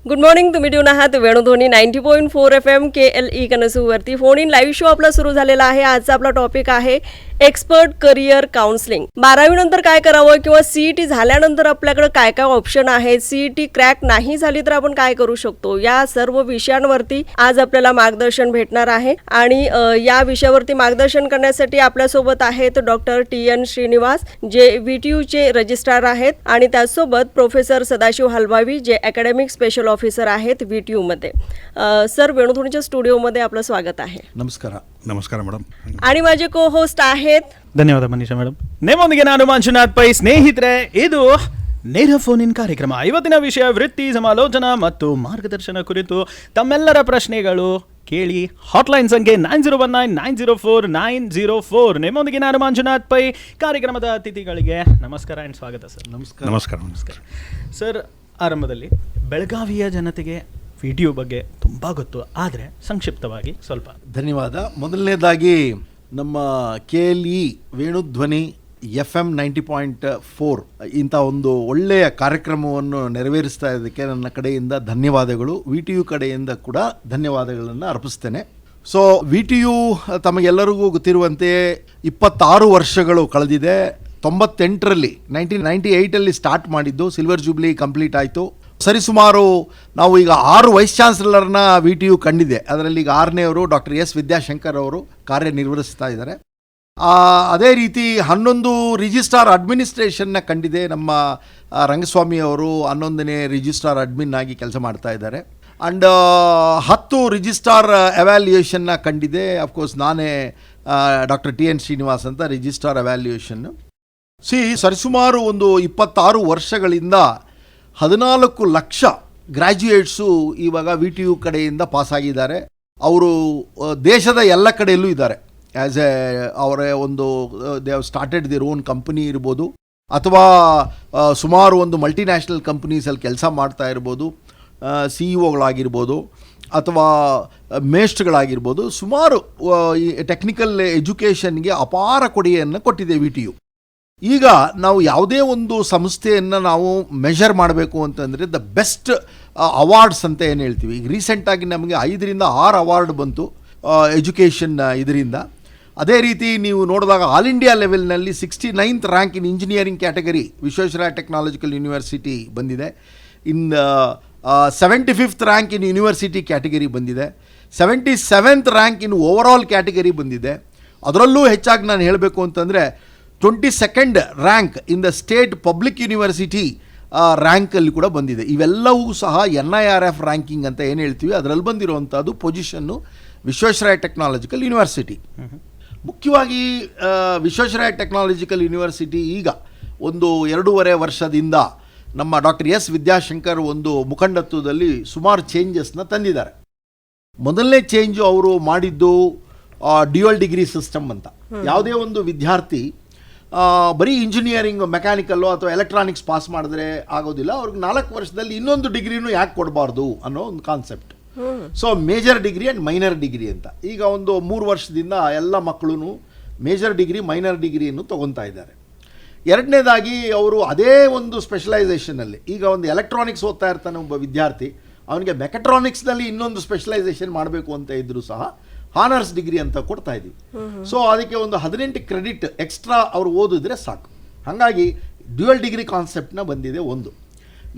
Good morning. तुम्ही tune आहात Venudhwani 90.4 FM KLE कनसूवरती. फोन इन लाईव्ह शो आपला सुरू झालेला आहे. आजचा आपला टॉपिक आहे एक्सपर्ट करिअर काउन्सिलिंग. 12वी नंतर काय करावं किंवा CET झाल्यानंतर आपल्याकडे काय काय ऑप्शन आहेत, CET क्रॅक नाही झाली तर आपण काय करू शकतो, या सर्व विषयांवरती आज आपल्याला मार्गदर्शन भेटणार आहे. आणि या विषयावरती मार्गदर्शन करण्यासाठी आपल्यासोबत आहेत डॉक्टर TN श्रीनिवास, जे VTUचे रजिस्ट्रार आहेत, आणि त्याचसोबत प्रोफेसर सदाशिव हलभावी, जे अकॅडमिक स्पेशल ऑफिसर आहेत VTU मध्ये. सर, वेणुध्वनीच्या स्टुडिओमध्ये आपलं स्वागत आहे. ನಮಸ್ಕಾರ ಮೇಡಮ್. आणि माझे को ಹೋಸ್ಟ್ आहेत. ಧನ್ಯವಾದ ಮನೀಷಾ ಮೇಡಮ್. ನಿಮ್ಮೊಂದಿಗೆ ನಾನು ಮಂಜುನಾಥ್ ಪೈ. ಸ್ನೇಹಿತರೆ, ಇದು ನೇರ ಫೋನ್ ಇನ್ ಕಾರ್ಯಕ್ರಮ. ಇವತ್ತಿನ ವಿಷಯ ವೃತ್ತಿ ಸಮಾಲೋಚನಾ ಮತ್ತು ಮಾರ್ಗದರ್ಶನ ಕುರಿತು. ತಮ್ಮೆಲ್ಲರ ಪ್ರಶ್ನೆಗಳು ಕೇಳಿ. ಹಾಟ್ಲೈನ್ ಸಂಖ್ಯೆ 9019049004. ನಿಮ್ಮೊಂದಿಗೆ ನಾನು ಮಂಜುನಾಥ್ ಪೈ. ಕಾರ್ಯಕ್ರಮದ ಅತಿಥಿಗಳಿಗೆ ನಮಸ್ಕಾರ ಆ್ಯಂಡ್ ಸ್ವಾಗತ ಸರ್. ನಮಸ್ಕಾರ. ಸರ್, ಆರಂಭದಲ್ಲಿ ಬೆಳಗಾವಿಯ ಜನತೆಗೆ VTU ಬಗ್ಗೆ ತುಂಬ ಗೊತ್ತು, ಆದರೆ ಸಂಕ್ಷಿಪ್ತವಾಗಿ ಸ್ವಲ್ಪ. ಧನ್ಯವಾದ. ಮೊದಲನೇದಾಗಿ ನಮ್ಮ KLE ವೇಣುಧ್ವನಿ FM 90.4 ಇಂಥ ಒಂದು ಒಳ್ಳೆಯ ಕಾರ್ಯಕ್ರಮವನ್ನು ನೆರವೇರಿಸ್ತಾ ಇದ್ದಕ್ಕೆ ನನ್ನ ಕಡೆಯಿಂದ ಧನ್ಯವಾದಗಳು. VTU ಕಡೆಯಿಂದ ಕೂಡ ಧನ್ಯವಾದಗಳನ್ನು ಅರ್ಪಿಸ್ತೇನೆ. ಸೊ VTU ತಮಗೆಲ್ಲರಿಗೂ ಗೊತ್ತಿರುವಂತೆ 26 ವರ್ಷಗಳು ಕಳೆದಿದೆ. 98ರಲ್ಲಿ 1998 ಸ್ಟಾರ್ಟ್ ಮಾಡಿದ್ದು, ಸಿಲ್ವರ್ ಜೂಬ್ಲಿ ಕಂಪ್ಲೀಟ್ ಆಯಿತು. ಸರಿಸುಮಾರು ನಾವು ಈಗ 6 ವೈಸ್ ಚಾನ್ಸಲರ್ನ VTU ಕಂಡಿದೆ. ಅದರಲ್ಲಿ ಈಗ 6ನೇವರು ಡಾಕ್ಟರ್ S ವಿದ್ಯಾಶಂಕರ್ ಅವರು ಕಾರ್ಯನಿರ್ವಹಿಸ್ತಾ ಇದ್ದಾರೆ. ಅದೇ ರೀತಿ 11 ರಿಜಿಸ್ಟ್ರಾರ್ ಅಡ್ಮಿನಿಸ್ಟ್ರೇಷನ್ನ ಕಂಡಿದೆ. ನಮ್ಮ ರಂಗಸ್ವಾಮಿ ಅವರು 11ನೇ ರಿಜಿಸ್ಟ್ರಾರ್ ಅಡ್ಮಿನ್ ಆಗಿ ಕೆಲಸ ಮಾಡ್ತಾ ಇದ್ದಾರೆ. ಆ್ಯಂಡ್ 10 ರಿಜಿಸ್ಟ್ರಾರ್ ಎವ್ಯಾಲ್ಯೂಯೇಷನ್ನ ಕಂಡಿದೆ. ಅಫ್ಕೋರ್ಸ್ ನಾನೇ ಡಾಕ್ಟರ್ TN ಶ್ರೀನಿವಾಸ್ ಅಂತ ರಿಜಿಸ್ಟ್ರಾರ್ ಎವ್ಯಾಲ್ಯೂಯೇಷನ್ನು. ಸರಿಸುಮಾರು ಒಂದು 26 ವರ್ಷಗಳಿಂದ 14 ಲಕ್ಷ ಗ್ರ್ಯಾಜುಯೇಟ್ಸು ಇವಾಗ VTU ಕಡೆಯಿಂದ ಪಾಸಾಗಿದ್ದಾರೆ. ಅವರು ದೇಶದ ಎಲ್ಲ ಕಡೆಯಲ್ಲೂ ಇದ್ದಾರೆ. ಆ್ಯಸ್ ಅವರ ಒಂದು they have started their own company ಇರ್ಬೋದು, ಅಥವಾ ಸುಮಾರು ಒಂದು ಮಲ್ಟಿನ್ಯಾಷನಲ್ ಕಂಪ್ನೀಸಲ್ಲಿ ಕೆಲಸ ಮಾಡ್ತಾ ಇರ್ಬೋದು, CEO ಗಳಾಗಿರ್ಬೋದು, ಅಥವಾ ಮೇಸ್ಟ್ಗಳಾಗಿರ್ಬೋದು. ಸುಮಾರು ಈ ಟೆಕ್ನಿಕಲ್ ಎಜುಕೇಷನ್ಗೆ ಅಪಾರ ಕೊಡುಗೆಯನ್ನು ಕೊಟ್ಟಿದೆ VTU. ಈಗ ನಾವು ಯಾವುದೇ ಒಂದು ಸಂಸ್ಥೆಯನ್ನು ನಾವು ಮೆಷರ್ ಮಾಡಬೇಕು ಅಂತಂದರೆ ದ ಬೆಸ್ಟ್ ಅವಾರ್ಡ್ಸ್ ಅಂತ ಏನು ಹೇಳ್ತೀವಿ. ಈಗ ರೀಸೆಂಟಾಗಿ ನಮಗೆ 5ರಿಂದ 6 ಅವಾರ್ಡ್ ಬಂತು ಎಜುಕೇಷನ್ ಇದರಿಂದ. ಅದೇ ರೀತಿ ನೀವು ನೋಡಿದಾಗ ಆಲ್ ಇಂಡಿಯಾ ಲೆವೆಲ್ನಲ್ಲಿ 69th rank in engineering category Visvesvaraya technological university ಬಂದಿದೆ. In 75th rank in university category ಬಂದಿದೆ. 77th rank in overall category ಬಂದಿದೆ. ಅದರಲ್ಲೂ ಹೆಚ್ಚಾಗಿ ನಾನು ಹೇಳಬೇಕು ಅಂತಂದರೆ 22nd rank in the state public university ರ್ಯಾಂಕಲ್ಲಿ ಕೂಡ ಬಂದಿದೆ. ಇವೆಲ್ಲವೂ ಸಹ NIRF ರ್ಯಾಂಕಿಂಗ್ ಅಂತ ಏನು ಹೇಳ್ತೀವಿ ಅದರಲ್ಲಿ ಬಂದಿರುವಂಥದ್ದು ಪೊಸಿಷನ್ನು ವಿಶ್ವೇಶ್ವರಯ್ಯ ಟೆಕ್ನಾಲಜಿಕಲ್ ಯೂನಿವರ್ಸಿಟಿ. ಮುಖ್ಯವಾಗಿ ವಿಶ್ವೇಶ್ವರಯ್ಯ ಟೆಕ್ನಾಲಜಿಕಲ್ ಯೂನಿವರ್ಸಿಟಿ ಈಗ ಒಂದು 2.5 ವರ್ಷದಿಂದ ನಮ್ಮ ಡಾಕ್ಟರ್ S ವಿದ್ಯಾಶಂಕರ್ ಒಂದು ಮುಖಂಡತ್ವದಲ್ಲಿ ಸುಮಾರು ಚೇಂಜಸ್ನ ತಂದಿದ್ದಾರೆ. ಮೊದಲನೇ ಚೇಂಜು ಅವರು ಮಾಡಿದ್ದು ಡ್ಯುಯಲ್ ಡಿಗ್ರಿ ಸಿಸ್ಟಮ್ ಅಂತ. ಯಾವುದೇ ಒಂದು ವಿದ್ಯಾರ್ಥಿ ಬರೀ ಇಂಜಿನಿಯರಿಂಗ್, ಮೆಕ್ಯಾನಿಕಲ್ಲು ಅಥವಾ ಎಲೆಕ್ಟ್ರಾನಿಕ್ಸ್ ಪಾಸ್ ಮಾಡಿದ್ರೆ ಆಗೋದಿಲ್ಲ. ಅವ್ರಿಗೆ 4 ವರ್ಷದಲ್ಲಿ ಇನ್ನೊಂದು ಡಿಗ್ರಿನೂ ಯಾಕೆ ಕೊಡಬಾರ್ದು ಅನ್ನೋ ಒಂದು concept. So major degree and minor degree ಅಂತ. ಈಗ ಒಂದು 3 ವರ್ಷದಿಂದ ಎಲ್ಲ ಮಕ್ಕಳು ಮೇಜರ್ ಡಿಗ್ರಿ, ಮೈನರ್ ಡಿಗ್ರಿಯನ್ನು ತೊಗೊತಾ ಇದ್ದಾರೆ. ಎರಡನೇದಾಗಿ ಅವರು ಅದೇ ಒಂದು ಸ್ಪೆಷಲೈಸೇಷನಲ್ಲಿ, ಈಗ ಒಂದು ಎಲೆಕ್ಟ್ರಾನಿಕ್ಸ್ ಓದ್ತಾ ಇರ್ತಾನೆ ಒಬ್ಬ ವಿದ್ಯಾರ್ಥಿ, ಅವನಿಗೆ ಮೆಕ್ಯಾಟ್ರಾನಿಕ್ಸ್ನಲ್ಲಿ ಇನ್ನೊಂದು ಸ್ಪೆಷಲೈಸೇಷನ್ ಮಾಡಬೇಕು ಅಂತ ಇದ್ದರೂ ಸಹ ಹಾನರ್ಸ್ ಡಿಗ್ರಿ ಅಂತ ಕೊಡ್ತಾ ಇದ್ದೀವಿ. ಸೊ ಅದಕ್ಕೆ ಒಂದು 18 ಕ್ರೆಡಿಟ್ ಎಕ್ಸ್ಟ್ರಾ ಅವರು ಓದಿದ್ರೆ ಸಾಕು. ಹಾಗಾಗಿ ಡ್ಯುಯಲ್ ಡಿಗ್ರಿ ಕಾನ್ಸೆಪ್ಟ್ನ ಬಂದಿದೆ ಒಂದು.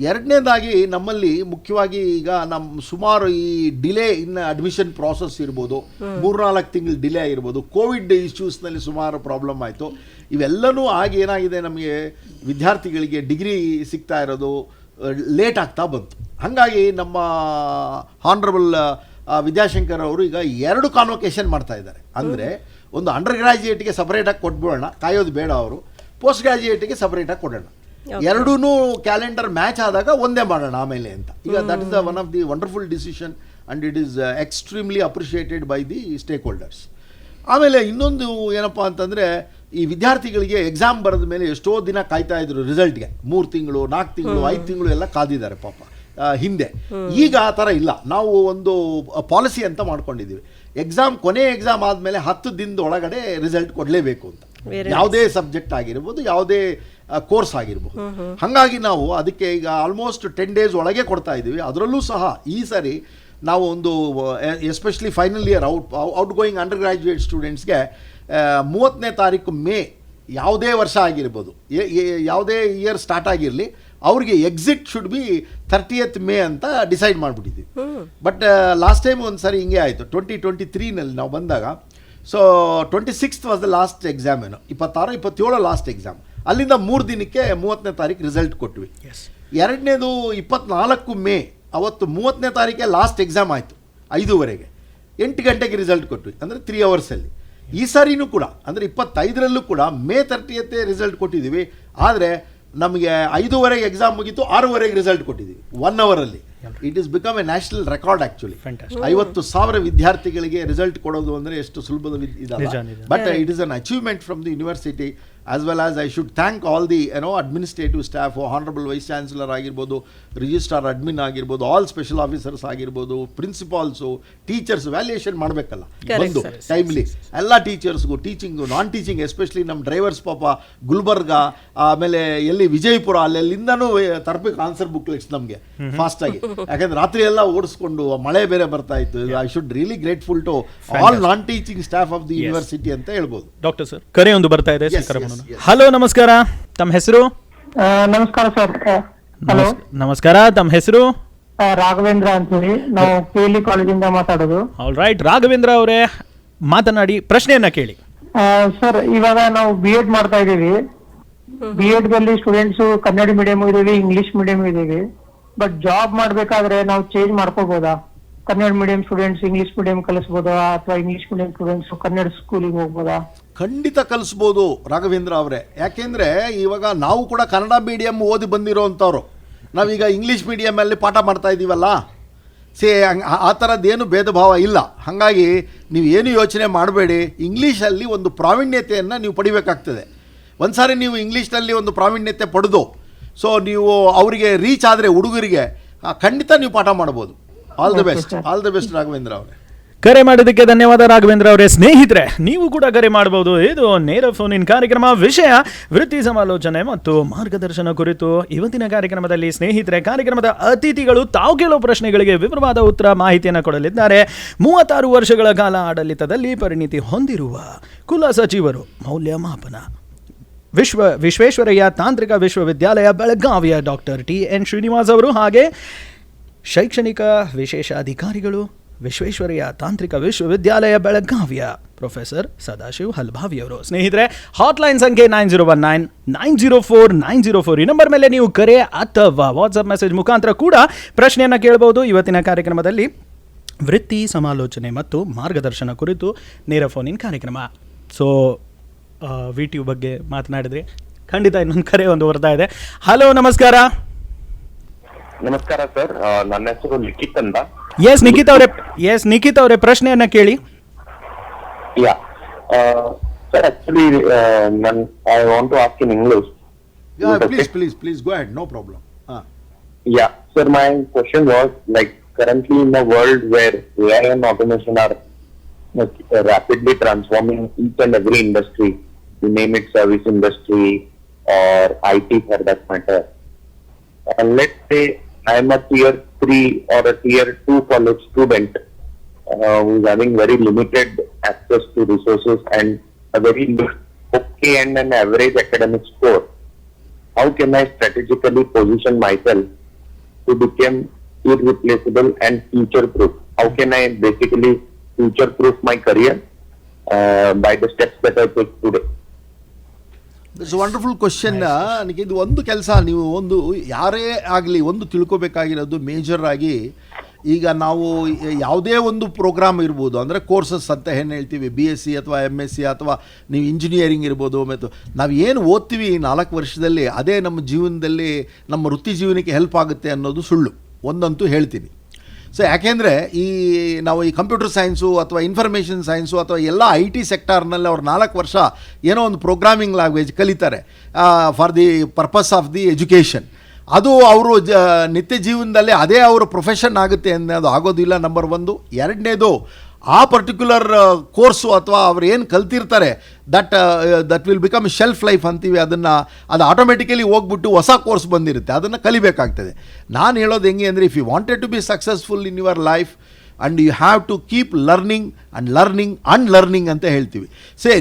ಎರಡನೇದಾಗಿ ನಮ್ಮಲ್ಲಿ ಮುಖ್ಯವಾಗಿ ಈಗ ನಮ್ಮ ಸುಮಾರು ಈ ಡಿಲೇ ಇನ್ ಅಡ್ಮಿಷನ್ ಪ್ರಾಸೆಸ್ ಇರ್ಬೋದು, 3-4 ತಿಂಗಳು ಡಿಲೇ ಆಗಿರ್ಬೋದು, ಕೋವಿಡ್ ಇಶ್ಯೂಸ್ನಲ್ಲಿ ಸುಮಾರು ಪ್ರಾಬ್ಲಮ್ ಆಯಿತು. ಇವೆಲ್ಲನೂ ಆಗಿ ಏನಾಗಿದೆ, ನಮಗೆ ವಿದ್ಯಾರ್ಥಿಗಳಿಗೆ ಡಿಗ್ರಿ ಸಿಗ್ತಾ ಇರೋದು ಲೇಟ್ ಆಗ್ತಾ ಬಂತು. ಹಾಗಾಗಿ ನಮ್ಮ ಹಾನರಬಲ್ ವಿದ್ಯಾಶಂಕರ್ ಅವರು ಈಗ 2 ಕಾನ್ವೊಕೇಶನ್ ಮಾಡ್ತಾ ಇದ್ದಾರೆ. ಅಂದರೆ ಒಂದು ಅಂಡರ್ ಗ್ರಾಜ್ಯುಯೇಟ್ಗೆ ಸಪರೇಟಾಗಿ ಕೊಟ್ಬಿಡೋಣ, ಕಾಯೋದು ಬೇಡ, ಅವರು ಪೋಸ್ಟ್ ಗ್ರಾಜ್ಯುಯೇಟ್ಗೆ ಸಪರೇಟಾಗಿ ಕೊಡೋಣ. ಎರಡೂ ಕ್ಯಾಲೆಂಡರ್ ಮ್ಯಾಚ್ ಆದಾಗ ಒಂದೇ ಮಾಡೋಣ ಆಮೇಲೆ ಅಂತ. ಈಗ that is one of the wonderful decision and it is extremely appreciated by the stake holders. ಆಮೇಲೆ ಇನ್ನೊಂದು ಏನಪ್ಪ ಅಂತಂದರೆ, ಈ ವಿದ್ಯಾರ್ಥಿಗಳಿಗೆ ಎಕ್ಸಾಮ್ ಬರೆದ ಮೇಲೆ ಎಷ್ಟೋ ದಿನ ಕಾಯ್ತಾ ಇದ್ರು ರಿಸಲ್ಟ್ಗೆ. 3 ತಿಂಗಳು, 4 ತಿಂಗಳು, 5 ತಿಂಗಳು ಎಲ್ಲ ಕಾದಿದ್ದಾರೆ ಪಾಪ ಹಿಂದೆ. ಈಗ ಆ ಥರ ಇಲ್ಲ. ನಾವು ಒಂದು ಪಾಲಿಸಿ ಅಂತ ಮಾಡ್ಕೊಂಡಿದ್ದೀವಿ, ಕೊನೆ ಎಕ್ಸಾಮ್ ಆದಮೇಲೆ 10 ದಿನದ ಒಳಗಡೆ ರಿಸಲ್ಟ್ ಕೊಡಲೇಬೇಕು ಅಂತ. Very ಯಾವುದೇ ಸಬ್ಜೆಕ್ಟ್ ಆಗಿರ್ಬೋದು, ಯಾವುದೇ ಕೋರ್ಸ್ ಆಗಿರ್ಬೋದು. ಹಾಗಾಗಿ ನಾವು ಅದಕ್ಕೆ ಈಗ ಆಲ್ಮೋಸ್ಟ್ 10 days ಒಳಗೆ ಕೊಡ್ತಾ ಇದ್ದೀವಿ. ಅದರಲ್ಲೂ ಸಹ ಈ ಸರಿ ನಾವು ಒಂದು especially final year out going under graduate ಸ್ಟೂಡೆಂಟ್ಸ್ಗೆ 30ನೇ ತಾರೀಕು ಮೇ ಯಾವುದೇ ವರ್ಷ ಆಗಿರ್ಬೋದು, ಯಾವುದೇ ಇಯರ್ ಸ್ಟಾರ್ಟ್ ಆಗಿರಲಿ, ಅವ್ರಿಗೆ exit should be 30th May ಅಂತ ಡಿಸೈಡ್ ಮಾಡಿಬಿಟ್ಟಿದ್ದೀವಿ. ಬಟ್ ಲಾಸ್ಟ್ ಟೈಮ್ ಒಂದು ಸರಿ ಹಿಂಗೆ ಆಯಿತು. 2023ನಲ್ಲಿ ನಾವು ಬಂದಾಗ, so 26th was the last exam, 26-27 last exam. ಅಲ್ಲಿಂದ 3 ದಿನಕ್ಕೆ 30ನೇ ತಾರೀಕು ರಿಸಲ್ಟ್ ಕೊಟ್ವಿ. ಎರಡನೇದು 24 ಮೇ, ಅವತ್ತು 30ನೇ ತಾರೀಕೆ ಲಾಸ್ಟ್ ಎಕ್ಸಾಮ್ ಆಯಿತು. 5:30ಗೆ 8 ಗಂಟೆಗೆ ರಿಸಲ್ಟ್ ಕೊಟ್ವಿ, ಅಂದರೆ 3 ಅವರ್ಸಲ್ಲಿ. ಈ ಸಾರಿನೂ ಕೂಡ ಅಂದರೆ 25ರಲ್ಲೂ ಕೂಡ ಮೇ 30th ರಿಸಲ್ಟ್ ಕೊಟ್ಟಿದ್ದೀವಿ. ಆದರೆ ನಮಗೆ 5:30ಗೆ ಎಕ್ಸಾಮ್ ಮುಗೀತು, 6:30ಗೆ ರಿಸಲ್ಟ್ ಕೊಟ್ಟಿದ್ದೀವಿ, 1 ಅವರಲ್ಲಿ. It is become A national record actually. 50,000 ವಿದ್ಯಾರ್ಥಿಗಳಿಗೆ ರಿಸಲ್ಟ್ ಕೊಡೋದು ಅಂದರೆ ಎಷ್ಟು ಸುಲಭದ ಇದಲ್ಲ. But it is an achievement from the university, as well as I should thank all the administrative staff, honourable vice chancellor ಆಗಿರ್ಬೋದು, ರಿಜಿಸ್ಟ್ರಾರ್ ಅಡ್ಮಿನ್ ಆಗಿರ್ಬೋದು, all special officers ಆಗಿರ್ಬೋದು, ಪ್ರಿನ್ಸಿಪಾಲ್ಸು, teachers valuation ಮಾಡಬೇಕಲ್ಲ ಬಂದು ಟೈಮ್ಲಿ. ಎಲ್ಲ ಟೀಚರ್ಸ್ಗೂ, ಟೀಚಿಂಗು, ನಾನ್ ಟೀಚಿಂಗ್, ಎಸ್ಪೆಷಲಿ ನಮ್ಮ drivers ಪಾಪ ಗುಲ್ಬರ್ಗ, ಆಮೇಲೆ ಎಲ್ಲಿ ವಿಜಯಪುರ, ಅಲ್ಲೆಲ್ಲಿಂದನೂ ತರಬೇಕು ಆನ್ಸರ್ ಬುಕ್ಲೆಟ್ಸ್ ನಮಗೆ ಫಾಸ್ಟಾಗಿ. ಯಾಕಂದ್ರೆ ರಾತ್ರಿ ಎಲ್ಲ ಓಡಿಸ್ಕೊಂಡು ಮಳೆ ಬೇರೆ ಬರ್ತಾ ಇತ್ತು. I should really grateful to all non teaching staff of the university ಅಂತ ಹೇಳ್ಬೋದು. ಡಾಕ್ಟರ್ ಸರ್, ಕರೆ ಒಂದು ಬರ್ತಾ ಇದೆ. ಹಲೋ, ನಮಸ್ಕಾರ. ತಮ್ಮ ಹೆಸರು? ನಮಸ್ಕಾರ ಸರ್. ಹಲೋ, ನಮಸ್ಕಾರ. ತಮ್ಮ ಹೆಸರು? ರಾಘವೇಂದ್ರ ಅಂತೇಳಿ, ನಾವು KLE ಕಾಲೇಜಿಂದ ಮಾತಾಡೋದು. ಆಲ್ ರೈಟ್, ರಾಘವೇಂದ್ರ ಅವರೇ ಮಾತನಾಡಿ, ಪ್ರಶ್ನೆಯನ್ನ ಕೇಳಿ. ಸರ್, ಇವಾಗ ನಾವು B.Ed ಮಾಡ್ತಾ ಇದ್ದೀವಿ. B.Ed ದಲ್ಲಿ ಸ್ಟೂಡೆಂಟ್ಸ್ ಕನ್ನಡ ಮೀಡಿಯಂ ಇದೀವಿ, ಇಂಗ್ಲಿಷ್ ಮೀಡಿಯಂ ಇದೀವಿ. ಬಟ್ ಜಾಬ್ ಮಾಡ್ಬೇಕಾದ್ರೆ ನಾವು ಚೇಂಜ್ ಮಾಡ್ಕೋಬಹುದಾ? Kannada medium students English medium ಕಲಿಸ್ಬೋದಾ, ಅಥವಾ ಇಂಗ್ಲಿಷ್ ಮೀಡಿಯಂ ಸ್ಟೂಡೆಂಟ್ಸ್ ಕನ್ನಡ ಸ್ಕೂಲಿಗೆ ಹೋಗ್ಬೋದಾ? ಖಂಡಿತ ಕಲಿಸ್ಬೋದು ರಾಘವೇಂದ್ರ ಅವರೇ. ಯಾಕೆಂದರೆ ಇವಾಗ ನಾವು ಕೂಡ ಕನ್ನಡ ಮೀಡಿಯಮ್ ಓದಿ ಬಂದಿರೋವಂಥವ್ರು, ನಾವೀಗ ಇಂಗ್ಲೀಷ್ ಮೀಡಿಯಮಲ್ಲಿ ಪಾಠ ಮಾಡ್ತಾ ಇದ್ದೀವಲ್ಲ, ಆ ಥರದ್ದೇನು ಭೇದ ಭಾವ ಇಲ್ಲ. ಹಾಗಾಗಿ ನೀವು ಏನು ಯೋಚನೆ ಮಾಡಬೇಡಿ. ಇಂಗ್ಲೀಷಲ್ಲಿ ಒಂದು ಪ್ರಾವೀಣ್ಯತೆಯನ್ನು ನೀವು ಪಡಿಬೇಕಾಗ್ತದೆ. ಒಂದು ಸಾರಿ ನೀವು ಇಂಗ್ಲೀಷ್ನಲ್ಲಿ ಒಂದು ಪ್ರಾವೀಣ್ಯತೆ ಪಡೆದು, ಸೊ ನೀವು ಅವರಿಗೆ ರೀಚ್ ಆದರೆ, ಹುಡುಗರಿಗೆ ಖಂಡಿತ ನೀವು ಪಾಠ ಮಾಡ್ಬೋದು. All the best, all the best Raghavendra ಅವರೇ. ಕರೆ ಮಾಡಿದ್ದಕ್ಕೆ ಧನ್ಯವಾದ ರಾಘವೇಂದ್ರ ಅವರೇ. ಸ್ನೇಹಿತರೆ, ನೀವು ಕೂಡ ಕರೆ ಮಾಡಬಹುದು. ಇದು ನೇರ ಫೋನ್ ಇನ್ ಕಾರ್ಯಕ್ರಮ. ವಿಷಯ ವೃತ್ತಿ ಸಮಾಲೋಚನೆ ಮತ್ತು ಮಾರ್ಗದರ್ಶನ ಕುರಿತು ಇವತ್ತಿನ ಕಾರ್ಯಕ್ರಮದಲ್ಲಿ. ಸ್ನೇಹಿತರೆ, ಕಾರ್ಯಕ್ರಮದ ಅತಿಥಿಗಳು ತಾವು ಕೇಳೋ ಪ್ರಶ್ನೆಗಳಿಗೆ ವಿವರವಾದ ಉತ್ತರ, ಮಾಹಿತಿಯನ್ನು ಕೊಡಲಿದ್ದಾರೆ. 36 ವರ್ಷಗಳ ಕಾಲ ಆಡಳಿತದಲ್ಲಿ ಪರಿಣಿತಿ ಹೊಂದಿರುವ ಕುಲ ಸಚಿವರು, ಮೌಲ್ಯಮಾಪನ ವಿಶ್ವೇಶ್ವರಯ್ಯ ತಾಂತ್ರಿಕ ವಿಶ್ವವಿದ್ಯಾಲಯ ಬೆಳಗಾವಿಯ ಡಾಕ್ಟರ್ TN ಶ್ರೀನಿವಾಸ್ ಅವರು, ಹಾಗೆ ಶೈಕ್ಷಣಿಕ ವಿಶೇಷಾಧಿಕಾರಿಗಳು, ವಿಶ್ವೇಶ್ವರಯ್ಯ ತಾಂತ್ರಿಕ ವಿಶ್ವವಿದ್ಯಾಲಯ ಬೆಳಗಾವಿಯ ಪ್ರೊಫೆಸರ್ ಸದಾಶಿವ್ ಹಲ್ಭಾವಿ ಅವರು. ಸ್ನೇಹಿತರೆ, ಹಾಟ್ಲೈನ್ ಸಂಖ್ಯೆ 9019049004 ಈ ನಂಬರ್ ಮೇಲೆ ನೀವು ಕರೆ ಅಥವಾ ವಾಟ್ಸಪ್ ಮೆಸೇಜ್ ಮುಖಾಂತರ ಕೂಡ ಪ್ರಶ್ನೆಯನ್ನು ಕೇಳಬಹುದು. ಇವತ್ತಿನ ಕಾರ್ಯಕ್ರಮದಲ್ಲಿ ವೃತ್ತಿ ಸಮಾಲೋಚನೆ ಮತ್ತು ಮಾರ್ಗದರ್ಶನ ಕುರಿತು ನೇರ ಫೋನ್ ಇನ್ ಕಾರ್ಯಕ್ರಮ. ಸೊ VTU ಬಗ್ಗೆ ಮಾತನಾಡಿದ್ರಿ, ಖಂಡಿತ ಇನ್ನೊಂದು ಕರೆ ಒಂದು ಬರ್ತಾ ಇದೆ. ಹಲೋ, ನಮಸ್ಕಾರ. ನಮಸ್ಕಾರ ಸರ್, ನನ್ನ ಹೆಸರು ಲಿಖಿತ್ ಅಂತ. ಎಸ್ ನಿಖಿತ್ ಅವರೇ ಪ್ರಶ್ನೆಯನ್ನ ಕೇಳಿ. Yeah sir, actually I want to ask in English. Please go ahead, no problem. Yeah, sir, my question was, like, currently in a world where AI and automation are rapidly transforming each and every industry, you name it, service industry or IT for that matter. And let's say I am a tier 3 or a tier 2 college student who is having very limited access to resources and a very okay and an average academic score. How can I strategically position myself to become irreplaceable and future-proof? How can I basically future-proof my career by the steps that I take today? It's wonderful question. ನನಗೆ ಇದು ಒಂದು ಕೆಲಸ, ನೀವು ಒಂದು ಯಾರೇ ಆಗಲಿ ಒಂದು ತಿಳ್ಕೊಬೇಕಾಗಿರೋದು major ಆಗಿ, ಈಗ ನಾವು ಯಾವುದೇ ಒಂದು ಪ್ರೋಗ್ರಾಮ್ ಇರ್ಬೋದು, ಅಂದರೆ ಕೋರ್ಸಸ್ ಅಂತ ಏನು ಹೇಳ್ತೀವಿ, BSc ಅಥವಾ MSc ಅಥವಾ ನೀವು ಇಂಜಿನಿಯರಿಂಗ್ ಇರ್ಬೋದು, ಮತ್ತು ನಾವು ಏನು ಓದ್ತೀವಿ 4 ವರ್ಷದಲ್ಲಿ, ಅದೇ ನಮ್ಮ ಜೀವನದಲ್ಲಿ ನಮ್ಮ ವೃತ್ತಿ ಜೀವನಕ್ಕೆ ಹೆಲ್ಪ್ ಆಗುತ್ತೆ ಅನ್ನೋದು ಸುಳ್ಳು. ಒಂದಂತೂ ಹೇಳ್ತೀನಿ. ಸೊ ಯಾಕೆಂದರೆ ನಾವು ಈ ಕಂಪ್ಯೂಟರ್ ಸೈನ್ಸು ಅಥವಾ ಇನ್ಫಾರ್ಮೇಷನ್ ಸೈನ್ಸು ಅಥವಾ ಎಲ್ಲ IT ಸೆಕ್ಟಾರ್ನಲ್ಲಿ ಅವ್ರು 4 ವರ್ಷ ಏನೋ ಒಂದು ಪ್ರೋಗ್ರಾಮಿಂಗ್ ಲ್ಯಾಂಗ್ವೇಜ್ ಕಲಿತಾರೆ for the purpose of the education. ಅದು ಅವರು ನಿತ್ಯ ಜೀವನದಲ್ಲಿ ಅದೇ ಅವರ ಪ್ರೊಫೆಷನ್ ಆಗುತ್ತೆ ಅನ್ನೋದು ಆಗೋದಿಲ್ಲ, ನಂಬರ್ 1. ಎರಡನೇದು, ಆ ಪರ್ಟಿಕ್ಯುಲರ್ ಕೋರ್ಸು ಅಥವಾ ಅವ್ರು ಏನು ಕಲ್ತಿರ್ತಾರೆ that will become shelf life ಅಂತೀವಿ, ಅದು ಆಟೋಮೆಟಿಕಲಿ ಹೋಗ್ಬಿಟ್ಟು ಹೊಸ ಕೋರ್ಸ್ ಬಂದಿರುತ್ತೆ, ಅದನ್ನು ಕಲಿಬೇಕಾಗ್ತದೆ. ನಾನು ಹೇಳೋದು ಹೆಂಗೆ ಅಂದರೆ, if you wanted to be successful in your life and you have to keep learning and learning ಅಂತ ಹೇಳ್ತೀವಿ.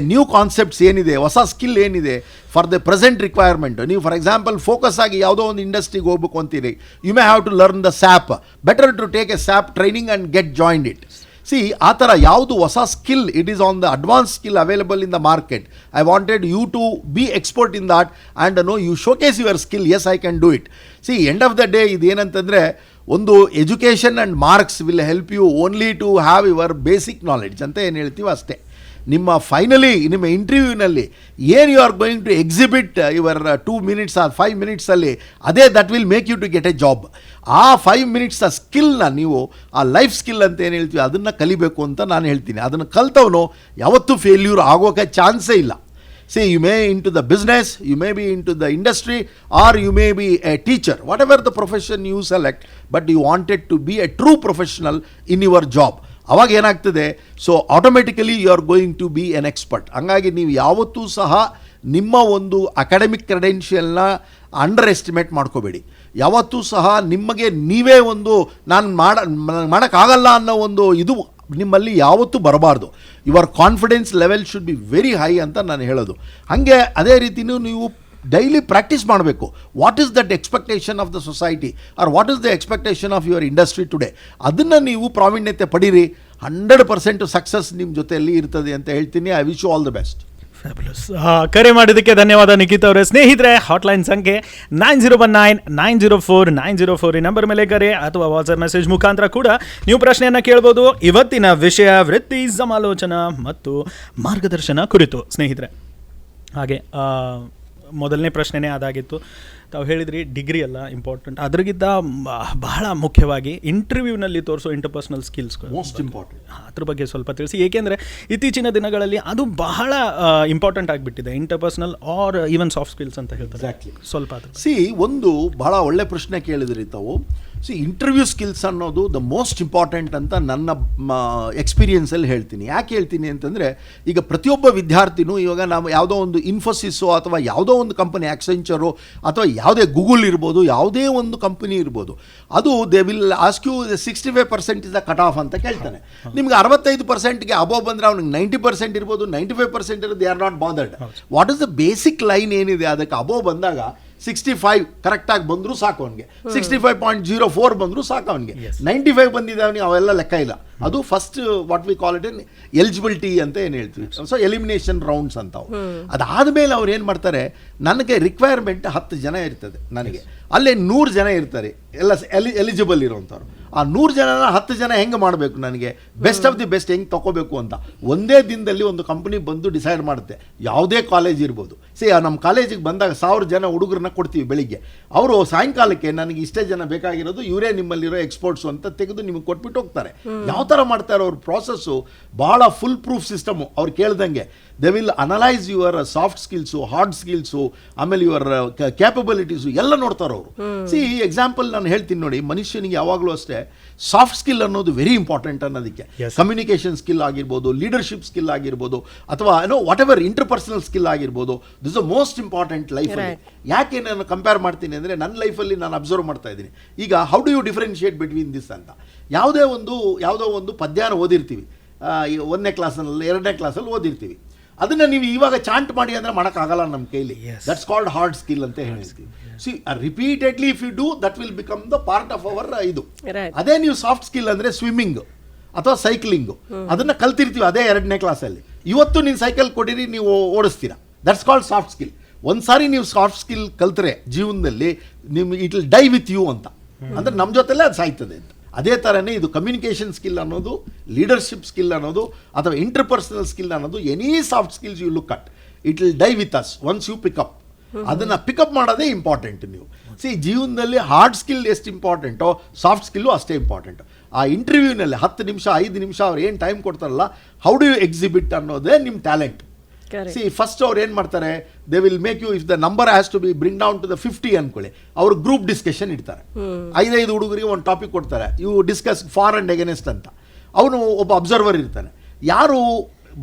ನ್ಯೂ ಕಾನ್ಸೆಪ್ಟ್ಸ್ ಏನಿದೆ, ಹೊಸ ಸ್ಕಿಲ್ ಏನಿದೆ ಫಾರ್ ದ ಪ್ರೆಸೆಂಟ್ ರಿಕ್ವೈರ್ಮೆಂಟ್. ನೀವು ಫಾರ್ ಎಕ್ಸಾಂಪಲ್ ಫೋಕಸ್ ಆಗಿ ಯಾವುದೋ ಒಂದು ಇಂಡಸ್ಟ್ರಿಗೆ ಹೋಗ್ಬೇಕು ಅಂತೀರಿ, you may have to learn the SAP, better to take a SAP training and get joined it. ಆ ಥರ ಯಾವುದು ಹೊಸ skill, it is on the advance skill available in the market. I wanted you to be expert in that and you showcase your skill. Yes, I can do it. End of the day ಇದೇನಂತಂದರೆ, ಒಂದು education and marks will help you only to have your basic knowledge ಅಂತ ಏನು ಹೇಳ್ತೀವಿ ಅಷ್ಟೇ. ನಿಮ್ಮ ಇಂಟರ್ವ್ಯೂನಲ್ಲಿ ಏನು you are going to exhibit your 2 minutes or 5 minutesಲ್ಲಿ, ಅದೇ that will make you to get a job. ಆ 5 minutes ಆ ಸ್ಕಿಲ್ನ ನೀವು, ಆ ಲೈಫ್ ಸ್ಕಿಲ್ ಅಂತ ಏನು ಹೇಳ್ತೀವಿ, ಅದನ್ನು ಕಲಿಬೇಕು ಅಂತ ನಾನು ಹೇಳ್ತೀನಿ. ಅದನ್ನು ಕಲ್ತವನು ಯಾವತ್ತೂ ಫೇಲ್ಯೂರ್ ಆಗೋಕ್ಕೆ ಚಾನ್ಸೇ ಇಲ್ಲ. you may into the business, you may be into the industry, or you may be a teacher, whatever the profession you select, but you wanted to be a true professional in your job. ಅವಾಗ ಏನಾಗ್ತದೆ, automatically you are going to be an expert. ಹಂಗಾಗಿ ನೀವು ಯಾವತ್ತೂ ಸಹ ನಿಮ್ಮ ಒಂದು academic ಕ್ರೆಡೆನ್ಷಿಯಲ್ನ under estimate ಮಾಡ್ಕೋಬೇಡಿ. ಯಾವತ್ತೂ ಸಹ ನಿಮಗೆ ನೀವೇ ಒಂದು ನಾನು ಮಾಡೋಕ್ಕಾಗಲ್ಲ ಅನ್ನೋ ಒಂದು ಇದು ನಿಮ್ಮಲ್ಲಿ ಯಾವತ್ತೂ ಬರಬಾರ್ದು. Your confidence level should be very high ಅಂತ ನಾನು ಹೇಳೋದು. ಹಾಗೆ ಅದೇ ರೀತಿಯೂ ನೀವು ಡೈಲಿ ಪ್ರಾಕ್ಟೀಸ್ ಮಾಡಬೇಕು. What is that expectation of the society R what is the expectation of your industry today, ಅದನ್ನು ನೀವು ಪ್ರಾವೀಣ್ಯತೆ ಪಡೀರಿ. 100% ಸಕ್ಸಸ್ ನಿಮ್ಮ ಜೊತೆಯಲ್ಲಿ ಇರ್ತದೆ ಅಂತ ಹೇಳ್ತೀನಿ. I wish you all the best. Fabulous. ಕರೆ ಮಾಡಿದ್ದಕ್ಕೆ ಧನ್ಯವಾದ ನಿಖಿತ್ ಅವರೇ. ಸ್ನೇಹಿತರೆ, ಹಾಟ್ಲೈನ್ ಸಂಖ್ಯೆ 9019904904 ಈ ನಂಬರ್ ಮೇಲೆ ಕರೆ ಅಥವಾ ವಾಟ್ಸ್ಆಪ್ ಮೆಸೇಜ್ ಮುಖಾಂತರ ಕೂಡ ನೀವು ಪ್ರಶ್ನೆಯನ್ನು ಕೇಳ್ಬೋದು. ಇವತ್ತಿನ ವಿಷಯ ವೃತ್ತಿ ಸಮಾಲೋಚನಾ ಮತ್ತು ಮಾರ್ಗದರ್ಶನ ಕುರಿತು. ಸ್ನೇಹಿತರೆ, ಹಾಗೆ ಮೊದಲನೇ ಪ್ರಶ್ನೆನೇ ಅದಾಗಿತ್ತು. ತಾವು ಹೇಳಿದ್ರಿ ಡಿಗ್ರಿ ಅಲ್ಲ ಇಂಪಾರ್ಟೆಂಟ್, ಅದ್ರಿಗಿಂತ ಬಹಳ ಮುಖ್ಯವಾಗಿ ಇಂಟರ್ವ್ಯೂನಲ್ಲಿ ತೋರಿಸೋ ಇಂಟರ್ಪರ್ಸನಲ್ ಸ್ಕಿಲ್ಸ್ಗಳು ಮೋಸ್ಟ್ ಇಂಪಾರ್ಟೆಂಟ್. ಅದ್ರ ಬಗ್ಗೆ ಸ್ವಲ್ಪ ತಿಳಿಸಿ. ಏಕೆಂದರೆ ಇತ್ತೀಚಿನ ದಿನಗಳಲ್ಲಿ ಅದು ಬಹಳ ಇಂಪಾರ್ಟೆಂಟ್ ಆಗಿಬಿಟ್ಟಿದೆ, interpersonal or even soft skills ಅಂತ ಹೇಳ್ತಾರೆ. ಎಕ್ಸಾಕ್ಟ್ಲಿ. ಸ್ವಲ್ಪ ಅದು ಒಂದು ಬಹಳ ಒಳ್ಳೆ ಪ್ರಶ್ನೆ ಕೇಳಿದ್ರಿ ತಾವು. ಇಂಟರ್ವ್ಯೂ ಸ್ಕಿಲ್ಸ್ ಅನ್ನೋದು ದ ಮೋಸ್ಟ್ ಇಂಪಾರ್ಟೆಂಟ್ ಅಂತ ನನ್ನ ಎಕ್ಸ್ಪೀರಿಯನ್ಸಲ್ಲಿ ಹೇಳ್ತೀನಿ. ಯಾಕೆ ಹೇಳ್ತೀನಿ ಅಂತಂದರೆ, ಈಗ ಪ್ರತಿಯೊಬ್ಬ ವಿದ್ಯಾರ್ಥಿನೂ ಇವಾಗ ನಾವು ಯಾವುದೋ ಒಂದು ಇನ್ಫೋಸಿಸೋ ಅಥವಾ ಯಾವುದೋ ಒಂದು ಕಂಪನಿ, ಆಕ್ಸೆಂಚರು ಅಥವಾ ಯಾವುದೇ ಗೂಗಲ್ ಇರ್ಬೋದು, ಯಾವುದೇ ಒಂದು ಕಂಪನಿ ಇರ್ಬೋದು, ಅದು they will ask you 65% is the cut off ಅಂತ ಕೇಳ್ತಾನೆ. ನಿಮ್ಗೆ 65%ಗೆ ಅಬೋವ್ ಬಂದರೆ ಅವ್ನಿಗೆ 90% ಇರ್ಬೋದು, 95% ಇರೋದು, they are not bothered. What is the basic line ಏನಿದೆ, ಅದಕ್ಕೆ ಅಬೋವ್ ಬಂದಾಗ 65 ಕರೆಕ್ಟಾಗಿ ಬಂದರೂ ಸಾಕು ಅವನಿಗೆ, 65.04 ಬಂದರೂ ಸಾಕು ಅವನಿಗೆ, 95 ಬಂದಿದೆ ಅವನಿಗೆ, ಅವೆಲ್ಲ ಲೆಕ್ಕ ಇಲ್ಲ. ಅದು first what we call it an eligibility ಅಂತ ಏನು ಹೇಳ್ತೀವಿ. ಎಲಿಮಿನೇಷನ್ ರೌಂಡ್ಸ್ ಅಂತವು. ಅದಾದಮೇಲೆ ಅವ್ರು ಏನು ಮಾಡ್ತಾರೆ, ನನಗೆ ರಿಕ್ವೈರ್ಮೆಂಟ್ 10 ಜನ ಇರ್ತದೆ, ನನಗೆ ಅಲ್ಲೇ 100 ಜನ ಇರ್ತಾರೆ ಎಲ್ಲ ಎಲಿಜಿಬಲ್ ಇರೋವಂಥವ್ರು. ಆ 100 ಜನನ 10 ಜನ ಹೆಂಗೆ ಮಾಡಬೇಕು, ನನಗೆ ಬೆಸ್ಟ್ ಆಫ್ ದಿ ಬೆಸ್ಟ್ ಹೆಂಗೆ ತೊಗೋಬೇಕು ಅಂತ ಒಂದೇ ದಿನದಲ್ಲಿ ಒಂದು ಕಂಪ್ನಿ ಬಂದು ಡಿಸೈಡ್ ಮಾಡುತ್ತೆ. ಯಾವುದೇ ಕಾಲೇಜ್ ಇರ್ಬೋದು. ನಮ್ಮ ಕಾಲೇಜಿಗೆ ಬಂದಾಗ 1000 ಜನ ಹುಡುಗರನ್ನ ಕೊಡ್ತೀವಿ ಬೆಳಿಗ್ಗೆ, ಅವರು ಸಾಯಂಕಾಲಕ್ಕೆ ನನಗೆ ಇಷ್ಟೇ ಜನ ಬೇಕಾಗಿರೋದು, ಇವರೇ ನಿಮ್ಮಲ್ಲಿರೋ ಎಕ್ಸ್ಪರ್ಟ್ಸು ಅಂತ ತೆಗೆದು ನಿಮಗೆ ಕೊಟ್ಬಿಟ್ಟು ಹೋಗ್ತಾರೆ. ಯಾವ ಥರ ಮಾಡ್ತಾರೆ ಅವ್ರ ಪ್ರಾಸೆಸ್ಸು, ಭಾಳ ಫುಲ್ ಪ್ರೂಫ್ ಸಿಸ್ಟಮು. ಅವ್ರು ಕೇಳ್ದಂಗೆ they will analyse your soft skills, hard skills, ಆಮೇಲೆ ಯುವರ್ ಕ್ಯಾಪಬಿಲಿಟೀಸು ಎಲ್ಲ ನೋಡ್ತಾರೆ ಅವರು. ಎಕ್ಸಾಂಪಲ್ ನಾನು ಹೇಳ್ತೀನಿ ನೋಡಿ, ಮನುಷ್ಯನಿಗೆ ಯಾವಾಗಲೂ ಅಷ್ಟೇ ಸಾಫ್ಟ್ ಸ್ಕಿಲ್ ಅನ್ನೋದು ವೆರಿ ಇಂಪಾರ್ಟೆಂಟ್ ಅನ್ನೋದಕ್ಕೆ. ಕಮ್ಯುನಿಕೇಷನ್ ಸ್ಕಿಲ್ ಆಗಿರ್ಬೋದು, ಲೀಡರ್ಶಿಪ್ ಸ್ಕಿಲ್ ಆಗಿರ್ಬೋದು, ಅಥವಾ ವಾಟ್ ಎವರ್ ಇಂಟರ್ಪರ್ಸನಲ್ ಸ್ಕಿಲ್ ಆಗಿರ್ಬೋದು, ದಿಸ್ ಅ ಮೋಸ್ಟ್ ಇಂಪಾರ್ಟೆಂಟ್ ಲೈಫಲ್ಲಿ. ಯಾಕೆ ನಾನು ಕಂಪೇರ್ ಮಾಡ್ತೀನಿ ಅಂದರೆ, ನನ್ನ ಲೈಫಲ್ಲಿ ನಾನು ಅಬ್ಸರ್ವ್ ಮಾಡ್ತಾ ಇದ್ದೀನಿ. ಈಗ how do you differentiate between this ಅಂತ, ಯಾವುದೋ ಒಂದು ಪದ್ಯನ ಓದಿರ್ತೀವಿ, 1ನೇ ಕ್ಲಾಸಲ್ಲಿ 2ನೇ ಕ್ಲಾಸಲ್ಲಿ ಓದಿರ್ತೀವಿ. ಅದನ್ನು ನೀವು ಇವಾಗ ಚಾಂಟ್ ಮಾಡಿ ಅಂದರೆ ಮಾಡೋಕ್ಕಾಗಲ್ಲ ನಮ್ಮ ಕೈಲಿ. ದಟ್ಸ್ ಕಾಲ್ಡ್ ಹಾರ್ಡ್ ಸ್ಕಿಲ್ ಅಂತ ಹೇಳ್ತೀವಿ. Repeatedly if you do, that will become the part of our ಇದು. ಅದೇ ನೀವು ಸಾಫ್ಟ್ ಸ್ಕಿಲ್ ಅಂದರೆ ಸ್ವಿಮ್ಮಿಂಗ್ ಅಥವಾ ಸೈಕ್ಲಿಂಗು, ಅದನ್ನು ಕಲ್ತಿರ್ತೀವಿ ಅದೇ 2ನೇ ಕ್ಲಾಸಲ್ಲಿ. ಇವತ್ತು ನೀವು ಸೈಕಲ್ ಕೊಟ್ಟಿರಿ, ನೀವು ಓಡಿಸ್ತೀರಾ, ದಟ್ಸ್ ಕಾಲ್ಡ್ ಸಾಫ್ಟ್ ಸ್ಕಿಲ್. ಒಂದು ಸಾರಿ ನೀವು ಸಾಫ್ಟ್ ಸ್ಕಿಲ್ ಕಲ್ತ್ರೆ ಜೀವನದಲ್ಲಿ ನಿಮ್ಗೆ it will die with you ಅಂತ, ಅಂದರೆ ನಮ್ಮ ಜೊತೆಲೇ ಅದು ಸಾಯ್ತದೆ ಅಂತ. ಅದೇ ಥರನೇ ಇದು ಕಮ್ಯುನಿಕೇಷನ್ ಸ್ಕಿಲ್ ಅನ್ನೋದು, ಲೀಡರ್ಶಿಪ್ ಸ್ಕಿಲ್ ಅನ್ನೋದು, ಅಥವಾ ಇಂಟರ್ಪರ್ಸನಲ್ ಸ್ಕಿಲ್ ಅನ್ನೋದು, any soft skills you look at, it will die with us once you pick up. ಅದನ್ನು ಪಿಕಪ್ ಮಾಡೋದೇ ಇಂಪಾರ್ಟೆಂಟ್. ನೀವು ಜೀವನದಲ್ಲಿ ಹಾರ್ಡ್ ಸ್ಕಿಲ್ ಎಷ್ಟು ಇಂಪಾರ್ಟೆಂಟೋ, ಸಾಫ್ಟ್ ಸ್ಕಿಲ್ಲು ಅಷ್ಟೇ ಇಂಪಾರ್ಟೆಂಟು. ಆ ಇಂಟರ್ವ್ಯೂನಲ್ಲಿ 10 ನಿಮಿಷ 5 ನಿಮಿಷ ಅವ್ರು ಏನು ಟೈಮ್ ಕೊಡ್ತಾರಲ್ಲ, ಹೌ ಡು ಯು ಎಕ್ಸಿಬಿಟ್ ಅನ್ನೋದೇ ನಿಮ್ಮ ಟ್ಯಾಲೆಂಟ್. ಫಸ್ಟ್ ಅವ್ರು ಏನು ಮಾಡ್ತಾರೆ, they will make you, if the number has to be bring down to the 50 ಅನ್ಕೊಳ್ಳಿ, ಅವರು ಗ್ರೂಪ್ ಡಿಸ್ಕಷನ್ ಇಡ್ತಾರೆ. 5 ಹುಡುಗರಿಗೆ ಒಂದು ಟಾಪಿಕ್ ಕೊಡ್ತಾರೆ, ಇವು ಡಿಸ್ಕಸ್ ಫಾರ್ ಆ್ಯಂಡ್ ಎಗೇನೆಸ್ಟ್ ಅಂತ. ಅವನು ಒಬ್ಬ ಅಬ್ಸರ್ವರ್ ಇರ್ತಾನೆ. ಯಾರು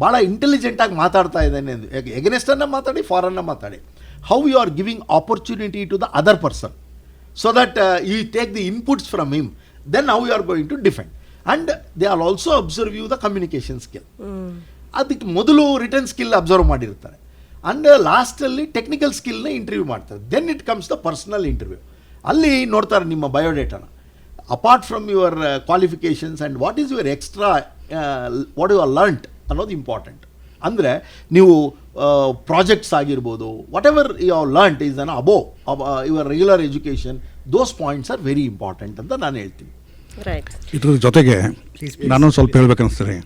ಭಾಳ ಇಂಟೆಲಿಜೆಂಟಾಗಿ ಮಾತಾಡ್ತಾ ಇದ್ದಾನೆ ಎಂದು, ಎಗನೆಸ್ಟನ್ನು ಮಾತಾಡಿ ಫಾರನ್ನ ಮಾತಾಡಿ, how you are giving opportunity to the other person so that you take the inputs from him, then how you are going to defend. And they are also observe you the communication skill. ಅದಕ್ಕೆ ಮೊದಲು written skill observe ಮಾಡಿರ್ತಾರೆ, and ಲಾಸ್ಟಲ್ಲಿ technical ಸ್ಕಿಲ್ನ interview ಮಾಡ್ತಾರೆ. Then it comes the personal interview. ಅಲ್ಲಿ ನೋಡ್ತಾರೆ ನಿಮ್ಮ ಬಯೋಡೇಟಾನ, apart from your qualifications and what is your extra, what you are learned ಅನ್ನೋದು ಇಂಪಾರ್ಟೆಂಟ್. ಅಂದರೆ ನೀವು ಪ್ರಾಜೆಕ್ಟ್ಸ್ ಆಗಿರ್ಬೋದು, whatever you are learned is an above your regular education, those points are very important ಅಂತ ನಾನು ಹೇಳ್ತೀನಿ. Right. ಇದ್ರ ಜೊತೆಗೆ ನಾನು ಸ್ವಲ್ಪ ಹೇಳ್ಬೇಕನ್ನಿಸ್ತೀರಿ,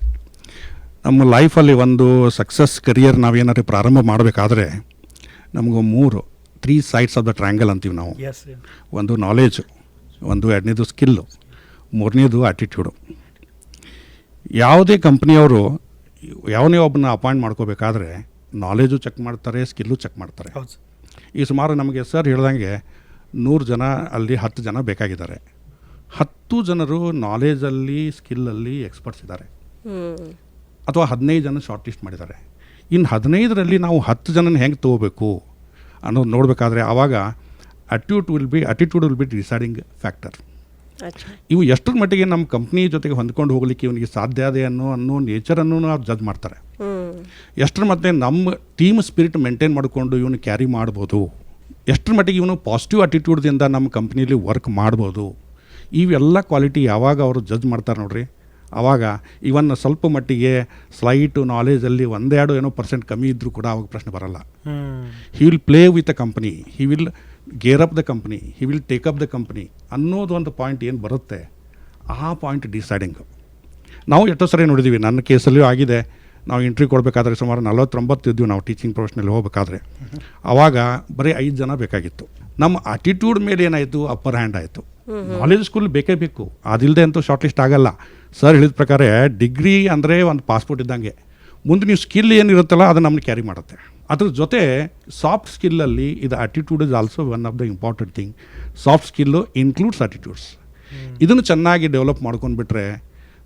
ನಮ್ಮ ಲೈಫಲ್ಲಿ ಒಂದು ಸಕ್ಸಸ್ ಕರಿಯರ್ ನಾವೇನಾದ್ರು ಪ್ರಾರಂಭ ಮಾಡಬೇಕಾದ್ರೆ ನಮಗೂ 3 ಸೈಡ್ಸ್ ಆಫ್ ದ ಟ್ರ್ಯಾಂಗಲ್ ಅಂತೀವಿ ನಾವು. ಒಂದು ನಾಲೆಜು, ಒಂದು 2ನೇದು ಸ್ಕಿಲ್ಲು, 3ನೇದು ಆ್ಯಟಿಟ್ಯೂಡು. ಯಾವುದೇ ಕಂಪ್ನಿಯವರು ಯಾವನೇ ಒಬ್ಬನ ಅಪಾಯಿಂಟ್ ಮಾಡ್ಕೋಬೇಕಾದ್ರೆ ನಾಲೆಜು ಚೆಕ್ ಮಾಡ್ತಾರೆ, ಸ್ಕಿಲ್ಲು ಚೆಕ್ ಮಾಡ್ತಾರೆ. ಈ ಸುಮಾರು ನಮಗೆ ಸರ್ ಹೇಳ್ದಂಗೆ 100 ಜನ ಅಲ್ಲಿ 10 ಜನ ಬೇಕಾಗಿದ್ದಾರೆ. 10 ಜನರು ನಾಲೆಜಲ್ಲಿ ಸ್ಕಿಲ್ಲಲ್ಲಿ ಎಕ್ಸ್ಪರ್ಟ್ಸ್ ಇದ್ದಾರೆ, ಅಥವಾ 15 ಜನ ಶಾರ್ಟ್ ಲಿಸ್ಟ್ ಮಾಡಿದ್ದಾರೆ. ಇನ್ನು 15ರಲ್ಲಿ ನಾವು 10 ಜನನ ಹೆಂಗೆ ತೊಗೋಬೇಕು ಅನ್ನೋದು ನೋಡಬೇಕಾದ್ರೆ ಆವಾಗ attitude will be deciding factor. ಇವು ಎಷ್ಟರ ಮಟ್ಟಿಗೆ ನಮ್ಮ ಕಂಪ್ನಿ ಜೊತೆಗೆ ಹೊಂದ್ಕೊಂಡು ಹೋಗ್ಲಿಕ್ಕೆ ಇವನಿಗೆ ಸಾಧ್ಯ ಇದೆ ಅನ್ನೋ ನೇಚರನ್ನು ನಾವು ಜಡ್ಜ್ ಮಾಡ್ತಾರೆ. ಎಷ್ಟರ ಮಟ್ಟಿಗೆ ನಮ್ಮ ಟೀಮ್ ಸ್ಪಿರಿಟ್ ಮೇಂಟೈನ್ ಮಾಡಿಕೊಂಡು ಇವನು ಕ್ಯಾರಿ ಮಾಡ್ಬೋದು, ಎಷ್ಟರ ಮಟ್ಟಿಗೆ ಇವನು ಪಾಸಿಟಿವ್ ಅಟಿಟ್ಯೂಡ್ದಿಂದ ನಮ್ಮ ಕಂಪ್ನಿಲಿ ವರ್ಕ್ ಮಾಡ್ಬೋದು, ಇವೆಲ್ಲ ಕ್ವಾಲಿಟಿ ಯಾವಾಗ ಅವರು ಜಡ್ಜ್ ಮಾಡ್ತಾರೆ ನೋಡ್ರಿ, ಆವಾಗ ಇವನ್ ಸ್ವಲ್ಪ ಮಟ್ಟಿಗೆ ಸ್ಲೈಟು ನಾಲೆಜಲ್ಲಿ 1-2% ಕಮ್ಮಿ ಇದ್ದರೂ ಕೂಡ ಅವಾಗ ಪ್ರಶ್ನೆ ಬರಲ್ಲ. He will play with a company, he will gear up the company, he will take up the company ಅನ್ನೋದು ಒಂದು ಪಾಯಿಂಟ್ ಏನು ಬರುತ್ತೆ, ಆ ಪಾಯಿಂಟ್ ಡಿಸೈಡಿಂಗ್. ನಾವು ಎಷ್ಟೋ ಸರಿ ನೋಡಿದ್ದೀವಿ, ನನ್ನ ಕೇಸಲ್ಲಿಯೂ ಆಗಿದೆ. ನಾವು ಇಂಟ್ರ್ವ್ಯೂ ಕೊಡಬೇಕಾದ್ರೆ ಸುಮಾರು 49 ಇದ್ವಿ ನಾವು ಟೀಚಿಂಗ್ ಪ್ರೊಫೆಷ್ನಲ್ಲಿ ಹೋಗಬೇಕಾದ್ರೆ. ಆವಾಗ ಬರೀ 5 ಜನ ಬೇಕಾಗಿತ್ತು. ನಮ್ಮ ಆಟಿಟ್ಯೂಡ್ ಮೇಲೆ ಏನಾಯಿತು, ಅಪ್ಪರ್ ಹ್ಯಾಂಡ್ ಆಯಿತು. ನಾಲೆಜ್ ಸ್ಕೂಲ್ ಬೇಕೇ ಬೇಕು, ಅದಿಲ್ಲದೆ ಅಂತೂ ಶಾರ್ಟ್ ಲಿಸ್ಟ್ ಆಗಲ್ಲ. ಸರ್ ಹೇಳಿದ ಪ್ರಕಾರ ಡಿಗ್ರಿ ಅಂದರೆ ಒಂದು ಪಾಸ್ಪೋರ್ಟ್ ಇದ್ದಂಗೆ, ಮುಂದೆ ನೀವು ಸ್ಕಿಲ್ ಏನಿರುತ್ತಲ್ಲ ಅದು ನಮ್ಮನ್ನು ಕ್ಯಾರಿ ಮಾಡುತ್ತೆ. ಅದ್ರ ಜೊತೆ ಸಾಫ್ಟ್ ಸ್ಕಿಲ್ಲಲ್ಲಿ ಇದು attitude is also one of the important thing. Soft skill includes attitudes. ಇದನ್ನು ಚೆನ್ನಾಗಿ ಡೆವಲಪ್ ಮಾಡ್ಕೊಂಡ್ಬಿಟ್ರೆ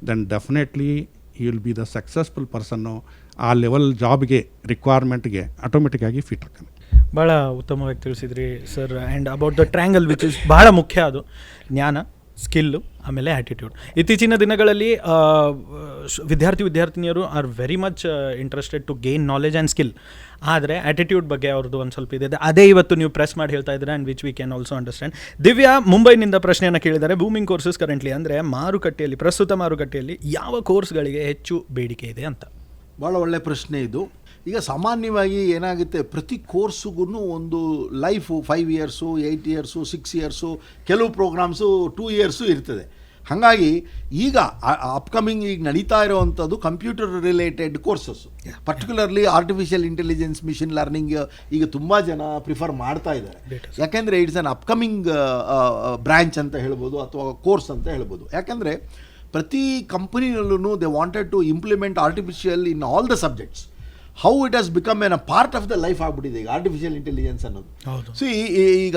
then definitely you will be the successful person. ಆ ಲೆವೆಲ್ ಜಾಬ್ಗೆ ರಿಕ್ವೈರ್ಮೆಂಟ್ಗೆ ಆಟೋಮೆಟಿಕ್ಕಾಗಿ ಫಿಟ್ ಆಗ್ತಾನೆ. ಭಾಳ ಉತ್ತಮವಾಗಿ ತಿಳಿಸಿದ್ರಿ sir. And about the triangle which is ಭಾಳ ಮುಖ್ಯ, ಅದು ಜ್ಞಾನ, ಸ್ಕಿಲ್ಲು, ಆಮೇಲೆ ಆ್ಯಟಿಟ್ಯೂಡ್. ಇತ್ತೀಚಿನ ದಿನಗಳಲ್ಲಿ ವಿದ್ಯಾರ್ಥಿನಿಯರು are very much interested to gain knowledge and skill, ಆದರೆ ಆ್ಯಟಿಟ್ಯೂಡ್ ಬಗ್ಗೆ ಅವ್ರದ್ದು ಒಂದು ಸ್ವಲ್ಪ ಇದೆ. ಅದೇ ಇವತ್ತು ನೀವು ಪ್ರೆಸ್ ಮಾಡಿ ಹೇಳ್ತಾ ಇದ್ದೀರಾ, and which we can also understand. Divya ಮುಂಬೈನಿಂದ ಪ್ರಶ್ನೆಯನ್ನು ಕೇಳಿದ್ದಾರೆ. ಬೂಮಿಂಗ್ ಕೋರ್ಸಸ್ ಕರೆಂಟ್ಲಿ, ಅಂದರೆ ಮಾರುಕಟ್ಟೆಯಲ್ಲಿ, ಪ್ರಸ್ತುತ ಮಾರುಕಟ್ಟೆಯಲ್ಲಿ ಯಾವ ಕೋರ್ಸ್ಗಳಿಗೆ ಹೆಚ್ಚು ಬೇಡಿಕೆ ಇದೆ ಅಂತ. ಭಾಳ ಒಳ್ಳೆಯ ಪ್ರಶ್ನೆ ಇದು. ಈಗ ಸಾಮಾನ್ಯವಾಗಿ ಏನಾಗುತ್ತೆ, ಪ್ರತಿ ಕೋರ್ಸ್ಗೂ ಒಂದು ಲೈಫು 5 ಇಯರ್ಸು, 8 ಇಯರ್ಸು, 6 ಇಯರ್ಸು, ಕೆಲವು ಪ್ರೋಗ್ರಾಮ್ಸು 2 ಇಯರ್ಸು ಇರ್ತದೆ. ಹಾಗಾಗಿ ಈಗ ಅಪ್ಕಮಿಂಗ್ ಈಗ ನಡೀತಾ ಇರೋವಂಥದ್ದು computer related courses, particularly artificial intelligence, machine learning ಈಗ ತುಂಬ ಜನ ಪ್ರಿಫರ್ ಮಾಡ್ತಾ ಇದ್ದಾರೆ. ಯಾಕೆಂದರೆ ಇಟ್ಸ್ ಅನ್ ಅಪ್ಕಮಿಂಗ್ ಬ್ರ್ಯಾಂಚ್ ಅಂತ ಹೇಳ್ಬೋದು, ಅಥವಾ ಕೋರ್ಸ್ ಅಂತ ಹೇಳ್ಬೋದು. ಯಾಕೆಂದರೆ ಪ್ರತಿ ಕಂಪನಿನಲ್ಲೂ they wanted to implement artificial in all the subjects. How it has become an a part of the life ಆಗ್ಬಿಟ್ಟಿದೆ ಈಗ ಆರ್ಟಿಫಿಷಿಯಲ್ ಇಂಟೆಲಿಜೆನ್ಸ್ ಅನ್ನೋದು. ಸೊ ಈಗ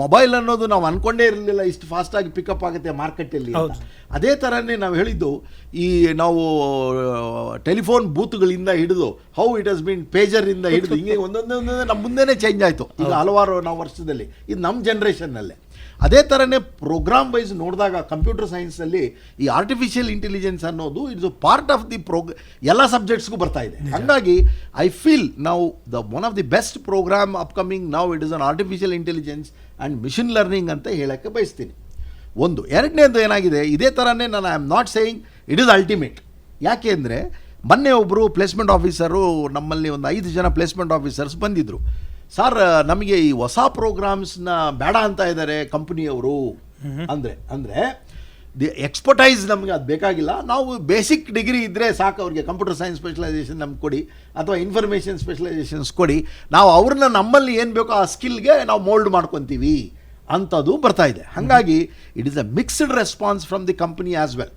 ಮೊಬೈಲ್ ಅನ್ನೋದು ನಾವು ಅಂದ್ಕೊಂಡೇ ಇರಲಿಲ್ಲ ಇಷ್ಟು ಫಾಸ್ಟಾಗಿ ಪಿಕಪ್ ಆಗುತ್ತೆ ಮಾರ್ಕೆಟಲ್ಲಿ. ಅದೇ ಥರನೇ ನಾವು ಹೇಳಿದ್ದು, ಈ ನಾವು ಟೆಲಿಫೋನ್ ಬೂತ್ಗಳಿಂದ ಹಿಡಿದು ಹೌ ಇಟ್ ಹಸ್ ಬೀನ್ ಪೇಜರಿಂದ ಹಿಡಿದು ಹಿಂಗೆ ಒಂದೊಂದೇ ನಮ್ಮ ಮುಂದೆನೇ ಚೇಂಜ್ ಆಯಿತು ಈಗ ಹಲವಾರು ನಾವು ವರ್ಷದಲ್ಲಿ. ಇದು ನಮ್ಮ ಜನ್ರೇಷನ್ನಲ್ಲೇ. ಅದೇ ಥರನೇ ಪ್ರೋಗ್ರಾಮ್ ವೈಸ್ ನೋಡಿದಾಗ ಕಂಪ್ಯೂಟರ್ ಸೈನ್ಸಲ್ಲಿ ಈ ಆರ್ಟಿಫಿಷಿಯಲ್ ಇಂಟೆಲಿಜೆನ್ಸ್ ಅನ್ನೋದು ಇಟ್ಸ್ ಪಾರ್ಟ್ ಆಫ್ ದಿ ಎಲ್ಲ ಸಬ್ಜೆಕ್ಟ್ಸ್ಗೂ ಬರ್ತಾ ಇದೆ. ಹಾಗಾಗಿ ಐ ಫೀಲ್ ನಾವು one of the best programme upcoming ನಾವು it is an artificial intelligence and machine learning ಅಂತ ಹೇಳೋಕ್ಕೆ ಬಯಸ್ತೀನಿ. ಒಂದು. ಎರಡನೇದು ಏನಾಗಿದೆ, ಇದೇ ಥರನೇ ನಾನು I am not saying it is ultimate. ಯಾಕೆ ಅಂದರೆ ಮೊನ್ನೆ ಒಬ್ಬರು ಪ್ಲೇಸ್ಮೆಂಟ್ ಆಫೀಸರು ನಮ್ಮಲ್ಲಿ ಒಂದು 5 ಜನ ಪ್ಲೇಸ್ಮೆಂಟ್ ಆಫೀಸರ್ಸ್ ಬಂದಿದ್ದರು. ಸರ್ ನಮಗೆ ಈ ಹೊಸ ಪ್ರೋಗ್ರಾಮ್ಸ್ನ ಬೇಡ ಅಂತ ಇದ್ದಾರೆ ಕಂಪ್ನಿಯವರು. ಅಂದರೆ ದಿ ಎಕ್ಸ್ಪರ್ಟೈಸ್ ನಮಗೆ ಅದು ಬೇಕಾಗಿಲ್ಲ, ನಾವು ಬೇಸಿಕ್ ಡಿಗ್ರಿ ಇದ್ದರೆ ಸಾಕು ಅವ್ರಿಗೆ, ಕಂಪ್ಯೂಟರ್ ಸೈನ್ಸ್ ಸ್ಪೆಷಲೈಸೇಷನ್ ನಮ್ಗೆ ಕೊಡಿ ಅಥವಾ ಇನ್ಫಾರ್ಮೇಷನ್ ಸ್ಪೆಷಲೈಸೇಷನ್ಸ್ ಕೊಡಿ, ನಾವು ಅವ್ರನ್ನ ನಮ್ಮಲ್ಲಿ ಏನು ಬೇಕೋ ಆ ಸ್ಕಿಲ್ಗೆ ನಾವು ಮೋಲ್ಡ್ ಮಾಡ್ಕೊತೀವಿ ಅಂಥದ್ದು ಬರ್ತಾ ಇದೆ. ಹಾಗಾಗಿ it is a mixed response from the company as well.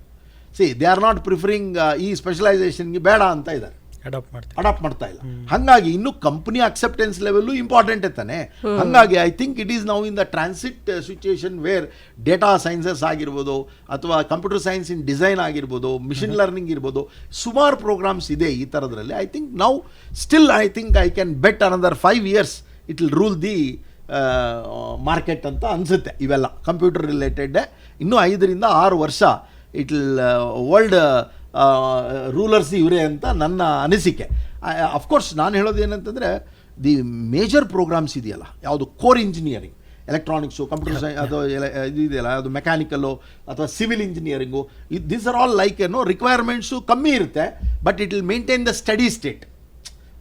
C they are not preferring ಈ ಸ್ಪೆಷಲೈಸೇಷನ್ಗೆ ಬೇಡ ಅಂತ ಇದ್ದಾರೆ. ಅಡಾಪ್ಟ್ ಮಾಡ್ತಾ ಇಲ್ಲ. ಹಾಗಾಗಿ ಇನ್ನು ಕಂಪನಿ ಅಕ್ಸೆಪ್ಟೆನ್ಸ್ ಲೆವೆಲ್ಲು ಇಂಪಾರ್ಟೆಂಟ್ ತಾನೆ. ಹಾಗಾಗಿ I think it is now in the transit situation where data sciences ಆಗಿರ್ಬೋದು ಅಥವಾ ಕಂಪ್ಯೂಟರ್ ಸೈನ್ಸ್ ಇನ್ ಡಿಸೈನ್ ಆಗಿರ್ಬೋದು, ಮಿಷಿನ್ ಲರ್ನಿಂಗ್ ಇರ್ಬೋದು, ಸುಮಾರು ಪ್ರೋಗ್ರಾಮ್ಸ್ ಇದೆ ಈ ಥರದ್ರಲ್ಲಿ. I think now still I think I can bet another 5 years it will rule the market ಅಂತ ಅನಿಸುತ್ತೆ. ಇವೆಲ್ಲ ಕಂಪ್ಯೂಟರ್ ರಿಲೇಟೆಡ್ ಇನ್ನೂ 5 ರಿಂದ 6 ವರ್ಷ ಇಟ್ ವಿಲ್ ವರ್ಲ್ಡ್ ರೂಲರ್ಸ್ ಇವರೇ ಅಂತ ನನ್ನ ಅನಿಸಿಕೆ. ಅಫ್ಕೋರ್ಸ್ ನಾನು ಹೇಳೋದು ಏನಂತಂದರೆ ದಿ ಮೇಜರ್ ಪ್ರೋಗ್ರಾಮ್ಸ್ ಇದೆಯಲ್ಲ, ಯಾವುದು core engineering, electronics, computer science, ಅಥವಾ ಇದು ಇದೆಯಲ್ಲ ಅದು ಮೆಕ್ಯಾನಿಕಲ್ಲು ಅಥವಾ civil engineering, this are all like requirements ಕಮ್ಮಿ ಇರುತ್ತೆ, but it will maintain the study state.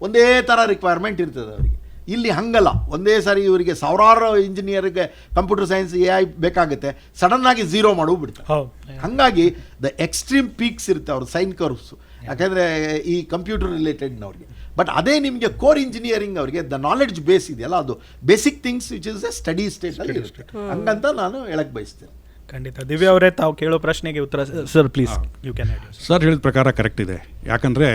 ಒಂದೇ ಥರ ರಿಕ್ವೈರ್ಮೆಂಟ್ ಇರ್ತದೆ ಅವರಿಗೆ. ಇಲ್ಲಿ ಹಂಗಲ್ಲ, ಒಂದೇ ಸಾರಿ ಇವರಿಗೆ ಸಾವಿರಾರು ಇಂಜಿನಿಯರ್ಗೆ ಕಂಪ್ಯೂಟರ್ ಸೈನ್ಸ್ AI ಬೇಕಾಗುತ್ತೆ, ಸಡನ್ನಾಗಿ 0 ಮಾಡೋಗ್ಬಿಡ್ತಾರೆ. ಹಾಗಾಗಿ ದ ಎಕ್ಸ್ಟ್ರೀಮ್ ಪೀಕ್ಸ್ ಇರುತ್ತೆ ಅವ್ರ ಸೈನ್ ಕರ್ವ್ಸು, ಯಾಕೆಂದರೆ ಈ ಕಂಪ್ಯೂಟರ್ ರಿಲೇಟೆಡ್ನವ್ರಿಗೆ. ಬಟ್ ಅದೇ ನಿಮಗೆ ಕೋರ್ ಇಂಜಿನಿಯರಿಂಗ್ ಅವರಿಗೆ ದ ನಾಲೆಡ್ಜ್ ಬೇಸ್ ಇದೆಯಲ್ಲ, ಅದು basic things which is a study ಸ್ಟೇಟಲ್ಲಿ ಇರುತ್ತೆ. ಹಂಗಂತ ನಾನು ಹೇಳಕ್ಕೆ ಬಯಸ್ತೇನೆ. ಖಂಡಿತ. ದಿವ್ಯಾ ಅವರೇ, ತಾವು ಕೇಳೋ ಪ್ರಶ್ನೆಗೆ ಉತ್ತರ sir please you can. Sir ಹೇಳಿದ ಪ್ರಕಾರ ಕರೆಕ್ಟ್ ಇದೆ. ಯಾಕಂದರೆ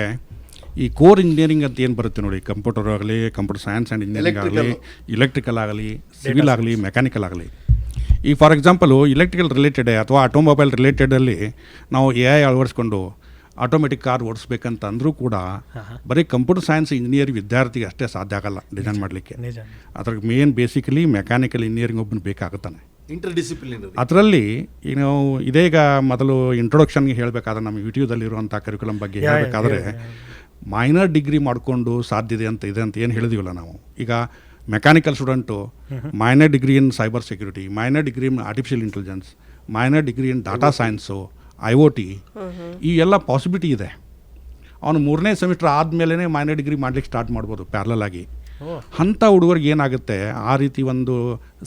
ಈ ಕೋರ್ ಇಂಜಿನಿಯರಿಂಗ್ ಅಂತ ಏನು ಬರುತ್ತೆ ನೋಡಿ, ಕಂಪ್ಯೂಟರ್ ಆಗಲಿ, ಕಂಪ್ಯೂಟರ್ ಸೈನ್ಸ್ ಆ್ಯಂಡ್ ಇಂಜಿನಿಯರಿಂಗ್ ಆಗಲಿ, ಇಲೆಕ್ಟ್ರಿಕಲ್ ಆಗಲಿ, ಸಿವಿಲ್ ಆಗಲಿ, ಮೆಕ್ಯಾನಿಕಲ್ ಆಗಲಿ. ಈ ಫಾರ್ ಎಕ್ಸಾಂಪಲು ಇಲೆಕ್ಟ್ರಿಕಲ್ ರಿಲೇಟೆಡ್ ಅಥವಾ ಆಟೋಮೊಬೈಲ್ ರಿಲೇಟೆಡಲ್ಲಿ ನಾವು AI ಅಳವಡಿಸ್ಕೊಂಡು ಆಟೋಮೆಟಿಕ್ ಕಾರ್ ಓಡಿಸ್ಬೇಕಂತ ಅಂದರೂ ಕೂಡ ಬರೀ ಕಂಪ್ಯೂಟರ್ ಸೈನ್ಸ್ ಇಂಜಿನಿಯರಿಂಗ್ ವಿದ್ಯಾರ್ಥಿಗೆ ಅಷ್ಟೇ ಸಾಧ್ಯ ಆಗಲ್ಲ ಡಿಸೈನ್ ಮಾಡಲಿಕ್ಕೆ. ಅದ್ರಾಗ ಮೇನ್ ಬೇಸಿಕಲಿ ಮೆಕ್ಯಾನಿಕಲ್ ಇಂಜಿನಿಯರಿಂಗ್ ಒಬ್ಬನು ಬೇಕಾಗುತ್ತಾನೆ. ಇಂಟರ್ಡಿಸಿಪ್ಲಿನರಿ ಅದರಲ್ಲಿ ಏನು ಇದೀಗ ಮೊದಲು ಇಂಟ್ರೊಡಕ್ಷನ್ಗೆ ಹೇಳಬೇಕಾದ್ರೆ ನಮ್ಮ ಯೂಟ್ಯೂಬಲ್ಲಿರುವಂಥ ಕರಿಕ್ಯುಲಮ್ ಬಗ್ಗೆ ಹೇಳಬೇಕಾದ್ರೆ ಮೈನರ್ ಡಿಗ್ರಿ ಮಾಡಿಕೊಂಡು ಸಾಧ್ಯತೆ ಅಂತ ಇದೆ ಅಂತ ಏನು ಹೇಳಿದೀವಲ್ಲ ನಾವು. ಈಗ mechanical student minor degree in cyber security, minor degree in artificial intelligence, minor degree in data science, IoT, ಈ ಎಲ್ಲ ಪಾಸಿಬಿಲಿಟಿ ಇದೆ. ಅವನು 3ನೇ ಸೆಮಿಸ್ಟರ್ ಆದಮೇಲೆ ಮೈನರ್ ಡಿಗ್ರಿ ಮಾಡ್ಲಿಕ್ಕೆ ಸ್ಟಾರ್ಟ್ ಮಾಡ್ಬೋದು ಪ್ಯಾರಲಲ್ ಆಗಿ. ಅಂಥ ಹುಡುಗರಿಗೆ ಏನಾಗುತ್ತೆ, ಆ ರೀತಿ ಒಂದು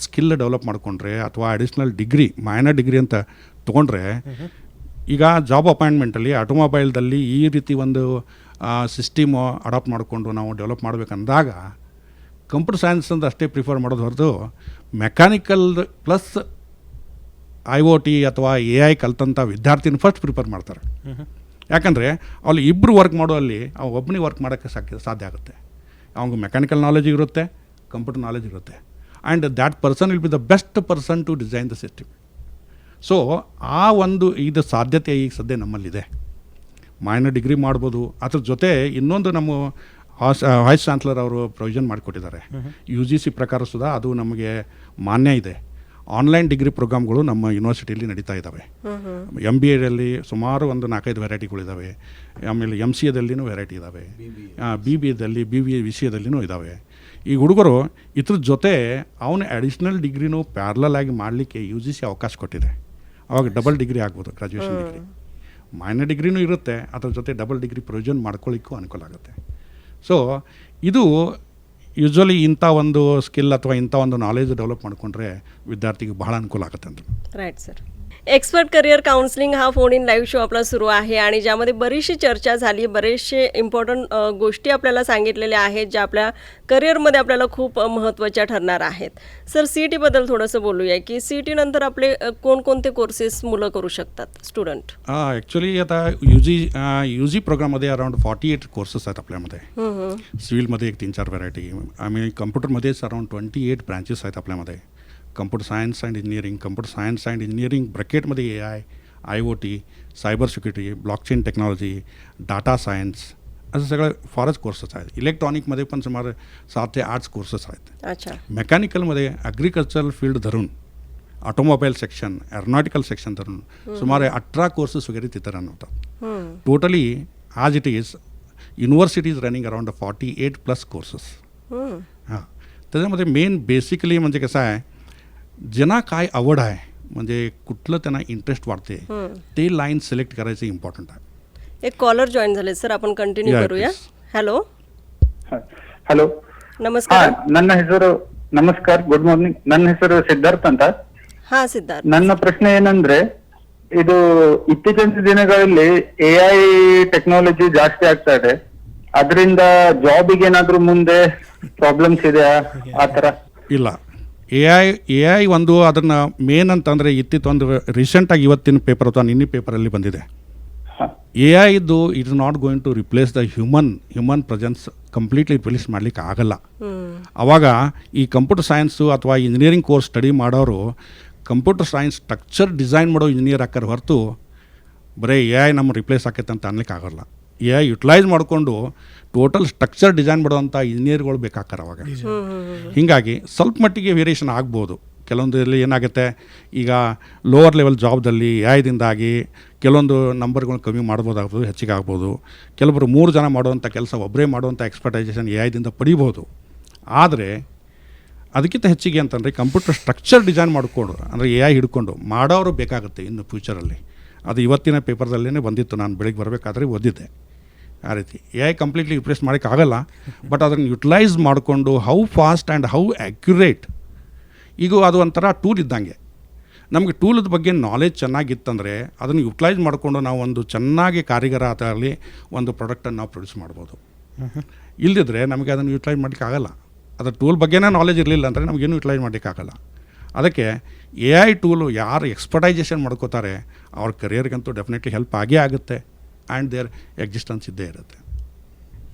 ಸ್ಕಿಲ್ ಡೆವಲಪ್ ಮಾಡಿಕೊಂಡ್ರೆ ಅಥವಾ ಅಡಿಷ್ನಲ್ ಡಿಗ್ರಿ ಮೈನರ್ ಡಿಗ್ರಿ ಅಂತ ತೊಗೊಂಡ್ರೆ, ಈಗ ಜಾಬ್ ಅಪಾಯಿಂಟ್ಮೆಂಟಲ್ಲಿ ಆಟೋಮೊಬೈಲ್ದಲ್ಲಿ ಈ ರೀತಿ ಒಂದು ಸಿಸ್ಟಮು ಅಡಾಪ್ಟ್ ಮಾಡಿಕೊಂಡು ನಾವು ಡೆವಲಪ್ ಮಾಡಬೇಕಂದಾಗ ಕಂಪ್ಯೂಟರ್ ಸೈನ್ಸ್ ಅಂತ ಅಷ್ಟೇ ಪ್ರಿಫರ್ ಮಾಡೋದು ಹೊರತು ಮೆಕ್ಯಾನಿಕಲ್ ಪ್ಲಸ್ IoT ಅಥವಾ AI ಕಲ್ತಂಥ ವಿದ್ಯಾರ್ಥಿನ ಫಸ್ಟ್ ಪ್ರಿಫರ್ ಮಾಡ್ತಾರೆ. ಯಾಕಂದರೆ ಅಲ್ಲಿ ಇಬ್ಬರು ವರ್ಕ್ ಮಾಡೋ ಅಲ್ಲಿ ಅವ ಒಬ್ಬನಿಗೆ ವರ್ಕ್ ಮಾಡೋಕ್ಕೆ ಸಾಧ್ಯ ಆಗುತ್ತೆ. ಅವ್ನಿಗೆ ಮೆಕ್ಯಾನಿಕಲ್ ನಾಲೆಜ್ ಇರುತ್ತೆ, ಕಂಪ್ಯೂಟರ್ ನಾಲೆಜ್ ಇರುತ್ತೆ, and that person will be the best person to design the system. So ಆ ಒಂದು ಇದು ಸಾಧ್ಯತೆ ಈಗ ಸದ್ಯ ನಮ್ಮಲ್ಲಿದೆ. ಮೈನರ್ ಡಿಗ್ರಿ ಮಾಡ್ಬೋದು. ಅದ್ರ ಜೊತೆ ಇನ್ನೊಂದು ನಮ್ಮ ವೈಸ್ ಚಾನ್ಸಲರ್ ಅವರು ಪ್ರೊವಿಷನ್ ಮಾಡಿಕೊಟ್ಟಿದ್ದಾರೆ. UGC ಪ್ರಕಾರ ಸುಧಾ ಅದು ನಮಗೆ ಮಾನ್ಯ ಇದೆ. ಆನ್ಲೈನ್ ಡಿಗ್ರಿ ಪ್ರೋಗ್ರಾಮ್ಗಳು ನಮ್ಮ ಯೂನಿವರ್ಸಿಟಿಯಲ್ಲಿ ನಡೀತಾ ಇದ್ದಾವೆ. MBAದಲ್ಲಿ ಸುಮಾರು ಒಂದು 4-5 ವೆರೈಟಿಗಳಿದ್ದಾವೆ. ಆಮೇಲೆ MCAದಲ್ಲಿನೂ ವೆರೈಟಿ ಇದ್ದಾವೆ, BBAದಲ್ಲಿ BBA ವಿಷಯದಲ್ಲಿನೂ ಇದ್ದಾವೆ. ಈ ಹುಡುಗರು ಇದ್ರ ಜೊತೆ ಅವನು ಅಡಿಷ್ನಲ್ ಡಿಗ್ರಿನೂ ಪ್ಯಾರಲಲ್ ಆಗಿ ಮಾಡಲಿಕ್ಕೆ UGC ಅವಕಾಶ ಕೊಟ್ಟಿದೆ. ಅವಾಗ ಡಬಲ್ ಡಿಗ್ರಿ ಆಗ್ಬೋದು, ಗ್ರಾಜ್ಯುಯೇಷನ್ ಡಿಗ್ರಿ. ಮೈನರ್ ಡಿಗ್ರಿನೂ ಇರುತ್ತೆ, ಅದ್ರ ಜೊತೆ ಡಬಲ್ ಡಿಗ್ರಿ ಪ್ರೊವಿಷನ್ ಮಾಡ್ಕೊಳ್ಳಿಕ್ಕೂ ಅನುಕೂಲ ಆಗುತ್ತೆ. ಸೊ ಇದು ಯೂಶ್ವಲಿ ಇಂಥ ಒಂದು ಸ್ಕಿಲ್ ಅಥವಾ ಇಂಥ ಒಂದು ನಾಲೆಜ್ ಡೆವಲಪ್ ಮಾಡಿಕೊಂಡ್ರೆ विद्यार्थी बहळ अनुकूल आगते ಅಂತ. Right sir. Expert career counselling हा फोन इन लाईव्ह शो आपला सुरू आहे आणि ज्यामध्ये बरीचशी चर्चा झाली, बरेचसे इम्पॉर्टंट गोष्टी आपल्याला सांगितलेल्या आहेत ज्या आपल्या करिअरमध्ये आपल्याला खूप महत्त्वाच्या ठरणार आहेत. सर CET बद्दल थोडंसं बोलूया की CET नंतर आपले कोणकोणते कोर्सेस मुलं करू शकतात स्टुडंट? ॲक्च्युली आता UG प्रोग्राममध्ये अराउंड 48 कोर्सेस आहेत आपल्यामध्ये. सिव्हिलमध्ये एक 3-4 व्हरायटी, आम्ही कम्प्युटरमध्येच अराउंड 28 ब्रांचेस आहेत आपल्यामध्ये. Computer science and engineering, computer science and engineering ब्रॅकेटमध्ये AI, IoT, cyber security, blockchain technology, data science असं सगळं फारच कोर्सेस आहेत. इलेक्ट्रॉनिकमध्ये पण सुमारे 7 ते 8 कोर्सेस आहेत. अच्छा. मेकॅनिकलमध्ये ॲग्रिकल्चरल फील्ड धरून ऑटोमोबाईल सेक्शन, एरोनॉटिकल सेक्शन धरून सुमारे 18 कोर्सेस वगैरे तिथं रन होतात. टोटली आज it is university is running around 48+ courses. हां, त्याच्यामध्ये मेन बेसिकली म्हणजे कसं आहे, ज्यांना काय आवड आहे म्हणजे कुठलं त्यांना इंटरेस्ट वाटते ते लाईन सिलेक्ट करायचं इम्पॉर्टंट आहे. एक कॉलर जॉईन झाले सर, आपण कंटिन्यू करूया. ಹಲೋ ಹಲೋ, ನಮಸ್ಕಾರ. ನನ್ನ ಹೆಸರು ನಮಸ್ಕಾರ, ಗುಡ್ ಮಾರ್ನಿಂಗ್. ನನ್ನ ಹೆಸರು ಸಿದ್ಧಾರ್ಥ್ ಅಂತ. ಹಾ ಸಿದ್ಧಾರ್ಥ್, ನನ್ನ ಪ್ರಶ್ನೆ ಏನಂದ್ರೆ, ಇದು ಇತ್ತೀಚಿನ ದಿನಗಳಲ್ಲಿ AI ಟೆಕ್ನಾಲಜಿ ಜಾಸ್ತಿ ಆಗ್ತಾ ಇದೆ, ಅದರಿಂದ ಜಾಬಿಗೆ ಏನಾದ್ರೂ ಮುಂದೆ ಪ್ರಾಬ್ಲಮ್ಸ್ ಇದೆಯಾ ಆತರ? ಇಲ್ಲ, AI ಒಂದು ಅದನ್ನು ಮೇನ್ ಅಂತಂದರೆ ಇತ್ತಿತ್ತು ಒಂದು ರೀಸೆಂಟಾಗಿ ಇವತ್ತಿನ ಪೇಪರ್ ಅಥವಾ ನಿನ್ನೆ ಪೇಪರಲ್ಲಿ ಬಂದಿದೆ. ಎ ಐ ಇದ್ದು it is not going to replace the human presence completely replace ಮಾಡಲಿಕ್ಕೆ ಆಗಲ್ಲ. ಆವಾಗ ಈ ಕಂಪ್ಯೂಟರ್ ಸೈನ್ಸು ಅಥವಾ ಇಂಜಿನಿಯರಿಂಗ್ ಕೋರ್ಸ್ ಸ್ಟಡಿ ಮಾಡೋರು ಕಂಪ್ಯೂಟರ್ ಸೈನ್ಸ್ ಸ್ಟ್ರಕ್ಚರ್ ಡಿಸೈನ್ ಮಾಡೋ ಇಂಜಿನಿಯರ್ ಹಾಕಾರ ಹೊರತು ಬರೀ ಎ ಐ ನಮ್ಮ ರಿಪ್ಲೇಸ್ ಆಕೈತೆ ಅಂತ ಅನ್ಲಿಕ್ಕೆ ಆಗೋಲ್ಲ. ಎ ಐ ಯುಟಿಲೈಸ್ ಮಾಡಿಕೊಂಡು ಟೋಟಲ್ ಸ್ಟ್ರಕ್ಚರ್ ಡಿಸೈನ್ ಮಾಡೋವಂಥ ಇಂಜಿನಿಯರ್ಗಳು ಬೇಕಾಕಾರ ಅವಾಗ. ಹೀಗಾಗಿ ಸ್ವಲ್ಪ ಮಟ್ಟಿಗೆ ವೇರಿಯೇಷನ್ ಆಗ್ಬೋದು. ಕೆಲವೊಂದರಲ್ಲಿ ಏನಾಗುತ್ತೆ, ಈಗ ಲೋವರ್ ಲೆವೆಲ್ ಜಾಬ್ದಲ್ಲಿ ಎ ಐದಿಂದಾಗಿ ಕೆಲವೊಂದು ನಂಬರ್ಗಳು ಕಮ್ಮಿ ಮಾಡ್ಬೋದಾಗ್ಬೋದು, ಹೆಚ್ಚಿಗೆ ಆಗ್ಬೋದು. ಕೆಲವರು 3 ಜನ ಮಾಡುವಂಥ ಕೆಲಸ ಒಬ್ಬರೇ ಮಾಡುವಂಥ ಎಕ್ಸ್ಪರ್ಟೈಸೇಷನ್ ಎ ಐದಿಂದ ಪಡಿಬೋದು. ಆದರೆ ಅದಕ್ಕಿಂತ ಹೆಚ್ಚಿಗೆ ಅಂತಂದರೆ ಕಂಪ್ಯೂಟರ್ ಸ್ಟ್ರಕ್ಚರ್ ಡಿಸೈನ್ ಮಾಡಿಕೊಂಡು, ಅಂದರೆ ಎ ಐ ಹಿಡ್ಕೊಂಡು ಮಾಡೋರು ಬೇಕಾಗುತ್ತೆ ಇನ್ನು ಫ್ಯೂಚರಲ್ಲಿ. ಅದು ಇವತ್ತಿನ ಪೇಪರ್ದಲ್ಲೇ ಬಂದಿತ್ತು, ನಾನು ಬೆಳಿಗ್ಗೆ ಬರಬೇಕಾದ್ರೆ ಓದಿದ್ದೆ. ಆ ರೀತಿ ಎ ಐ ಕಂಪ್ಲೀಟ್ಲಿ ರಿಪ್ಲೇಸ್ ಮಾಡೋಕ್ಕಾಗಲ್ಲ, ಬಟ್ ಅದನ್ನು ಯುಟಿಲೈಸ್ ಮಾಡಿಕೊಂಡು how fast and how accurate. ಈಗ ಅದು ಒಂಥರ ಟೂಲ್ ಇದ್ದಂಗೆ. ನಮಗೆ ಟೂಲದ ಬಗ್ಗೆ ನಾಲೆಜ್ ಚೆನ್ನಾಗಿತ್ತಂದರೆ ಅದನ್ನು ಯುಟಿಲೈಸ್ ಮಾಡಿಕೊಂಡು ನಾವು ಒಂದು ಚೆನ್ನಾಗಿ ಕಾರಿಗಾರ ಅದರಲ್ಲಿ ಒಂದು ಪ್ರಾಡಕ್ಟನ್ನು ನಾವು ಪ್ರೊಡ್ಯೂಸ್ ಮಾಡ್ಬೋದು. ಇಲ್ಲದಿದ್ದರೆ ನಮಗೆ ಅದನ್ನು ಯುಟಿಲೈಸ್ ಮಾಡೋಕ್ಕಾಗಲ್ಲ. ಅದರ ಟೂಲ್ ಬಗ್ಗೆನೇ ನಾಲೆಜ್ ಇರಲಿಲ್ಲ ಅಂದರೆ ನಮಗೇನು ಯುಟಿಲೈಸ್ ಮಾಡೋಕ್ಕಾಗಲ್ಲ. ಅದಕ್ಕೆ ಎ ಐ ಟೂಲು ಯಾರು ಎಕ್ಸ್ಪರ್ಟೈಸೇಷನ್ ಮಾಡ್ಕೋತಾರೆ ಅವ್ರ ಕರಿಯರ್ಗಂತೂ ಡೆಫಿನೆಟ್ಲಿ ಹೆಲ್ಪ್ ಆಗೇ ಆಗುತ್ತೆ अँड देअर एक्झिस्टन्स इथे इರುತ್ತೆ.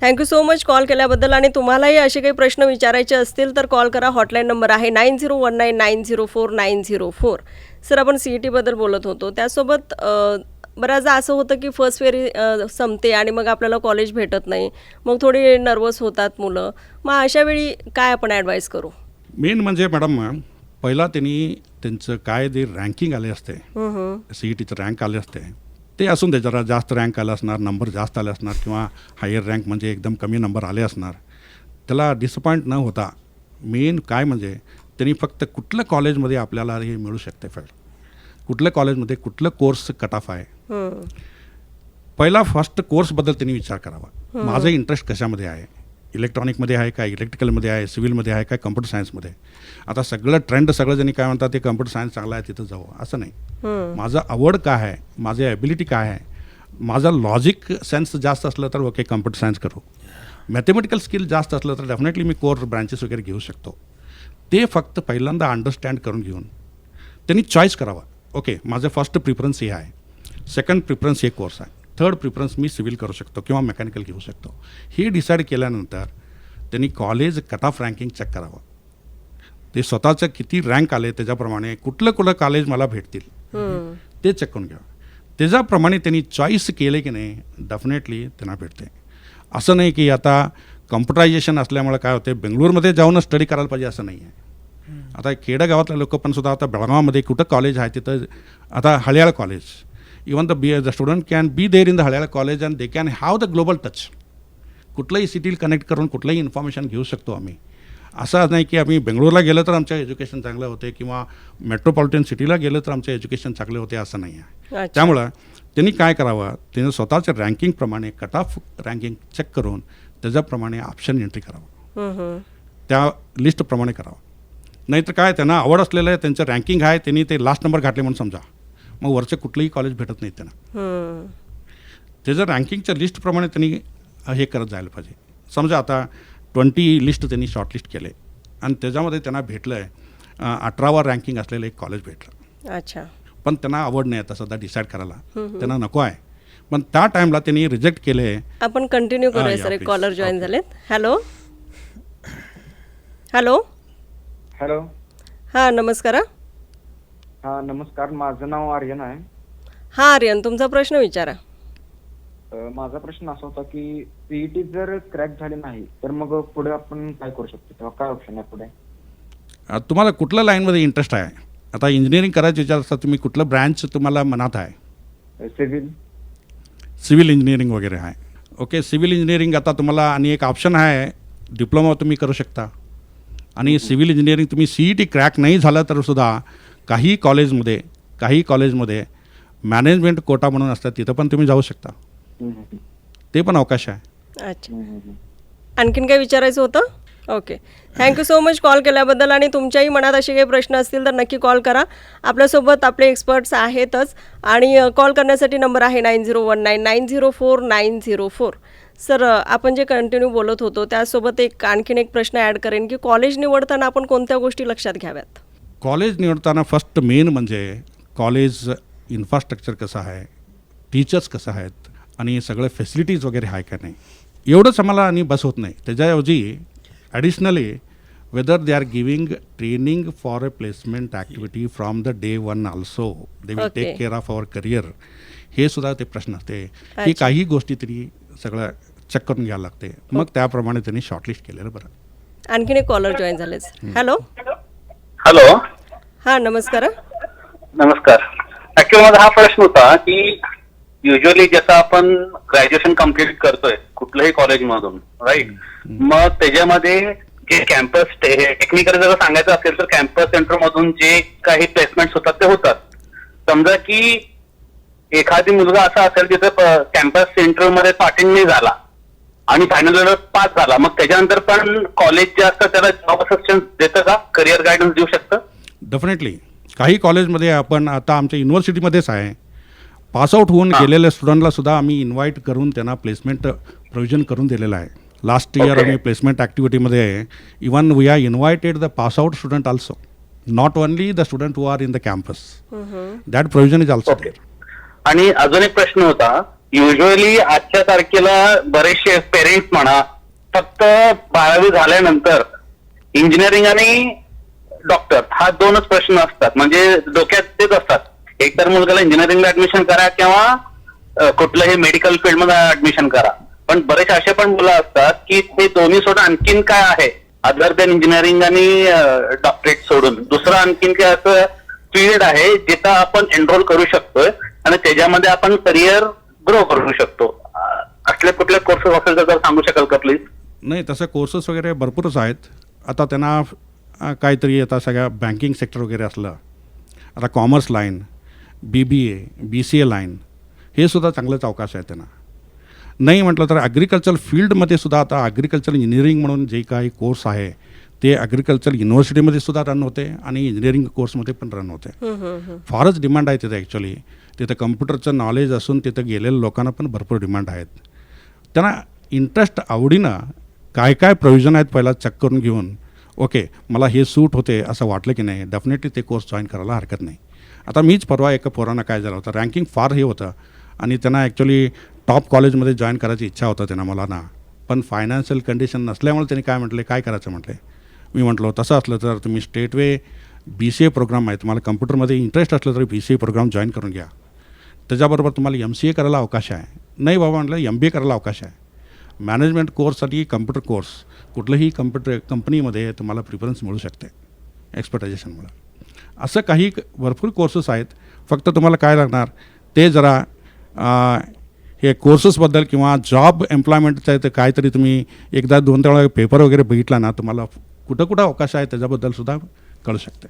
थँक्यू सो मच कॉल केल्याबद्दल. आणि तुम्हालाही असे काही प्रश्न विचारायचे असतील तर कॉल करा. हॉटलाईन नंबर आहे 9019904904. सर आपण सी ई टीबद्दल बोलत होतो. त्यासोबत बऱ्याचदा असं होतं की फर्स्ट फेरी संपते आणि मग आपल्याला कॉलेज भेटत नाही, मग थोडी नर्वस होतात मुलं. मग अशा वेळी काय आपण ॲडवाईस करू? मेन म्हणजे मॅडम पहिला त्यांनी त्यांचं काय ते रँकिंग आले असते, सी ई टीचं रँक आले असते, ते असून दे, जरा जास्त रँक आला असणार, नंबर जास्त आले असणार किंवा हायर रँक म्हणजे एकदम कमी नंबर आले असणार, त्याला डिसअपॉइंट न होता मेन काय म्हणजे त्यांनी फक्त कुठल्या कॉलेजमध्ये आपल्याला हे मिळू शकते, फॅक्ट कुठल्या कॉलेजमध्ये कुठलं कोर्स कट ऑफ आहे, पहिला फर्स्ट कोर्सबद्दल त्यांनी विचार करावा. माझं इंटरेस्ट कशामध्ये आहे, इलेक्ट्रॉनिकमध्ये आहे का, इलेक्ट्रिकलमध्ये आहे, सिव्हिलमध्ये आहे का, कम्प्युटर सायन्समध्ये. आता सगळं ट्रेंड सगळेजणी काय म्हणतात ते कम्प्युटर सायन्स चांगला आहे तिथं जाऊ, असं नाही. माझं आवड काय आहे, माझी ॲबिलिटी काय आहे, माझा लॉजिक सेन्स जास्त असलं तर ओके कम्प्युटर सायन्स करू, मॅथमॅटिकल स्किल जास्त असलं तर डेफिनेटली मी कोर्स ब्रांचेस वगैरे घेऊ शकतो. ते फक्त पहिल्यांदा अंडरस्टँड करून घेऊन त्यांनी चॉईस करावा. ओके माझं फर्स्ट प्रिफरन्स हे आहे, सेकंड प्रिफरन्स हे कोर्स आहे, थर्ड प्रिफरन्स मी सिव्हिल करू शकतो किंवा मेकॅनिकल घेऊ शकतो. हे डिसाईड केल्यानंतर त्यांनी college cut off ranking check करावं. ते स्वतःचं किती रँक आले त्याच्याप्रमाणे कुठलं कॉलेज मला भेटतील ते चेक करून घ्यावं. त्याच्याप्रमाणे त्यांनी चॉईस केले की नाही डेफिनेटली त्यांना भेटते. असं नाही की आता कम्प्युटरायझेशन असल्यामुळे काय होते बेंगळूरमध्ये जाऊन स्टडी करायला पाहिजे असं नाही आहे. आता खेडेगावातले लोक पण सुद्धा आता बेळगावमध्ये कुठं कॉलेज आहे तिथं आता Haliyal college, even the student can be there in the Haliyal college and they can have the global touch. कुठलंही सिटीला कनेक्ट करून कुठलंही इन्फॉर्मेशन घेऊ शकतो आम्ही. असं नाही की आम्ही बेंगळूरला गेलं तर आमचं एज्युकेशन चांगलं होते किंवा मेट्रोपॉलिटन सिटीला गेलं तर आमचं एज्युकेशन चांगले होते असं नाही आहे. त्यामुळं त्यांनी काय करावं, त्यांनी स्वतःच्या रँकिंगप्रमाणे कट ऑफ रँकिंग चेक करून त्याच्याप्रमाणे ऑप्शन एंट्री करावं, त्या लिस्टप्रमाणे करावं. नाहीतर काय त्यांना आवड असलेलं आहे, त्यांचं रँकिंग आहे, त्यांनी ते लास्ट नंबर घातले म्हणून समजा, मग वरचे कुठलंही कॉलेज भेटत नाही त्यांना. त्याचं रँकिंगच्या लिस्टप्रमाणे त्यांनी हे करत जायला पाहिजे. समजा आता 20 लिस्ट त्यांनी शॉर्टलिस्ट केले आणि त्याच्यामध्ये त्यांना भेटलं आहे 18वा रँकिंग असलेलं एक कॉलेज भेटलं. अच्छा. पण त्यांना आवड नाही आता सध्या डिसाईड करायला, त्यांना नको आहे, पण त्या टाईमला त्यांनी रिजेक्ट केले. आपण कंटिन्यू करूया सर. एक कॉलर जॉईन झालेत. Hello hello hello. हां नमस्कार. हा नमस्कार, माझं नाव आर्यन आहे. हां आर्यन, तुमचा प्रश्न विचारा. माझा प्रश्न असा होता की सीईटी जर क्रॅक झाली नाही तर मग पुढे आपण काय करू शकतो, तेव्हा काय ऑप्शन आहे पुढे? तुम्हाला कुठल्या लाईनमध्ये इंटरेस्ट आहे? आता इंजिनिअरिंग करायचं विचार असता तुम्ही, कुठलं ब्रँच तुम्हाला मनात आहे? सिव्हिल इंजिनिअरिंग वगैरे आहे. ओके सिव्हिल इंजिनिअरिंग आता तुम्हाला आणि एक ऑप्शन आहे डिप्लोमा तुम्ही करू शकता. आणि सिव्हिल इंजिनिअरिंग तुम्ही सी ई टी क्रॅक नाही झालं तर सुद्धा काही कॉलेजमध्ये मॅनेजमेंट कोटा म्हणून असतात तिथं पण तुम्ही जाऊ शकता, ते पण अवकाश आहे. अच्छा. आणखीन काय विचारायचं होतं? Okay thank you so much call केल्याबद्दल. आणि तुमच्याही मनात असे काही प्रश्न असतील तर नक्की कॉल करा. आपल्यासोबत आपले एक्सपर्ट्स आहेतच. आणि कॉल करण्यासाठी नंबर आहे 9019904904. सर आपण जे कंटिन्यू बोलत होतो त्यासोबत आणखीन एक प्रश्न ॲड करेन की कॉलेज निवडताना आपण कोणत्या गोष्टी लक्षात घ्याव्यात? कॉलेज निवडताना फर्स्ट मेन म्हणजे कॉलेज इन्फ्रास्ट्रक्चर कसं आहे, टीचर्स कसं आहेत आणि सगळे फॅसिलिटीज वगैरे आहे का नाही, एवढंच आम्हाला आणि बस होत नाही. त्याच्याऐवजी additionally whether they are giving training for a placement activity from the day one also, they will take Okay. care of our career. हे सुद्धा ते प्रश्न असते की अच्छा. काही गोष्टी तरी सगळं चेक करून घ्यायला लागते, मग त्याप्रमाणे त्यांनी शॉर्टलिस्ट केलेलं बरं. आणखीन एक कॉलर जॉईन झाले. हॅलो, हॅलो, हां नमस्कार. नमस्कार. ऍक्च्युअली माझा हा प्रश्न होता की युजली जसं आपण ग्रॅज्युएशन कम्प्लीट करतोय कुठल्याही कॉलेजमधून, राईट, मग त्याच्यामध्ये जे कॅम्पस टेक्निकल जर सांगायचं असेल तर कॅम्पस सेंटर मधून जे काही प्लेसमेंट होतात ते होतात. समजा की एखादी मुलगा असा असेल जिथं कॅम्पस सेंटर मध्ये अटेंड नाही झाला आणि फायनल इयर पास झाला, मग त्याच्यानंतर पण कॉलेज जे असतं त्याला जॉब असिस्टन्स देतं का, करिअर गायडन्स देऊ शकतं? डेफिनेटली काही कॉलेजमध्ये आपण आता आमच्या युनिव्हर्सिटीमध्येच आहे, पासआउट होऊन गेलेल्या स्टुडंटला सुद्धा आम्ही इन्व्हाइट करून त्यांना प्लेसमेंट प्रोव्हिजन करून दिलेलं आहे. लास्ट इयर आम्ही प्लेसमेंट ॲक्टिव्हिटीमध्ये even we are invited the pass out student also, not only the student who are in the campus, that provision is also there. आणि अजून एक प्रश्न होता, युजली आजच्या तारखेला बरेचसे पेरेंट्स म्हणा फक्त 12वी झाल्यानंतर इंजिनिअरिंग आणि डॉक्टर हा दोनच प्रश्न असतात, म्हणजे डोक्यात तेच असतात, एक तर मुलगाला इंजिनिअरिंगला ऍडमिशन करा किंवा कुठल्याही मेडिकल फील्डमध्ये ऍडमिशन करा. पण बरेच असे पण मुलं असतात की ते दोन्ही सोडून आणखीन काय आहे अदर दॅन इंजिनिअरिंग आणि डॉक्टरेट सोडून दुसरं आणखीन काय असं फील्ड आहे जिथं आपण एनरोल करू शकतोय आणि त्याच्यामध्ये आपण करिअर ग्रो करू शकतो. असले कुठले कोर्सेस असेल तर सांगू शकाल का प्लीज? नाही, तसं कोर्सेस वगैरे भरपूरच आहेत. आता त्यांना काहीतरी आता सगळ्या बँकिंग सेक्टर वगैरे असलं, आता commerce line, BBA, BCA line, हे सुद्धा चांगलंच अवकाश आहे त्यांना. नाही म्हटलं तर ॲग्रिकल्चर फील्डमध्ये सुद्धा आता ॲग्रिकल्चर इंजिनिअरिंग म्हणून जे काही कोर्स आहे ते ॲग्रिकल्चर युनिव्हर्सिटीमध्ये सुद्धा रन होते आणि इंजिनिअरिंग कोर्समध्ये पण रन होते. फारच डिमांड आहे तिथे. ॲक्च्युली तिथं कम्प्युटरचं नॉलेज असून तिथं गेलेल्या लोकांना पण भरपूर डिमांड आहेत. त्यांना इंटरेस्ट आवडीनं काय काय प्रोव्हिजन आहेत पहिला चेक करून घेऊन ओके मला हे सूट होते असं वाटलं की नाही, डेफिनेटली ते कोर्स जॉईन करायला हरकत नाही. आता मीच परवा एका पोरांना काय झालं होतं, रँकिंग फार हे होतं आणि त्यांना ॲक्च्युली टॉप कॉलेजमध्ये जॉईन करायची इच्छा होता त्यांना मला ना, पण फायनान्शियल कंडिशन नसल्यामुळे त्यांनी काय म्हटले, काय करायचं म्हटले. मी म्हटलं तसं असलं तर तुम्ही स्टेटवे BCA प्रोग्राम आहे, तुम्हाला कम्प्युटरमध्ये इंटरेस्ट असलं तर BCA प्रोग्राम जॉईन करून घ्या. त्याच्याबरोबर तुम्हाला MCA करायला अवकाश आहे. नाही बाबा म्हटलं MBA करायला अवकाश आहे. मॅनेजमेंट कोर्ससाठी कम्प्युटर कोर्स कुठलंही कम्प्युटर कंपनीमध्ये तुम्हाला प्रिफरन्स मिळू शकते एक्सपर्टायझेशनमुळं. असं काही भरपूर कोर्सेस आहेत. फक्त तुम्हाला काय लागणार ते जरा हे कोर्सेसबद्दल किंवा जॉब एम्प्लॉयमेंटचं आहे तर काहीतरी तुम्ही एकदा 2-3 वेळा पेपर वगैरे बघितला ना, तुम्हाला कुठं कुठं अवकाश आहे त्याच्याबद्दल सुद्धा कळू शकते.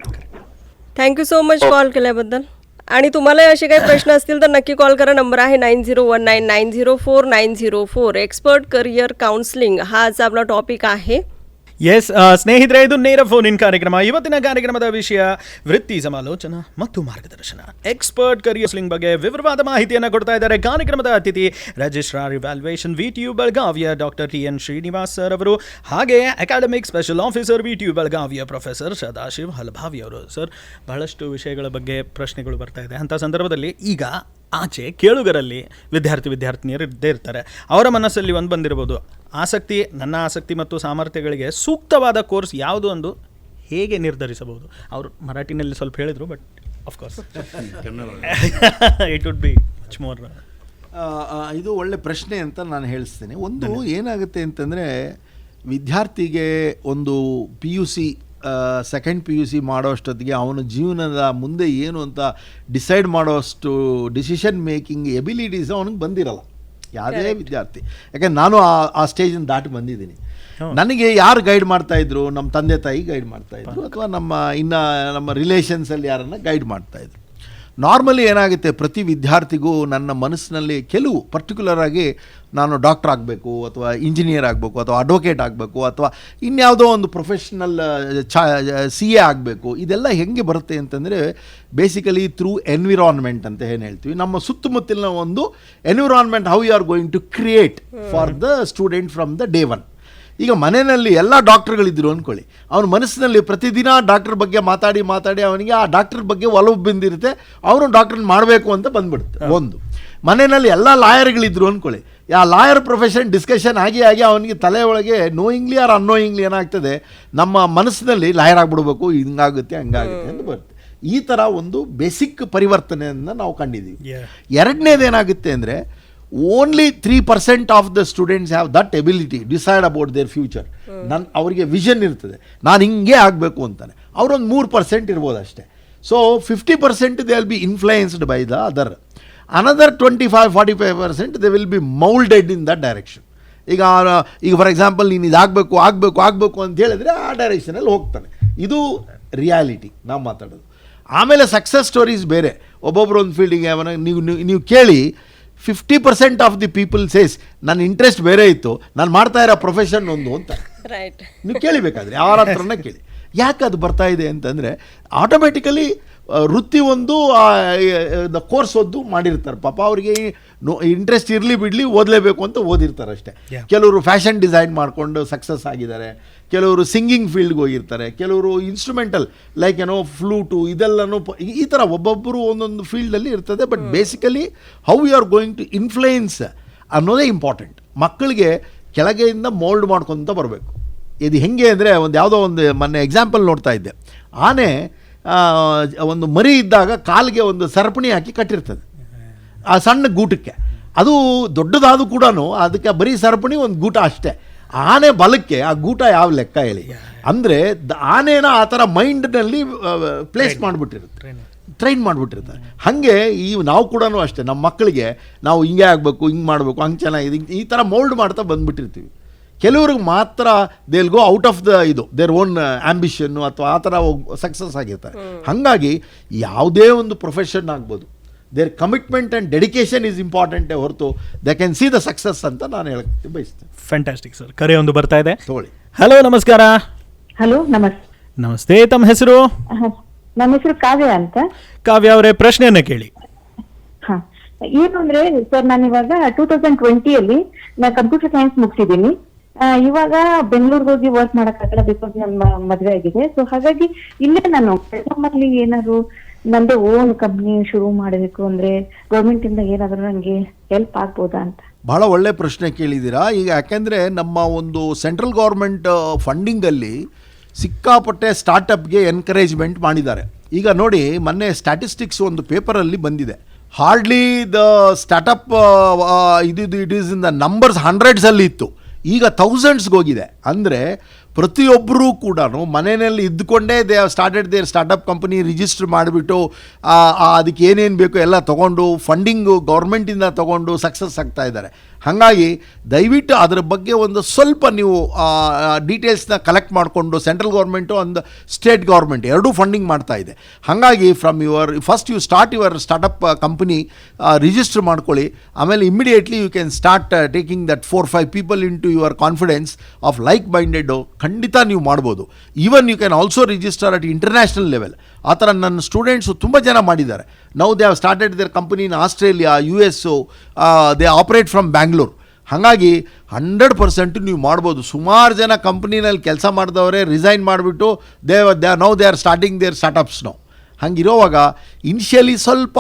थँक्यू सो मच कॉल केल्याबद्दल. आणि तुम्हाला असे काही प्रश्न असतील तर नक्की कॉल करा. नंबर आहे 9019904904. एक्सपर्ट करिअर ಕೌನ್ಸಿಲಿಂಗ್ हा आज आपला टॉपिक आहे. ಎಸ್ ಸ್ನೇಹಿತರೆ, ಇದು ನೇರ ಫೋನ್ ಇನ್ ಕಾರ್ಯಕ್ರಮ. ಇವತ್ತಿನ ಕಾರ್ಯಕ್ರಮದ ವಿಷಯ ವೃತ್ತಿ ಸಮಾಲೋಚನಾ ಮತ್ತು ಮಾರ್ಗದರ್ಶನ. ಎಕ್ಸ್ಪರ್ಟ್ ಕರಿಯರ್ಸ್ಲಿಂಗ್ ಬಗ್ಗೆ ವಿವರವಾದ ಮಾಹಿತಿಯನ್ನು ಕೊಡ್ತಾ ಇದ್ದಾರೆ ಕಾರ್ಯಕ್ರಮದ ಅತಿಥಿ ರಿಜಿಸ್ಟ್ರಾರ್ ಇವ್ಯಾಲ್ಯೂಯೇಷನ್ VTU ಬೆಳಗಾವಿಯ ಡಾಕ್ಟರ್ TN ಶ್ರೀನಿವಾಸ್ ಸರ್ ಅವರು, ಹಾಗೆ ಅಕಾಡೆಮಿಕ್ ಸ್ಪೆಷಲ್ ಆಫೀಸರ್ VTU ಬೆಳಗಾವಿಯ ಪ್ರೊಫೆಸರ್ ಸದಾಶಿವ್ ಹಲಭಾವಿ ಅವರು. ಸರ್, ಬಹಳಷ್ಟು ವಿಷಯಗಳ ಬಗ್ಗೆ ಪ್ರಶ್ನೆಗಳು ಬರ್ತಾ ಇದೆ. ಅಂಥ ಸಂದರ್ಭದಲ್ಲಿ ಈಗ ಆಚೆ ಕೇಳುಗರಲ್ಲಿ ವಿದ್ಯಾರ್ಥಿನಿಯರು ಇದ್ದೇ ಇರ್ತಾರೆ. ಅವರ ಮನಸ್ಸಲ್ಲಿ ಒಂದು ಬಂದಿರ್ಬೋದು, ಆಸಕ್ತಿ, ನನ್ನ ಆಸಕ್ತಿ ಮತ್ತು ಸಾಮರ್ಥ್ಯಗಳಿಗೆ ಸೂಕ್ತವಾದ ಕೋರ್ಸ್ ಯಾವುದು ಎಂದು ಹೇಗೆ ನಿರ್ಧರಿಸಬಹುದು? ಅವರು ಮರಾಠಿನಲ್ಲಿ ಸ್ವಲ್ಪ ಹೇಳಿದರು, but of course it would be much more. ಇದು ಒಳ್ಳೆ ಪ್ರಶ್ನೆ ಅಂತ ನಾನು ಹೇಳಿಸ್ತೇನೆ. ಒಂದು ಏನಾಗುತ್ತೆ ಅಂತಂದರೆ, ವಿದ್ಯಾರ್ಥಿಗೆ ಒಂದು PUC ಸೆಕೆಂಡ್ PUC ಮಾಡೋಷ್ಟೊತ್ತಿಗೆ ಅವನ ಜೀವನದ ಮುಂದೆ ಏನು ಅಂತ ಡಿಸೈಡ್ ಮಾಡೋಷ್ಟು ಡಿಸಿಷನ್ ಮೇಕಿಂಗ್ ಎಬಿಲಿಟೀಸ್ ಅವನಿಗೆ ಬಂದಿರಲ್ಲ ಯಾವುದೇ ವಿದ್ಯಾರ್ಥಿ. ಯಾಕೆಂದ್ರೆ ನಾನು ಆ ಸ್ಟೇಜನ್ನು ದಾಟಿ ಬಂದಿದ್ದೀನಿ. ನನಗೆ ಯಾರು ಗೈಡ್ ಮಾಡ್ತಾಯಿದ್ರು? ನಮ್ಮ ತಂದೆ ತಾಯಿ ಗೈಡ್ ಮಾಡ್ತಾಯಿದ್ರು, ಅಥವಾ ನಮ್ಮ ರಿಲೇಷನ್ಸಲ್ಲಿ ಯಾರನ್ನು ಗೈಡ್ ಮಾಡ್ತಾಯಿದ್ರು. ನಾರ್ಮಲಿ ಏನಾಗುತ್ತೆ, ಪ್ರತಿ ವಿದ್ಯಾರ್ಥಿಗೂ ನನ್ನ ಮನಸ್ಸಿನಲ್ಲಿ ಕೆಲವು ಪರ್ಟಿಕ್ಯುಲರ್ ಆಗಿ ನಾನು ಡಾಕ್ಟರ್ ಆಗಬೇಕು, ಅಥವಾ ಇಂಜಿನಿಯರ್ ಆಗಬೇಕು, ಅಥವಾ ಅಡ್ವೊಕೇಟ್ ಆಗಬೇಕು, ಅಥವಾ ಇನ್ಯಾವುದೋ ಒಂದು ಪ್ರೊಫೆಷ್ನಲ್ CA ಆಗಬೇಕು. ಇದೆಲ್ಲ ಹೆಂಗೆ ಬರುತ್ತೆ ಅಂತಂದರೆ, ಬೇಸಿಕಲಿ ಥ್ರೂ ಎನ್ವಿರಾನ್ಮೆಂಟ್ ಅಂತ ಏನು ಹೇಳ್ತೀವಿ, ನಮ್ಮ ಸುತ್ತಮುತ್ತಲಿನ ಒಂದು environment, how you are going to create for the student from the day one. ಈಗ ಮನೆಯಲ್ಲಿ ಎಲ್ಲ ಡಾಕ್ಟ್ರುಗಳಿದ್ರು ಅಂದ್ಕೊಳ್ಳಿ, ಅವನ ಮನಸ್ಸಿನಲ್ಲಿ ಪ್ರತಿದಿನ ಡಾಕ್ಟ್ರ್ ಬಗ್ಗೆ ಮಾತಾಡಿ ಅವನಿಗೆ ಆ ಡಾಕ್ಟ್ರ್ ಬಗ್ಗೆ ಒಲವು ಬಂದಿರುತ್ತೆ, ಅವನು ಡಾಕ್ಟ್ರನ್ನ ಮಾಡಬೇಕು ಅಂತ ಬಂದ್ಬಿಡುತ್ತೆ. ಒಂದು ಮನೆಯಲ್ಲಿ ಎಲ್ಲ ಲಾಯರ್ಗಳಿದ್ರು ಅಂದ್ಕೊಳ್ಳಿ, ಆ ಲಾಯರ್ ಪ್ರೊಫೆಷನ್ ಡಿಸ್ಕಷನ್ ಆಗಿ ಅವನಿಗೆ ತಲೆ ಒಳಗೆ ನೋಯಿಂಗ್ಲಿ ಆರ್ ಅನ್ನೋಯಿಂಗ್ಲಿ ಏನಾಗ್ತದೆ, ನಮ್ಮ ಮನಸ್ಸಿನಲ್ಲಿ ಲಾಯರ್ ಆಗಿಬಿಡ್ಬೇಕು, ಹಿಂಗಾಗುತ್ತೆ ಹಂಗಾಗುತ್ತೆ ಅಂತ ಬರುತ್ತೆ. ಈ ಥರ ಒಂದು ಬೇಸಿಕ್ ಪರಿವರ್ತನೆಯನ್ನು ನಾವು ಕಂಡಿದ್ದೀವಿ. ಎರಡನೇದೇನಾಗುತ್ತೆ ಅಂದರೆ, only 3% of the students have that ability decide about there future. ಅವರಿಗೆ ವಿಷನ್ ಇರ್ತದೆ, ನಾನು ಹಿಂಗೆ ಆಗಬೇಕು ಅಂತಾನೆ. ಅವರೊಂದು 3% ಇರ್ಬೋದು ಅಷ್ಟೇ. So 50% they will be influenced by the other. Another 25-45% they will be moulded in that direction. ಈಗ ಫಾರ್ ಎಕ್ಸಾಂಪಲ್ ನೀನು ಇದಾಗಬೇಕು ಆಗಬೇಕು ಅಂತ ಹೇಳಿದ್ರೆ ಆ ಡೈರೆಕ್ಷನಲ್ಲಿ ಹೋಗ್ತಾನೆ. ಇದು ರಿಯಾಲಿಟಿ ನಾವು ಮಾತಾಡೋದು. ಆಮೇಲೆ ಸಕ್ಸಸ್ ಸ್ಟೋರೀಸ್ ಬೇರೆ. ಒಬ್ಬೊಬ್ಬರು ಒಂದು ಫೀಲ್ಡಿಗೆ ನೀವು ಕೇಳಿ, 50% ಆಫ್ ದಿ ಪೀಪಲ್ ಸೇಸ್ ನನ್ನ ಇಂಟ್ರೆಸ್ಟ್ ಬೇರೆ ಇತ್ತು, ನಾನು ಮಾಡ್ತಾ ಇರೋ ಪ್ರೊಫೆಷನ್ ಒಂದು ಅಂತ. ರೈಟ್. ನೀವು ಕೇಳಿಬೇಕಾದ್ರೆ ಯಾರ ಹತ್ರನ ಕೇಳಿ, ಯಾಕೆ ಅದು ಬರ್ತಾ ಇದೆ ಅಂತಂದರೆ, ಆಟೋಮೆಟಿಕಲಿ ವೃತ್ತಿ ಒಂದು ಕೋರ್ಸ್ ಒಂದು ಮಾಡಿರ್ತಾರೆ. ಪಾಪ ಅವರಿಗೆ ಇಂಟ್ರೆಸ್ಟ್ ಇರಲಿ ಬಿಡಲಿ ಓದಲೇಬೇಕು ಅಂತ ಓದಿರ್ತಾರೆ ಅಷ್ಟೇ. ಕೆಲವರು ಫ್ಯಾಷನ್ ಡಿಸೈನ್ ಮಾಡಿಕೊಂಡು ಸಕ್ಸಸ್ ಆಗಿದ್ದಾರೆ, ಕೆಲವರು ಸಿಂಗಿಂಗ್ ಫೀಲ್ಡ್ಗೆ ಹೋಗಿರ್ತಾರೆ, ಕೆಲವರು ಇನ್ಸ್ಟ್ರೂಮೆಂಟಲ್ ಲೈಕ್ ಫ್ಲೂಟು ಇದೆಲ್ಲನೂ ಈ ಥರ ಒಬ್ಬೊಬ್ಬರು ಒಂದೊಂದು ಫೀಲ್ಡಲ್ಲಿ ಇರ್ತದೆ. But basically how you are going to influence ಅನ್ನೋದೇ ಇಂಪಾರ್ಟೆಂಟ್. ಮಕ್ಕಳಿಗೆ ಕೆಳಗೆಯಿಂದ ಮೋಲ್ಡ್ ಮಾಡ್ಕೊತ ಬರಬೇಕು. ಇದು ಹೆಂಗೆ ಅಂದರೆ, ಯಾವುದೋ ಒಂದು ಮೊನ್ನೆ ಎಕ್ಸಾಂಪಲ್ ನೋಡ್ತಾ ಇದ್ದೆ. ಆನೆ ಒಂದು ಮರಿ ಇದ್ದಾಗ ಕಾಲಿಗೆ ಒಂದು ಸರಪಣಿ ಹಾಕಿ ಕಟ್ಟಿರ್ತದೆ ಆ ಸಣ್ಣ ಗೂಟಕ್ಕೆ. ಅದು ದೊಡ್ಡದಾದರೂ ಕೂಡ ಅದಕ್ಕೆ ಬರೀ ಸರಪಣಿ ಒಂದು ಗೂಟ ಅಷ್ಟೇ. ಆನೆ ಬಲಕ್ಕೆ ಆ ಗೂಟ ಯಾವ ಲೆಕ್ಕ ಹೇಳಿ. ಅಂದರೆ ಆನೆನ ಆ ಥರ ಮೈಂಡ್ನಲ್ಲಿ ಪ್ಲೇಸ್ ಮಾಡಿಬಿಟ್ಟಿರುತ್ತೆ, ಟ್ರೈನ್ ಮಾಡಿಬಿಟ್ಟಿರ್ತಾರೆ. ಹಾಗೆ ನಾವು ಕೂಡ ಅಷ್ಟೇ, ನಮ್ಮ ಮಕ್ಕಳಿಗೆ ನಾವು ಹಿಂಗೆ ಆಗಬೇಕು, ಹಿಂಗೆ ಮಾಡಬೇಕು, ಹಂಗೆ ಚೆನ್ನಾಗಿದೆ, ಈ ಥರ ಮೋಲ್ಡ್ ಮಾಡ್ತಾ ಬಂದುಬಿಟ್ಟಿರ್ತೀವಿ. ಕೆಲವ್ರಿಗೆ ಮಾತ್ರ they will go out of their own ambition ಅಥವಾ ಆ ಥರ ಸಕ್ಸಸ್ ಆಗಿರ್ತಾರೆ. ಹಾಗಾಗಿ ಯಾವುದೇ ಒಂದು ಪ್ರೊಫೆಷನ್ ಆಗ್ಬೋದು, their commitment and dedication is ಇಂಪಾರ್ಟೆಂಟೇ ಹೊರತು they can see the success ಅಂತ ನಾನು ಹೇಳಕ್ಕೆ ಬಯಸ್ತೇನೆ. Fantastic sir. ಕರೆ ಒಂದು ಬರ್ತಾ ಇದೆ. ತಗೊಳ್ಳಿ. ಹಲೋ, ನಮಸ್ಕಾರ. ಹಲೋ, ನಮಸ್ತೆ. ತಮ್ಮ ಹೆಸರು? ನಮ್ಮ ಹೆಸರು ಕಾವ್ಯ ಅಂತ. ಕಾವ್ಯ ಅವರೇ, ಪ್ರಶ್ನೆಯನ್ನ ಕೇಳಿ. ಹಾ, ಏನು ಅಂದ್ರೆ ಸರ್, ನಾನು ಇವಾಗ 2020 ನಾನು ಕಂಪ್ಯೂಟರ್ ಸೈನ್ಸ್ ಮುಗಿಸಿದ್ದೀನಿ. ಇವಾಗ ಬೆಂಗಳೂರಿಗೆ ಹೋಗಿ ವರ್ಕ್ ಮಾಡಕ್ಕಾಗಲ್ಲ, ಬಿಕಾಸ್ ನನ್ನ ಮದುವೆ ಆಗಿದೆ. ಸೊ ಹಾಗಾಗಿ ಇಲ್ಲೇ ನಾನು ನಮ್ಮಲ್ಲಿ ಏನಾದ್ರು ನಂದೇ ಓನ್ ಕಂಪ್ನಿ ಶುರು ಮಾಡಬೇಕು ಅಂದ್ರೆ ಗೌರ್ಮೆಂಟ್ ಇಂದ ಏನಾದ್ರು ನಂಗೆ ಹೆಲ್ಪ್ ಆಗ್ಬೋದಾ ಅಂತ. ಬಹಳ ಒಳ್ಳೆ ಪ್ರಶ್ನೆ ಕೇಳಿದ್ದೀರಾ. ಈಗ ಯಾಕೆಂದರೆ ನಮ್ಮ ಒಂದು ಸೆಂಟ್ರಲ್ ಗೌರ್ಮೆಂಟ್ ಫಂಡಿಂಗಲ್ಲಿ ಸಿಕ್ಕಾಪಟ್ಟೆ ಸ್ಟಾರ್ಟಪ್ಗೆ ಎನ್ಕರೇಜ್ಮೆಂಟ್ ಮಾಡಿದ್ದಾರೆ. ಈಗ ನೋಡಿ, ಮೊನ್ನೆ ಸ್ಟ್ಯಾಟಿಸ್ಟಿಕ್ಸ್ ಒಂದು ಪೇಪರಲ್ಲಿ ಬಂದಿದೆ. Hardly the startup it is in the numbers ಹಂಡ್ರೆಡ್ಸಲ್ಲಿ ಇತ್ತು, ಈಗ ಥೌಸಂಡ್ಸ್ಗೆ ಹೋಗಿದೆ. ಅಂದರೆ ಪ್ರತಿಯೊಬ್ಬರೂ ಕೂಡ ಮನೆಯಲ್ಲಿ ಇದ್ದುಕೊಂಡೇ they have started their startup company, register ಮಾಡಿಬಿಟ್ಟು ಅದಕ್ಕೆ ಏನೇನು ಬೇಕು ಎಲ್ಲ ತೊಗೊಂಡು ಫಂಡಿಂಗು ಗೌರ್ಮೆಂಟಿಂದ ತೊಗೊಂಡು ಸಕ್ಸಸ್ ಆಗ್ತಾ ಇದ್ದಾರೆ. ಹಾಗಾಗಿ ದಯವಿಟ್ಟು ಅದರ ಬಗ್ಗೆ ಒಂದು ಸ್ವಲ್ಪ ನೀವು ಡೀಟೇಲ್ಸ್ನ ಕಲೆಕ್ಟ್ ಮಾಡಿಕೊಂಡು, ಸೆಂಟ್ರಲ್ ಗೌರ್ಮೆಂಟು ಒಂದು ಸ್ಟೇಟ್ ಗೌರ್ಮೆಂಟ್ ಎರಡೂ ಫಂಡಿಂಗ್ ಮಾಡ್ತಾ ಇದೆ. ಹಾಗಾಗಿ from first you start your startup company, register ಮಾಡ್ಕೊಳ್ಳಿ. ಆಮೇಲೆ immediately you can start taking that 4-5 people in to your confidence of like minded. ಖಂಡಿತ ನೀವು ಮಾಡ್ಬೋದು. Even you can also register at international level. ಆ ಥರ ನನ್ನ ಸ್ಟೂಡೆಂಟ್ಸು ತುಂಬ ಜನ ಮಾಡಿದ್ದಾರೆ. Now they have started their company in Australia, US, they operate from Bangalore. ಹಾಗಾಗಿ 100% ನೀವು ಮಾಡ್ಬೋದು. ಸುಮಾರು ಜನ ಕಂಪ್ನಿನಲ್ಲಿ ಕೆಲಸ ಮಾಡಿದವರೇ ರಿಸೈನ್ ಮಾಡಿಬಿಟ್ಟು now they are starting their startups now. ಹಾಗಿರೋವಾಗ ಇನಿಷಿಯಲಿ ಸ್ವಲ್ಪ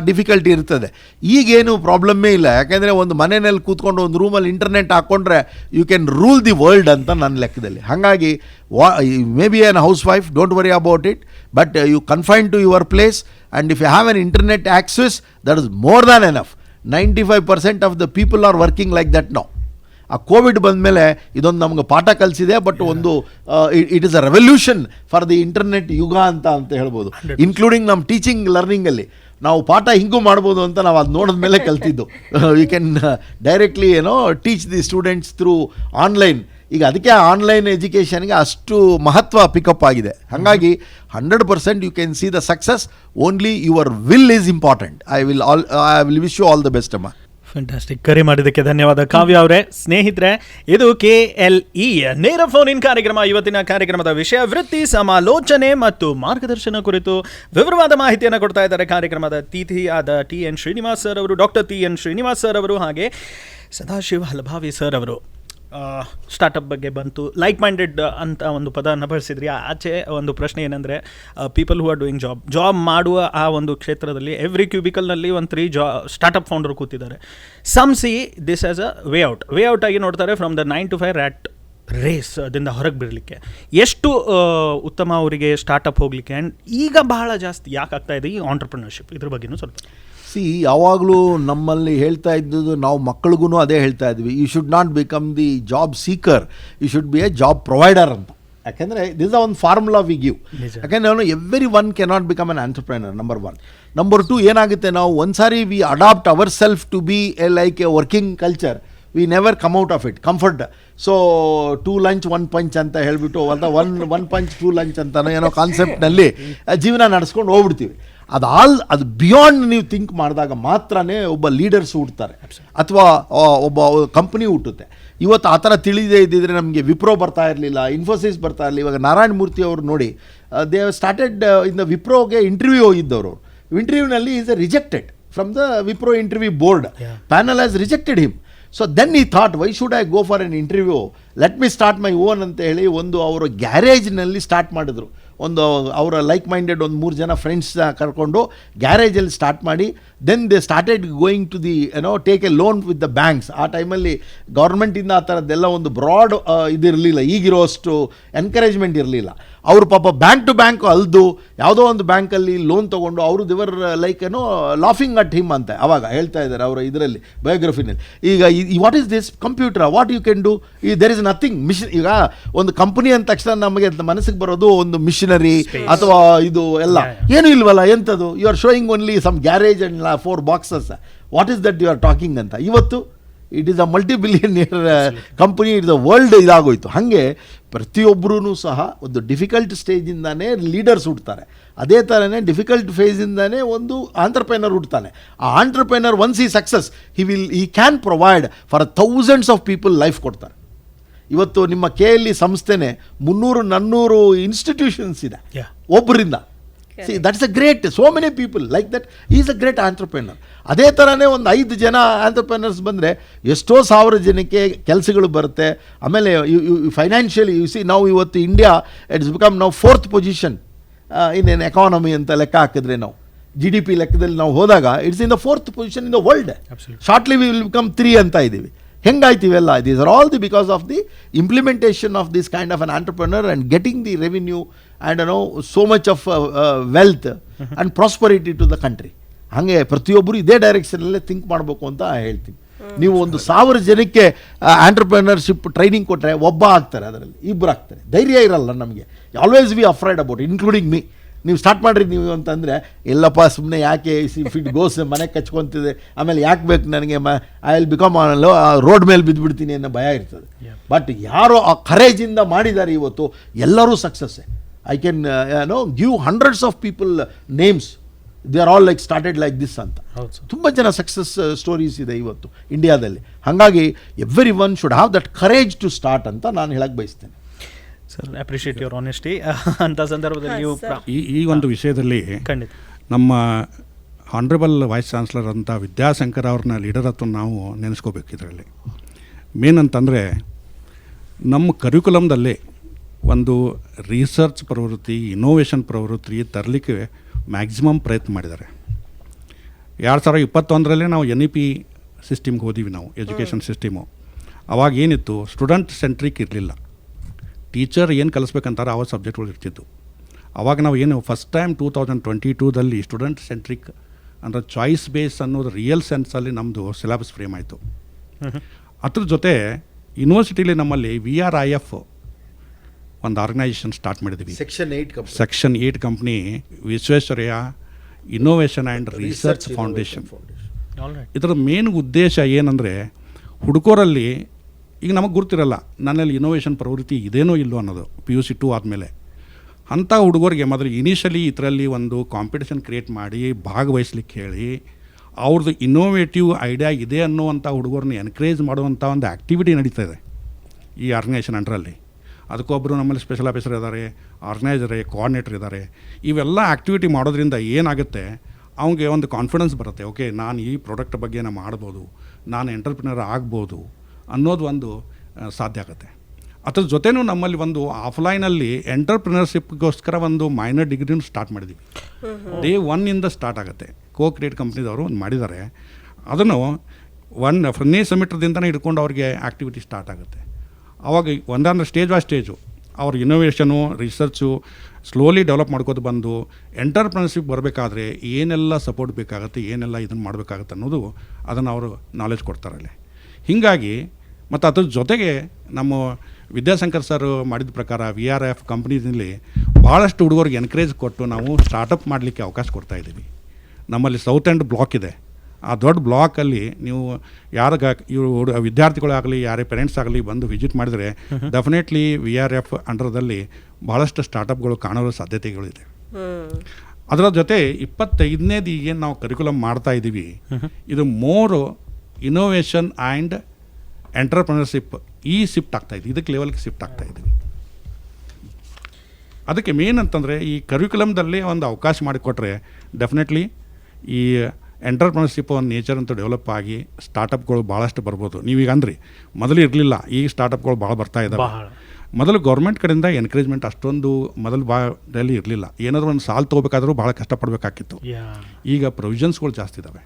ಡಿಫಿಕಲ್ಟಿ ಇರ್ತದೆ. ಈಗೇನು ಪ್ರಾಬ್ಲಮ್ಮೇ ಇಲ್ಲ, ಯಾಕೆಂದರೆ ಒಂದು ಮನೆಯಲ್ಲಿ ಕೂತ್ಕೊಂಡು ಒಂದು ರೂಮಲ್ಲಿ ಇಂಟರ್ನೆಟ್ ಹಾಕ್ಕೊಂಡ್ರೆ you can rule the world ಅಂತ ನನ್ನ ಲೆಕ್ಕದಲ್ಲಿ. ಹಾಗಾಗಿ maybe an housewife, don't worry about it, but you confine to your place and if you have an internet access, that is more than enough. 95% of the people are working like that now. ಆ Covid ಬಂದಮೇಲೆ ಇದೊಂದು ನಮ್ಗೆ ಪಾಠ ಕಲಿಸಿದೆ. But ಒಂದು it is a revolution for the internet ಯುಗ ಅಂತ ಹೇಳ್ಬೋದು. ಇನ್ಕ್ಲೂಡಿಂಗ್ ನಮ್ಮ ಟೀಚಿಂಗ್ ಲರ್ನಿಂಗಲ್ಲಿ ನಾವು ಪಾಠ ಹಿಂಗೂ ಮಾಡ್ಬೋದು ಅಂತ ನಾವು ಅದು ನೋಡಿದ ಮೇಲೆ ಕಲ್ತಿದ್ದು. You can directly teach the students through online. ಈಗ ಅದಕ್ಕೆ ಆನ್ಲೈನ್ ಎಜುಕೇಷನ್ಗೆ ಅಷ್ಟು ಮಹತ್ವ ಪಿಕಪ್ ಆಗಿದೆ. ಹಾಗಾಗಿ 100% you can see the success. Only your will is important. I will wish you all the best ಅಮ್ಮ. ಫ್ಯಾಂಟಾಸ್ಟಿಕ್. ಕರೆ ಮಾಡಿದ್ದಕ್ಕೆ ಧನ್ಯವಾದ ಕಾವ್ಯ ಅವರೇ. ಸ್ನೇಹಿತರೆ, ಇದು KLE ನೇರ ಫೋನ್ ಇನ್ ಕಾರ್ಯಕ್ರಮ. ಇವತ್ತಿನ ಕಾರ್ಯಕ್ರಮದ ವಿಷಯ ವೃತ್ತಿ ಸಮಾಲೋಚನೆ ಮತ್ತು ಮಾರ್ಗದರ್ಶನ ಕುರಿತು ವಿವರವಾದ ಮಾಹಿತಿಯನ್ನು ಕೊಡ್ತಾ ಇದ್ದಾರೆ ಕಾರ್ಯಕ್ರಮದ ಅತಿಥಿಯಾದ TN ಶ್ರೀನಿವಾಸ್ ಸರ್ ಅವರು, ಡಾಕ್ಟರ್ TN ಶ್ರೀನಿವಾಸ್ ಸರ್ ಅವರು, ಹಾಗೆ ಸದಾಶಿವ ಹಲಭಾವಿ ಸರ್ ಅವರು. ಸ್ಟಾರ್ಟಪ್ ಬಗ್ಗೆ ಬಂತು, ಲೈಕ್ ಮೈಂಡೆಡ್ ಅಂತ ಒಂದು ಪದವನ್ನು ಬಳಸಿದ್ರಿ. ಆಚೆ ಒಂದು ಪ್ರಶ್ನೆ ಏನಂದರೆ, people who are doing job ಮಾಡುವ ಆ ಒಂದು ಕ್ಷೇತ್ರದಲ್ಲಿ ಎವ್ರಿ ಕ್ಯೂಬಿಕಲ್ನಲ್ಲಿ ಒಂದು 3 ಸ್ಟಾರ್ಟಪ್ ಫೌಂಡರ್ ಕೂತಿದ್ದಾರೆ. Some see this as a way out ಆಗಿ ನೋಡ್ತಾರೆ from the 9 to 5 rat race ಅದರಿಂದ ಹೊರಗೆ ಬಿಡಲಿಕ್ಕೆ. ಎಷ್ಟು ಉತ್ತಮ ಅವರಿಗೆ ಸ್ಟಾರ್ಟಪ್ ಹೋಗಲಿಕ್ಕೆ, ಆ್ಯಂಡ್ ಈಗ ಬಹಳ ಜಾಸ್ತಿ ಯಾಕೆ ಆಗ್ತಾ ಇದೆ ಈ ಆಂಟ್ರಪ್ರಿನರ್ಶಿಪ್, ಇದ್ರ ಬಗ್ಗೆನೂ ಸ್ವಲ್ಪ. ಯಾವಾಗಲೂ ನಮ್ಮಲ್ಲಿ ಹೇಳ್ತಾ ಇದ್ದದ್ದು, ನಾವು ಮಕ್ಕಳಿಗೂ ಅದೇ ಹೇಳ್ತಾ ಇದ್ವಿ, you should not become the job seeker, you should be a job provider ಅಂತ. ಯಾಕೆಂದರೆ ದಿಸ್ ಒಂದು ಫಾರ್ಮುಲಾ ವಿ ಗಿವ್. ಯಾಕೆಂದರೆ everyone cannot become an entrepreneur, number 1. Number 2, ಏನಾಗುತ್ತೆ, ನಾವು ಒಂದು ಸಾರಿ we adapt our self to be like a working culture, we never come out of it. Comfort. So 2 lunch 1 punch ಅಂತ ಹೇಳಿಬಿಟ್ಟು, ಅಲ್ದ 1 punch 2 lunch ಅಂತ ಏನೋ ಕಾನ್ಸೆಪ್ಟ್ನಲ್ಲಿ ಜೀವನ ನಡೆಸ್ಕೊಂಡು ಹೋಗ್ಬಿಡ್ತೀವಿ. ಅದು ಬಿಯಾಂಡ್ ನೀವು ಥಿಂಕ್ ಮಾಡಿದಾಗ ಮಾತ್ರನೇ ಒಬ್ಬ ಲೀಡರ್ಸ್ ಹುಡ್ತಾರೆ, ಅಥವಾ ಒಬ್ಬ ಕಂಪ್ನಿ ಹುಟ್ಟುತ್ತೆ. ಇವತ್ತು ಆ ಥರ ತಿಳಿದೇ ಇದ್ದಿದ್ರೆ ನಮಗೆ ವಿಪ್ರೋ ಬರ್ತಾ ಇರಲಿಲ್ಲ, ಇನ್ಫೋಸಿಸ್ ಬರ್ತಾ ಇರಲಿಲ್ಲ. ಇವಾಗ ನಾರಾಯಣ ಮೂರ್ತಿ ಅವರು ನೋಡಿ, ದೇ ಸ್ಟಾರ್ಟೆಡ್ ಇನ್ ದ ವಿಪ್ರೋಗೆ ಇಂಟರ್ವ್ಯೂ ಹೋಗಿದ್ದವರು. ಇಂಟರ್ವ್ಯೂನಲ್ಲಿ is a rejected from the Wipro interview board. Panel has rejected him. So then ಈ thought, why should I go for an interview, let me start my own ಅಂತ ಹೇಳಿ ಒಂದು ಅವರ ಗ್ಯಾರೇಜ್ನಲ್ಲಿ start ಮಾಡಿದ್ರು. ಒಂದು ಅವರ ಲೈಕ್ ಮೈಂಡೆಡ್ ಒಂದು 3 ಜನ ಫ್ರೆಂಡ್ಸ್ನ ಕರ್ಕೊಂಡು ಗ್ಯಾರೇಜಲ್ಲಿ ಸ್ಟಾರ್ಟ್ ಮಾಡಿ, then they started going to the take a loan with the banks. ಆ ಟೈಮಲ್ಲಿ ಗೌರ್ಮೆಂಟಿಂದ ಆ ಥರದ್ದೆಲ್ಲ ಒಂದು ಬ್ರಾಡ್ ಇದಿರಲಿಲ್ಲ, ಈಗಿರೋಷ್ಟು ಎನ್ಕರೇಜ್ಮೆಂಟ್ ಇರಲಿಲ್ಲ. ಅವರು ಪಾಪ ಬ್ಯಾಂಕ್ ಟು ಬ್ಯಾಂಕ್ ಅಲ್ದು ಯಾವುದೋ ಒಂದು ಬ್ಯಾಂಕಲ್ಲಿ ಲೋನ್ ತೊಗೊಂಡು ಅವರು they were like laughing at him ಅಂತ ಅವಾಗ ಹೇಳ್ತಾ ಇದ್ದಾರೆ ಅವರ ಇದರಲ್ಲಿ ಬಯೋಗ್ರಫಿನಲ್ಲಿ. ಈಗ what is this computer, what you can do, there is nothing mission. ಈಗ ಒಂದು ಕಂಪನಿ ಅಂದ ತಕ್ಷಣ ನಮಗೆ ಮನಸ್ಸಿಗೆ ಬರೋದು ಒಂದು ಮಿಷನರಿ ಅಥವಾ ಇದು ಎಲ್ಲ ಏನು ಇಲ್ವಲ್ಲ, ಎಂಥದ್ದು, you are showing only some garage and 4 boxes. What is that you are talking ಅಂತ. ಇವತ್ತು it is a multibillionaire company, it's a world ಇದಾಗೋಯ್ತು. ಹಾಗೆ ಪ್ರತಿಯೊಬ್ಬರೂ ಸಹ ಒಂದು ಡಿಫಿಕಲ್ಟ್ ಸ್ಟೇಜಿಂದಾನೇ ಲೀಡರ್ಸ್ ಹುಡ್ತಾರೆ. ಅದೇ ಥರನೇ ಡಿಫಿಕಲ್ಟ್ ಫೇಸಿಂದಾನೇ ಒಂದು ಆಂಟ್ರಪ್ರೆನರ್ ಹುಡ್ತಾನೆ. ಆ ಆಂಟ್ರಪ್ರೆನರ್ ಒನ್ಸ್ ಈ ಸಕ್ಸಸ್, ಈ can provide for thousands of people life ಕೊಡ್ತಾರೆ. ಇವತ್ತು ನಿಮ್ಮ KLE ಸಂಸ್ಥೆನೇ 300-400 ಇನ್ಸ್ಟಿಟ್ಯೂಷನ್ಸ್ ಇದೆ ಒಬ್ಬರಿಂದ. See, that's a great, so many people like that. He is a great entrepreneur. ಅದೇ ಥರನೇ ಒಂದು 5 ಜನ ಆಂಟ್ರಪ್ರೆನರ್ಸ್ ಬಂದರೆ ಎಷ್ಟೋ 1000 ಜನಕ್ಕೆ ಕೆಲಸಗಳು ಬರುತ್ತೆ. ಆಮೇಲೆ ಫೈನಾನ್ಷಿಯಲಿ ನಾವು ಇವತ್ತು ಇಂಡಿಯಾ ಇಟ್ಸ್ ಬಿಕಮ್ ನಾವು 4th position in an economy ಅಂತ ಲೆಕ್ಕ ಹಾಕಿದ್ರೆ, ನಾವು GDP ಲೆಕ್ಕದಲ್ಲಿ ನಾವು ಹೋದಾಗ it's in the 4th position in the world. Shortly we will become 3 ಅಂತ ಇದ್ದೀವಿ. ಹೆಂಗಾಯ್ತು ಇವೆಲ್ಲ? These are all because of the implementation of this kind of an entrepreneur and getting the revenue and so much of wealth and prosperity to the country. ಹಾಗೆ ಪ್ರತಿಯೊಬ್ಬರು ಇದೇ ಡೈರೆಕ್ಷನಲ್ಲೇ think ಮಾಡಬೇಕು ಅಂತ ಹೇಳ್ತೀನಿ. ನೀವು ಒಂದು 1000 ಜನಕ್ಕೆ ಆಂಟ್ರಪ್ರೆನರ್ಶಿಪ್ ಟ್ರೈನಿಂಗ್ ಕೊಟ್ಟರೆ ಒಬ್ಬ ಆಗ್ತಾರೆ, ಅದರಲ್ಲಿ 2 ಆಗ್ತಾರೆ. ಧೈರ್ಯ ಇರಲ್ಲ ನಮಗೆ. Always V afraid about, including me. ನೀವು ಸ್ಟಾರ್ಟ್ ಮಾಡಿರಿ ನೀವು ಅಂತಂದರೆ, ಎಲ್ಲಪ್ಪ ಸುಮ್ಮನೆ ಯಾಕೆ ಫಿಟ್ ಗೋಸ್ ಮನೆಗೆ ಕಚ್ಕೊತಿದೆ, ಆಮೇಲೆ ಯಾಕೆ ಬೇಕು ನನಗೆ, ಐ ವಿಲ್ ಬಿಕಮ್ ರೋಡ್ ಮೇಲೆ ಬಿದ್ದುಬಿಡ್ತೀನಿ ಅನ್ನೋ ಭಯ ಇರ್ತದೆ. ಬಟ್ ಯಾರೋ ಆ ಕರೇಜಿಂದ ಮಾಡಿದ್ದಾರೆ ಇವತ್ತು ಎಲ್ಲರೂ ಸಕ್ಸಸ್ಸೇ. I can give hundreds of people names, they are all like started like this ಅಂತ. ತುಂಬ ಜನ ಸಕ್ಸಸ್ ಸ್ಟೋರೀಸ್ ಇದೆ ಇವತ್ತು ಇಂಡಿಯಾದಲ್ಲಿ. ಹಾಗಾಗಿ everyone should have that courage to start ಅಂತ ನಾನು ಹೇಳಕ್ಕೆ ಬಯಸ್ತೇನೆ. Sir, appreciate your honesty. ಅಂಥ ಸಂದರ್ಭದಲ್ಲಿ ನೀವು ಈ ಒಂದು ವಿಷಯದಲ್ಲಿ ಖಂಡಿತ ನಮ್ಮ ಹಾನರಬಲ್ ವೈಸ್ ಚಾನ್ಸಲರ್ ಅಂತ ವಿದ್ಯಾಶಂಕರ್ ಅವ್ರನ್ನ ಲೀಡರತ್ವ ನಾವು ನೆನೆಸ್ಕೋಬೇಕು. ಇದರಲ್ಲಿ ಮೇನ್ ಅಂತಂದರೆ ನಮ್ಮ ಕರಿಕ್ಯುಲಮ್ದಲ್ಲಿ ಒಂದು ರಿಸರ್ಚ್ ಪ್ರವೃತ್ತಿ, ಇನೋವೇಷನ್ ಪ್ರವೃತ್ತಿ ತರಲಿಕ್ಕೆ ಮ್ಯಾಕ್ಸಿಮಮ್ ಪ್ರಯತ್ನ ಮಾಡಿದ್ದಾರೆ. 2021 ನಾವು NEP ಸಿಸ್ಟಮ್ಗೆ ಹೋದೀವಿ ನಾವು, ಎಜುಕೇಷನ್ ಸಿಸ್ಟಮು. ಅವಾಗ ಏನಿತ್ತು, ಸ್ಟೂಡೆಂಟ್ ಸೆಂಟ್ರಿಕ್ ಇರಲಿಲ್ಲ. ಟೀಚರ್ ಏನು ಕಲಿಸ್ಬೇಕಂತಾರೆ ಆವ ಸಬ್ಜೆಕ್ಟ್ಗಳು ಇರ್ತಿತ್ತು. ಅವಾಗ ನಾವು ಏನು ಫಸ್ಟ್ ಟೈಮ್ 2022ದಲ್ಲಿ ಸ್ಟೂಡೆಂಟ್ ಸೆಂಟ್ರಿಕ್ ಅಂದರೆ ಚಾಯ್ಸ್ ಬೇಸ್ ಅನ್ನೋದು ರಿಯಲ್ ಸೆನ್ಸಲ್ಲಿ ನಮ್ಮದು ಸಿಲೆಬಸ್ ಫ್ರೇಮ್ ಆಯಿತು. ಅದ್ರ ಜೊತೆ ಯೂನಿವರ್ಸಿಟಿಲಿ ನಮ್ಮಲ್ಲಿ VRIF ಒಂದು ಆರ್ಗನೈಜೇಷನ್ ಸ್ಟಾರ್ಟ್ ಮಾಡಿದ್ವಿ. Section 8 company, Visvesvaraya innovation and research foundation. ಇದರ ಮೇನ್ ಉದ್ದೇಶ ಏನಂದರೆ, ಹುಡುಗರಲ್ಲಿ ಈಗ ನಮಗೆ ಗೊತ್ತಿರಲ್ಲ ನನ್ನಲ್ಲಿ ಇನೋವೇಷನ್ ಪ್ರವೃತ್ತಿ ಇದೇನೋ ಇಲ್ಲೋ ಅನ್ನೋದು. PUC 2 ಆದಮೇಲೆ ಅಂಥ ಹುಡುಗರಿಗೆ ಮೊದಲು ಇನಿಷಿಯಲಿ ಇದರಲ್ಲಿ ಒಂದು ಕಾಂಪಿಟೇಷನ್ ಕ್ರಿಯೇಟ್ ಮಾಡಿ ಭಾಗವಹಿಸ್ಲಿಕ್ಕೆ ಹೇಳಿ, ಅವ್ರದ್ದು ಇನ್ನೋವೇಟಿವ್ ಐಡಿಯಾ ಇದೆ ಅನ್ನೋವಂಥ ಹುಡುಗರನ್ನ ಎನ್ಕರೇಜ್ ಮಾಡುವಂಥ ಒಂದು ಆ್ಯಕ್ಟಿವಿಟಿ ನಡೀತಾ ಇದೆ ಈ ಆರ್ಗನೈಜೇಷನ್ ಅಂಡರಲ್ಲಿ. ಅದಕ್ಕೊಬ್ಬರು ನಮ್ಮಲ್ಲಿ ಸ್ಪೆಷಲ್ ಆಫೀಸರ್ ಇದ್ದಾರೆ, ಆರ್ಗನೈಸರ್, ಕೋಆರ್ಡಿನೇಟರ್ ಇದ್ದಾರೆ. ಇವೆಲ್ಲ ಆ್ಯಕ್ಟಿವಿಟಿ ಮಾಡೋದ್ರಿಂದ ಏನಾಗುತ್ತೆ, ಅವನಿಗೆ ಒಂದು ಕಾನ್ಫಿಡೆನ್ಸ್ ಬರುತ್ತೆ. ಓಕೆ, ನಾನು ಈ ಪ್ರಾಡಕ್ಟ್ ಬಗ್ಗೆ ನಾನು ಮಾಡ್ಬೋದು, ನಾನು ಎಂಟರ್ಪ್ರಿನರ್ ಆಗ್ಬೋದು ಅನ್ನೋದು ಒಂದು ಸಾಧ್ಯ ಆಗುತ್ತೆ. ಅದ್ರ ಜೊತೆನೂ ನಮ್ಮಲ್ಲಿ ಒಂದು ಆಫ್ಲೈನಲ್ಲಿ ಎಂಟರ್ಪ್ರಿನರ್ಶಿಪ್ಗೋಸ್ಕರ ಒಂದು ಮೈನರ್ ಡಿಗ್ರಿನೂ ಸ್ಟಾರ್ಟ್ ಮಾಡಿದ್ದೀವಿ. ಡೇ 1 ಸ್ಟಾರ್ಟ್ ಆಗುತ್ತೆ. ಕ್ರಿಯೇಟ್ ಕಂಪ್ನಿದವರು ಒಂದು ಮಾಡಿದ್ದಾರೆ. ಅದನ್ನು 1ನೇ ಸೆಮಿಸ್ಟರ್ದಿಂದನೇ ಹಿಡ್ಕೊಂಡು ಅವ್ರಿಗೆ ಆ್ಯಕ್ಟಿವಿಟಿ ಸ್ಟಾರ್ಟ್ ಆಗುತ್ತೆ. ಆವಾಗ ಒಂದೊಂದು ಸ್ಟೇಜ್ ಬೈ ಸ್ಟೇಜು ಅವ್ರ ಇನೋವೇಷನು ರಿಸರ್ಚು ಸ್ಲೋಲಿ ಡೆವಲಪ್ ಮಾಡ್ಕೋದು ಬಂದು ಎಂಟರ್ಪ್ರಿನರ್ಶಿಪ್ ಬರಬೇಕಾದ್ರೆ ಏನೆಲ್ಲ ಸಪೋರ್ಟ್ ಬೇಕಾಗುತ್ತೆ, ಏನೆಲ್ಲ ಇದನ್ನು ಮಾಡಬೇಕಾಗತ್ತೆ ಅನ್ನೋದು ಅದನ್ನು ಅವರು ನಾಲೆಜ್ ಕೊಡ್ತಾರಲ್ಲಿ. ಹೀಗಾಗಿ ಮತ್ತು ಅದ್ರ ಜೊತೆಗೆ ನಮ್ಮ ವಿದ್ಯಾಶಂಕರ್ ಸರ್ ಮಾಡಿದ ಪ್ರಕಾರ VRF ಕಂಪ್ನೀನಲ್ಲಿ ಭಾಳಷ್ಟು ಹುಡುಗರಿಗೆ ಎನ್ಕರೇಜ್ ಕೊಟ್ಟು ನಾವು ಸ್ಟಾರ್ಟಪ್ ಮಾಡಲಿಕ್ಕೆ ಅವಕಾಶ ಕೊಡ್ತಾಯಿದ್ದೀವಿ. ನಮ್ಮಲ್ಲಿ ಸೌತ್ ಎಂಡ್ ಬ್ಲಾಕ್ ಇದೆ. ಆ ದೊಡ್ಡ ಬ್ಲಾಕಲ್ಲಿ ನೀವು ಇವರು ವಿದ್ಯಾರ್ಥಿಗಳಾಗಲಿ ಯಾರೇ ಪೇರೆಂಟ್ಸ್ ಆಗಲಿ ಬಂದು ವಿಸಿಟ್ ಮಾಡಿದರೆ ಡೆಫಿನೆಟ್ಲಿ VRF ಅಂಡರ್ದಲ್ಲಿ ಭಾಳಷ್ಟು ಸ್ಟಾರ್ಟಪ್ಗಳು ಕಾಣೋ ಸಾಧ್ಯತೆಗಳಿದೆ. ಅದರ ಜೊತೆ 25ನೇದು ಏನು ನಾವು ಕರಿಕ್ಯುಲಮ್ ಮಾಡ್ತಾ ಇದ್ದೀವಿ, ಇದು more innovation and entrepreneurship shift ಆಗ್ತಾಯಿದೆ, ಇದಕ್ಕೆ ಲೆವೆಲ್ಗೆ ಶಿಫ್ಟ್ ಆಗ್ತಾಯಿದ್ದೀವಿ. ಅದಕ್ಕೆ ಮೇನ್ ಅಂತಂದರೆ ಈ ಕರಿಕ್ಯುಲಮ್ದಲ್ಲಿ ಒಂದು ಅವಕಾಶ ಮಾಡಿಕೊಟ್ರೆ ಡೆಫಿನೆಟ್ಲಿ ಈ ಎಂಟರ್ಪ್ರಿನರ್ಶಿಪ್ ಒಂದು ನೇಚರ್ ಅಂತ ಡೆವಲಪ್ ಆಗಿ ಸ್ಟಾರ್ಟಪ್ಗಳು ಭಾಳಷ್ಟು ಬರ್ಬೋದು. ನೀವೀಗ ಅಂದ್ರಿ ಮೊದಲು ಇರಲಿಲ್ಲ, ಈಗ ಸ್ಟಾರ್ಟಪ್ಗಳು ಭಾಳ ಬರ್ತಾ ಇದ್ದಾವೆ. ಮೊದಲು ಗೌರ್ಮೆಂಟ್ ಕಡೆಯಿಂದ ಎನ್ಕರೇಜ್ಮೆಂಟ್ ಅಷ್ಟೊಂದು ಮೊದಲು ಭಾಳದಲ್ಲಿ ಇರಲಿಲ್ಲ. ಏನಾದರೂ ಒಂದು ಸಾಲ ತೊಗೋಬೇಕಾದ್ರೂ ಭಾಳ ಕಷ್ಟಪಡಬೇಕಾಗಿತ್ತು. ಈಗ ಪ್ರೊವಿಷನ್ಸ್ಗಳು ಜಾಸ್ತಿ ಇದ್ದಾವೆ.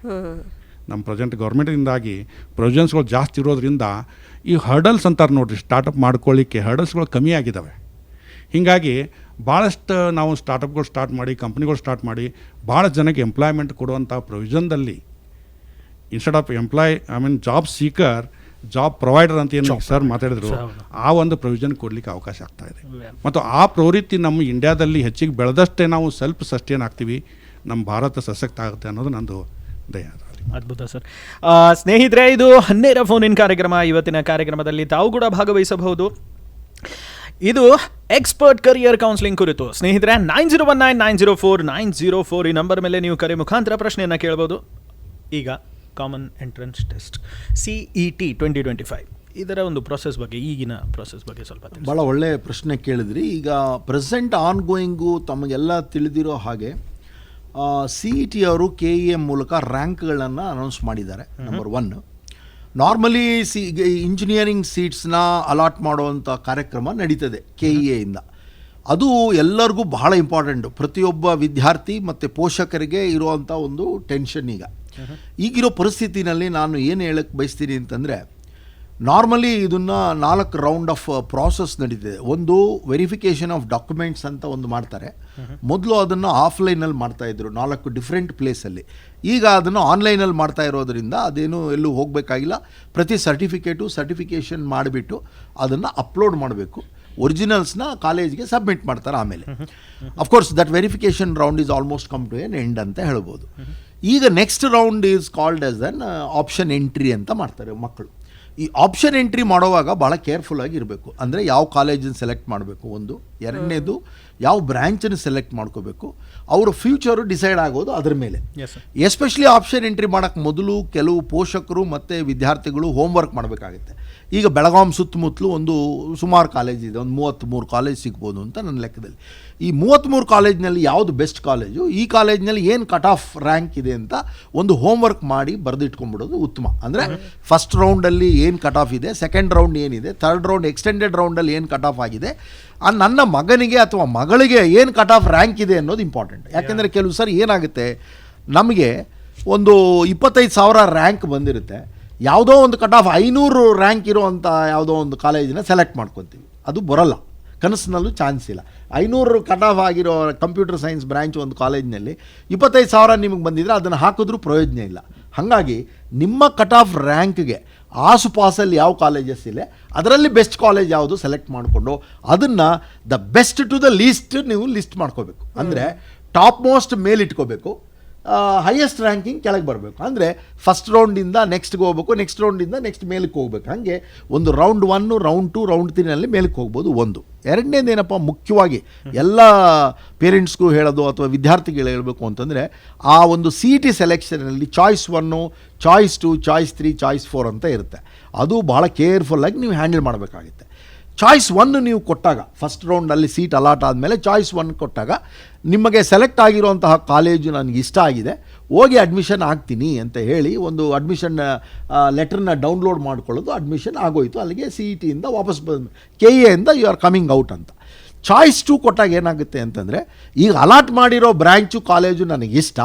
ನಮ್ಮ ಪ್ರೆಸೆಂಟ್ ಗೌರ್ಮೆಂಟಿಂದಾಗಿ ಪ್ರೊವಿಷನ್ಸ್ಗಳು ಜಾಸ್ತಿ ಇರೋದ್ರಿಂದ ಈ ಹರ್ಡಲ್ಸ್ ಅಂತಾರೆ ನೋಡಿರಿ, ಸ್ಟಾರ್ಟಪ್ ಮಾಡ್ಕೊಳ್ಳಿಕ್ಕೆ ಹರ್ಡಲ್ಸ್ಗಳು ಕಮ್ಮಿ ಆಗಿದ್ದಾವೆ. ಹೀಗಾಗಿ ಭಾಳಷ್ಟು ನಾವು ಸ್ಟಾರ್ಟಪ್ಗಳು ಸ್ಟಾರ್ಟ್ ಮಾಡಿ ಕಂಪ್ನಿಗಳು ಸ್ಟಾರ್ಟ್ ಮಾಡಿ ಭಾಳ ಜನಕ್ಕೆ ಎಂಪ್ಲಾಯ್ಮೆಂಟ್ ಕೊಡುವಂಥ ಪ್ರೊವಿಷನ್ದಲ್ಲಿ instead of job seeker job provider ಅಂತ ಏನು ಸರ್ ಮಾತಾಡಿದ್ರು, ಆ ಒಂದು ಪ್ರೊವಿಷನ್ ಕೊಡಲಿಕ್ಕೆ ಅವಕಾಶ ಆಗ್ತಾ ಇದೆ. ಮತ್ತು ಆ ಪ್ರವೃತ್ತಿ ನಮ್ಮ ಇಂಡಿಯಾದಲ್ಲಿ ಹೆಚ್ಚಿಗೆ ಬೆಳೆದಷ್ಟೇ ನಾವು ಸೆಲ್ಫ್ ಸಸ್ಟೇನ್ ಆಗ್ತೀವಿ, ನಮ್ಮ ಭಾರತ ಸಶಕ್ತ ಆಗುತ್ತೆ ಅನ್ನೋದು ನಂದು ದಯ. ಅದ್ಭುತ ಸರ್. ಸ್ನೇಹಿತರೆ, ಇದು ನೇರ ಫೋನ್ ಇನ್ ಕಾರ್ಯಕ್ರಮ. ಇವತ್ತಿನ ಕಾರ್ಯಕ್ರಮದಲ್ಲಿ ತಾವು ಕೂಡ ಭಾಗವಹಿಸಬಹುದು. ಇದು ಎಕ್ಸ್ಪರ್ಟ್ ಕರಿಯರ್ ಕೌನ್ಸಿಲಿಂಗ್ ಕುರಿತು. ಸ್ನೇಹಿತರೆ, 9019049004 ಈ ನಂಬರ್ ಮೇಲೆ ನೀವು ಕರೆ ಮುಖಾಂತರ ಪ್ರಶ್ನೆಯನ್ನು ಕೇಳ್ಬೋದು. ಈಗ ಕಾಮನ್ ಎಂಟ್ರೆನ್ಸ್ ಟೆಸ್ಟ್ CET 2025 ಇದರ ಒಂದು ಪ್ರೊಸೆಸ್ ಬಗ್ಗೆ, ಈಗಿನ ಪ್ರೊಸೆಸ್ ಬಗ್ಗೆ ಸ್ವಲ್ಪ ಭಾಳ ಒಳ್ಳೆಯ ಪ್ರಶ್ನೆ ಕೇಳಿದ್ರಿ. ಈಗ ಪ್ರೆಸೆಂಟ್ ಆನ್ ಗೋಯಿಂಗು ತಮಗೆಲ್ಲ ತಿಳಿದಿರೋ ಹಾಗೆ CET ಅವರು KEM ಮೂಲಕ ರ್ಯಾಂಕ್ಗಳನ್ನು ಅನೌನ್ಸ್ ಮಾಡಿದ್ದಾರೆ. ನಂಬರ್ 1, ನಾರ್ಮಲಿ ಇಂಜಿನಿಯರಿಂಗ್ ಸೀಟ್ಸ್ನ ಅಲಾಟ್ ಮಾಡುವಂಥ ಕಾರ್ಯಕ್ರಮ ನಡೀತದೆ KEAಯಿಂದ. ಅದು ಎಲ್ಲರಿಗೂ ಬಹಳ ಇಂಪಾರ್ಟೆಂಟು. ಪ್ರತಿಯೊಬ್ಬ ವಿದ್ಯಾರ್ಥಿ ಮತ್ತು ಪೋಷಕರಿಗೆ ಇರುವಂಥ ಒಂದು ಟೆನ್ಷನ್. ಈಗಿರೋ ಪರಿಸ್ಥಿತಿನಲ್ಲಿ ನಾನು ಏನು ಹೇಳಕ್ಕೆ ಬಯಸ್ತೀನಿ ಅಂತಂದರೆ, ನಾರ್ಮಲಿ ಇದನ್ನು 4 ರೌಂಡ್ ಆಫ್ ಪ್ರಾಸೆಸ್ ನಡೀತಿದೆ. ಒಂದು ವೆರಿಫಿಕೇಷನ್ ಆಫ್ ಡಾಕ್ಯುಮೆಂಟ್ಸ್ ಅಂತ ಒಂದು ಮಾಡ್ತಾರೆ. ಮೊದಲು ಅದನ್ನು ಆಫ್ಲೈನಲ್ಲಿ ಮಾಡ್ತಾಯಿದ್ರು 4 ಡಿಫ್ರೆಂಟ್ ಪ್ಲೇಸಲ್ಲಿ. ಈಗ ಅದನ್ನು ಆನ್ಲೈನಲ್ಲಿ ಮಾಡ್ತಾ ಇರೋದ್ರಿಂದ ಅದೇನು ಎಲ್ಲೂ ಹೋಗಬೇಕಾಗಿಲ್ಲ. ಪ್ರತಿ ಸರ್ಟಿಫಿಕೇಷನ್ ಮಾಡಿಬಿಟ್ಟು ಅದನ್ನು ಅಪ್ಲೋಡ್ ಮಾಡಬೇಕು. ಒರಿಜಿನಲ್ಸ್ನ ಕಾಲೇಜ್ಗೆ ಸಬ್ಮಿಟ್ ಮಾಡ್ತಾರೆ. ಆಮೇಲೆ of course that verification round is almost come to an end ಅಂತ ಹೇಳ್ಬೋದು. ಈಗ next round is called as an option entry ಅಂತ ಮಾಡ್ತಾರೆ ಮಕ್ಕಳು. ಈ ಆಪ್ಷನ್ ಎಂಟ್ರಿ ಮಾಡುವಾಗ ಭಾಳ ಕೇರ್ಫುಲ್ಲಾಗಿ ಇರಬೇಕು. ಅಂದರೆ ಯಾವ ಕಾಲೇಜನ್ನು ಸೆಲೆಕ್ಟ್ ಮಾಡಬೇಕು, ಒಂದು. ಎರಡನೇದು ಯಾವ ಬ್ರ್ಯಾಂಚನ್ನು ಸೆಲೆಕ್ಟ್ ಮಾಡ್ಕೋಬೇಕು, ಅವರ ಫ್ಯೂಚರು ಡಿಸೈಡ್ ಆಗೋದು ಅದರ ಮೇಲೆ. ಎಸ್ಪೆಷಲಿ ಆಪ್ಷನ್ ಎಂಟ್ರಿ ಮಾಡೋಕ್ಕೆ ಮೊದಲು ಕೆಲವು ಪೋಷಕರು ಮತ್ತು ವಿದ್ಯಾರ್ಥಿಗಳು ಹೋಮ್ವರ್ಕ್ ಮಾಡಬೇಕಾಗುತ್ತೆ. ಈಗ ಬೆಳಗಾಂ ಸುತ್ತಮುತ್ತಲು ಒಂದು ಸುಮಾರು ಕಾಲೇಜ್ ಇದೆ, ಒಂದು 33 ಕಾಲೇಜ್ ಸಿಗ್ಬೋದು ಅಂತ ನನ್ನ ಲೆಕ್ಕದಲ್ಲಿ. ಈ 33 ಕಾಲೇಜ್ನಲ್ಲಿ ಯಾವುದು ಬೆಸ್ಟ್ ಕಾಲೇಜು, ಈ ಕಾಲೇಜ್ನಲ್ಲಿ ಏನು ಕಟ್ ಆಫ್ ರ್ಯಾಂಕ್ ಇದೆ ಅಂತ ಒಂದು ಹೋಮ್ವರ್ಕ್ ಮಾಡಿ ಬರೆದಿಟ್ಕೊಂಡ್ಬಿಡೋದು ಉತ್ತಮ. ಅಂದರೆ ಫಸ್ಟ್ ರೌಂಡಲ್ಲಿ ಏನು ಕಟ್ ಆಫ್ ಇದೆ, ಸೆಕೆಂಡ್ ರೌಂಡ್ ಏನಿದೆ, ಥರ್ಡ್ ರೌಂಡ್ ಎಕ್ಸ್ಟೆಂಡೆಡ್ ರೌಂಡಲ್ಲಿ ಏನು ಕಟ್ ಆಫ್ ಆಗಿದೆ, ನನ್ನ ಮಗನಿಗೆ ಅಥವಾ ಮಗಳಿಗೆ ಏನು ಕಟ್ ಆಫ್ ರ್ಯಾಂಕ್ ಇದೆ ಅನ್ನೋದು ಇಂಪಾರ್ಟೆಂಟ್. ಯಾಕೆಂದರೆ ಕೆಲವು ಸರಿ ಏನಾಗುತ್ತೆ, ನಮಗೆ ಒಂದು 25,000 ರ್ಯಾಂಕ್ ಬಂದಿರುತ್ತೆ, ಯಾವುದೋ ಒಂದು ಕಟ್ ಆಫ್ 500 ರ್ಯಾಂಕ್ ಇರೋವಂಥ ಯಾವುದೋ ಒಂದು ಕಾಲೇಜಿನ ಸೆಲೆಕ್ಟ್ ಮಾಡ್ಕೊತೀವಿ. ಅದು ಬರೋಲ್ಲ, ಕನಸಿನಲ್ಲೂ ಚಾನ್ಸ್ ಇಲ್ಲ. 500 ಕಟ್ ಆಫ್ ಆಗಿರೋ ಕಂಪ್ಯೂಟರ್ ಸೈನ್ಸ್ ಬ್ರ್ಯಾಂಚ್ ಒಂದು ಕಾಲೇಜ್ನಲ್ಲಿ 25,000 ನಿಮಗೆ ಬಂದಿದ್ರೆ ಅದನ್ನು ಹಾಕಿದ್ರೂ ಪ್ರಯೋಜನ ಇಲ್ಲ. ಹಾಗಾಗಿ ನಿಮ್ಮ ಕಟ್ ಆಫ್ ರ್ಯಾಂಕ್ಗೆ ಆಸುಪಾಸಲ್ಲಿ ಯಾವ ಕಾಲೇಜಸ್ ಇದೆ ಅದರಲ್ಲಿ ಬೆಸ್ಟ್ ಕಾಲೇಜ್ ಯಾವುದು ಸೆಲೆಕ್ಟ್ ಮಾಡಿಕೊಂಡು ಅದನ್ನು the best to the least ನೀವು ಲಿಸ್ಟ್ ಮಾಡ್ಕೋಬೇಕು. ಅಂದರೆ ಟಾಪ್ ಮೋಸ್ಟ್ ಮೇಲಿಟ್ಕೋಬೇಕು, ಹೈಯೆಸ್ಟ್ ರ್ಯಾಂಕಿಂಗ್ ಕೆಳಗೆ ಬರಬೇಕು. ಅಂದರೆ ಫಸ್ಟ್ ರೌಂಡಿಂದ ನೆಕ್ಸ್ಟ್ಗೆ ಹೋಗ್ಬೇಕು, ನೆಕ್ಸ್ಟ್ ರೌಂಡಿಂದ ನೆಕ್ಸ್ಟ್ ಮೇಲಕ್ಕೆ ಹೋಗ್ಬೇಕು. ಹಾಗೆ ಒಂದು ರೌಂಡ್ 1, ರೌಂಡ್ 2, ರೌಂಡ್ 3ನಲ್ಲಿ ಮೇಲಕ್ಕೆ ಹೋಗ್ಬೋದು. ಒಂದು. ಎರಡನೇದೇನಪ್ಪ, ಮುಖ್ಯವಾಗಿ ಎಲ್ಲ ಪೇರೆಂಟ್ಸ್ಗೂ ಹೇಳೋದು ಅಥವಾ ವಿದ್ಯಾರ್ಥಿಗಳು ಹೇಳಬೇಕು ಅಂತಂದರೆ, ಆ ಒಂದು CET ಸೆಲೆಕ್ಷನಲ್ಲಿ ಚಾಯ್ಸ್ 1, ಚಾಯ್ಸ್ 2, ಚಾಯ್ಸ್ 3, ಚಾಯ್ಸ್ 4 ಅಂತ ಇರುತ್ತೆ. ಅದು ಭಾಳ ಕೇರ್ಫುಲ್ಲಾಗಿ ನೀವು ಹ್ಯಾಂಡಲ್ ಮಾಡಬೇಕಾಗುತ್ತೆ. ಚಾಯ್ಸ್ 1 ನೀವು ಕೊಟ್ಟಾಗ, ಫಸ್ಟ್ ರೌಂಡಲ್ಲಿ ಸೀಟ್ ಅಲಾಟ್ ಆದಮೇಲೆ ಚಾಯ್ಸ್ 1 ಕೊಟ್ಟಾಗ ನಿಮಗೆ ಸೆಲೆಕ್ಟ್ ಆಗಿರುವಂತಹ ಕಾಲೇಜು ನನಗೆ ಇಷ್ಟ ಆಗಿದೆ, ಹೋಗಿ ಅಡ್ಮಿಷನ್ ಆಗ್ತೀನಿ ಅಂತ ಹೇಳಿ ಒಂದು ಅಡ್ಮಿಷನ್ ಲೆಟ್ರನ್ನ ಡೌನ್ಲೋಡ್ ಮಾಡ್ಕೊಳ್ಳೋದು, ಅಡ್ಮಿಷನ್ ಆಗೋಯಿತು, ಅಲ್ಲಿಗೆ CETಯಿಂದ ವಾಪಸ್ ಬಂದು KEಯಿಂದ ಯು ಆರ್ ಕಮಿಂಗ್ ಔಟ್ ಅಂತ. ಚಾಯ್ಸ್ 2 ಕೊಟ್ಟಾಗ ಏನಾಗುತ್ತೆ ಅಂತಂದರೆ, ಈಗ ಅಲಾಟ್ ಮಾಡಿರೋ ಬ್ರ್ಯಾಂಚು ಕಾಲೇಜು ನನಗಿಷ್ಟ,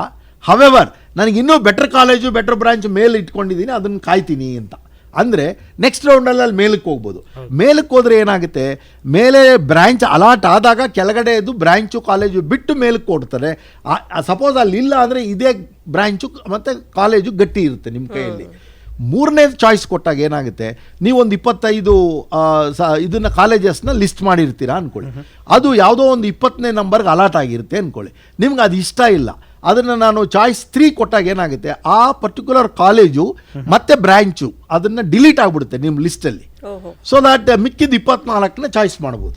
ಹವೆವರ್ ನನಗೆ ಇನ್ನೂ ಬೆಟರ್ ಕಾಲೇಜು ಬೆಟರ್ ಬ್ರ್ಯಾಂಚ್ ಮೇಲೆ ಇಟ್ಕೊಂಡಿದ್ದೀನಿ, ಅದನ್ನು ಕಾಯ್ತೀನಿ ಅಂತ. ಅಂದರೆ ನೆಕ್ಸ್ಟ್ ರೌಂಡಲ್ಲಿ ಅಲ್ಲಿ ಮೇಲಕ್ಕೆ ಹೋಗ್ಬೋದು. ಮೇಲಕ್ಕೆ ಹೋದರೆ ಏನಾಗುತ್ತೆ, ಮೇಲೆ ಬ್ರ್ಯಾಂಚ್ ಅಲಾಟ್ ಆದಾಗ ಕೆಳಗಡೆದು ಬ್ರ್ಯಾಂಚು ಕಾಲೇಜು ಬಿಟ್ಟು ಮೇಲಕ್ಕೆ ಕೊಡ್ತಾರೆ. ಸಪೋಸ್ ಅಲ್ಲಿ ಇಲ್ಲ ಅಂದರೆ ಇದೇ ಬ್ರ್ಯಾಂಚು ಮತ್ತು ಕಾಲೇಜು ಗಟ್ಟಿ ಇರುತ್ತೆ ನಿಮ್ಮ ಕೈಯಲ್ಲಿ. ಮೂರನೇ ಚಾಯ್ಸ್ ಕೊಟ್ಟಾಗ ಏನಾಗುತ್ತೆ, ನೀವೊಂದು 25 ಇದನ್ನು ಕಾಲೇಜಸ್ನ ಲಿಸ್ಟ್ ಮಾಡಿರ್ತೀರಾ ಅಂದ್ಕೊಳ್ಳಿ, ಅದು ಯಾವುದೋ ಒಂದು 20ನೇ ನಂಬರ್ಗೆ ಅಲಾಟ್ ಆಗಿರುತ್ತೆ ಅಂದ್ಕೊಳ್ಳಿ, ನಿಮ್ಗೆ ಅದು ಇಷ್ಟ ಇಲ್ಲ, ಅದನ್ನು ನಾನು ಚಾಯ್ಸ್ 3 ಕೊಟ್ಟಾಗ ಏನಾಗುತ್ತೆ, ಆ ಪರ್ಟಿಕ್ಯುಲರ್ ಕಾಲೇಜು ಮತ್ತು ಬ್ರ್ಯಾಂಚು ಅದನ್ನು ಡಿಲೀಟ್ ಆಗಿಬಿಡುತ್ತೆ ನಿಮ್ಮ ಲಿಸ್ಟಲ್ಲಿ. ಸೊ ದಟ್ ಮಿಕ್ಕಿದ 24ನೇ ಚಾಯ್ಸ್ ಮಾಡ್ಬೋದು.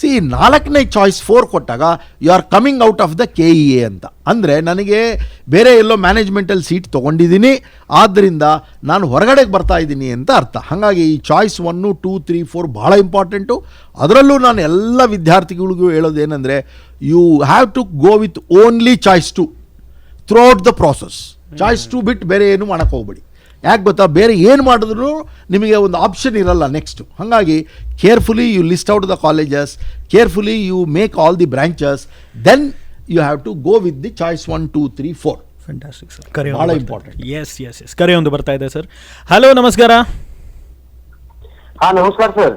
ಸಿ 4ನೇ ಚಾಯ್ಸ್ 4 ಕೊಟ್ಟಾಗ you are coming out of the KEA ಅಂತ. ಅಂದರೆ ನನಗೆ ಬೇರೆ ಎಲ್ಲೋ ಮ್ಯಾನೇಜ್ಮೆಂಟಲ್ಲಿ ಸೀಟ್ ತೊಗೊಂಡಿದ್ದೀನಿ, ಆದ್ದರಿಂದ ನಾನು ಹೊರಗಡೆಗೆ ಬರ್ತಾ ಇದ್ದೀನಿ ಅಂತ ಅರ್ಥ. ಹಾಗಾಗಿ ಈ ಚಾಯ್ಸ್ 1, 2, 3, 4 ಭಾಳ ಇಂಪಾರ್ಟೆಂಟು. ಅದರಲ್ಲೂ ನಾನು ಎಲ್ಲ ವಿದ್ಯಾರ್ಥಿಗಳಿಗೂ ಹೇಳೋದು ಏನಂದರೆ, you have to go with only choice 2 throughout the process. Choice 2 ಬಿಟ್ಟು ಬೇರೆ ಏನು ಮಾಡೋಕ್ಕೆ ಹೋಗ್ಬೇಡಿ. ಯಾಕೆ ಗೊತ್ತಾ, ಬೇರೆ ಏನು ಮಾಡಿದ್ರು ನಿಮಗೆ ಒಂದು ಆಪ್ಷನ್ ಇರಲ್ಲ ನೆಕ್ಸ್ಟು. ಹಾಗಾಗಿ carefully you list out the colleges, carefully you make all the branches, then you have to go with the choice 1, 2, 3, 4. Fantastic sir, ಭಾಳ ಇಂಪಾರ್ಟೆಂಟ್. ಎಸ್ ಕರೆ ಒಂದು ಬರ್ತಾ ಇದೆ ಸರ್. हॅलो, नमस्कार. हा नमस्कार सर.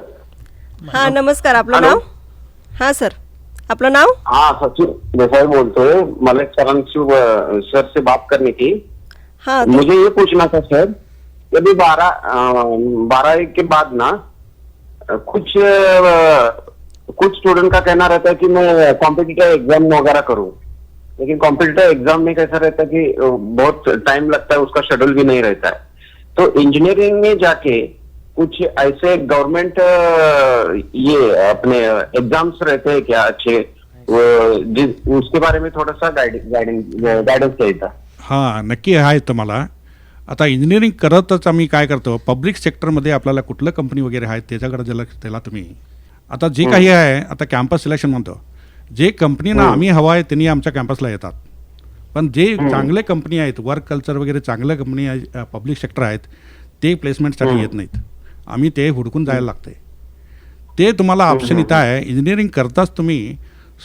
हा नमस्कार, आपलं नाव? हां सर, आपलं नाव? हा सचिन देसाई बोलतोय. मला एक सर से बात करनी थी. हां, मुझे ये पूछना था सर, यदि 12 के बाद ना कुछ स्टूडेंट का कहना रहता है कि मैं कॉम्पिटिटिव एग्जाम वगैरह करूं, लेकिन कॉम्पिटिटिव एग्जाम में कैसा रहता है कि बहुत टाइम लगता है, उसका शेड्यूल भी नहीं रहता है. तो इंजीनियरिंग में जाके कुछ ऐसे गवर्नमेंट ये अपने एग्जाम्स रहते हैं क्या अच्छे, उसके बारे में थोड़ा सा गाइडेंस चाहिए था. हां, नक्की आहे तुम्हाला. आता इंजिनिअरिंग करतच आम्ही काय करतो, पब्लिक सेक्टरमध्ये आपल्याला कुठलं कंपनी वगैरे आहेत त्याच्याकडे लक्ष द्यायला तुम्ही. आता जे काही आहे, आता कॅम्पस सिलेक्शन म्हणतो, जे कंपनीना आम्ही हवा आहे त्यांनी आमच्या कॅम्पसला येतात. पण जे चांगले कंपनी आहेत, वर्क कल्चर वगैरे चांगल्या कंपनी पब्लिक सेक्टर आहेत, ते प्लेसमेंटसाठी येत नाहीत. आम्ही ते हुडकून जायला लागते. ते तुम्हाला ऑप्शन इथं आहे. इंजिनिअरिंग करताच तुम्ही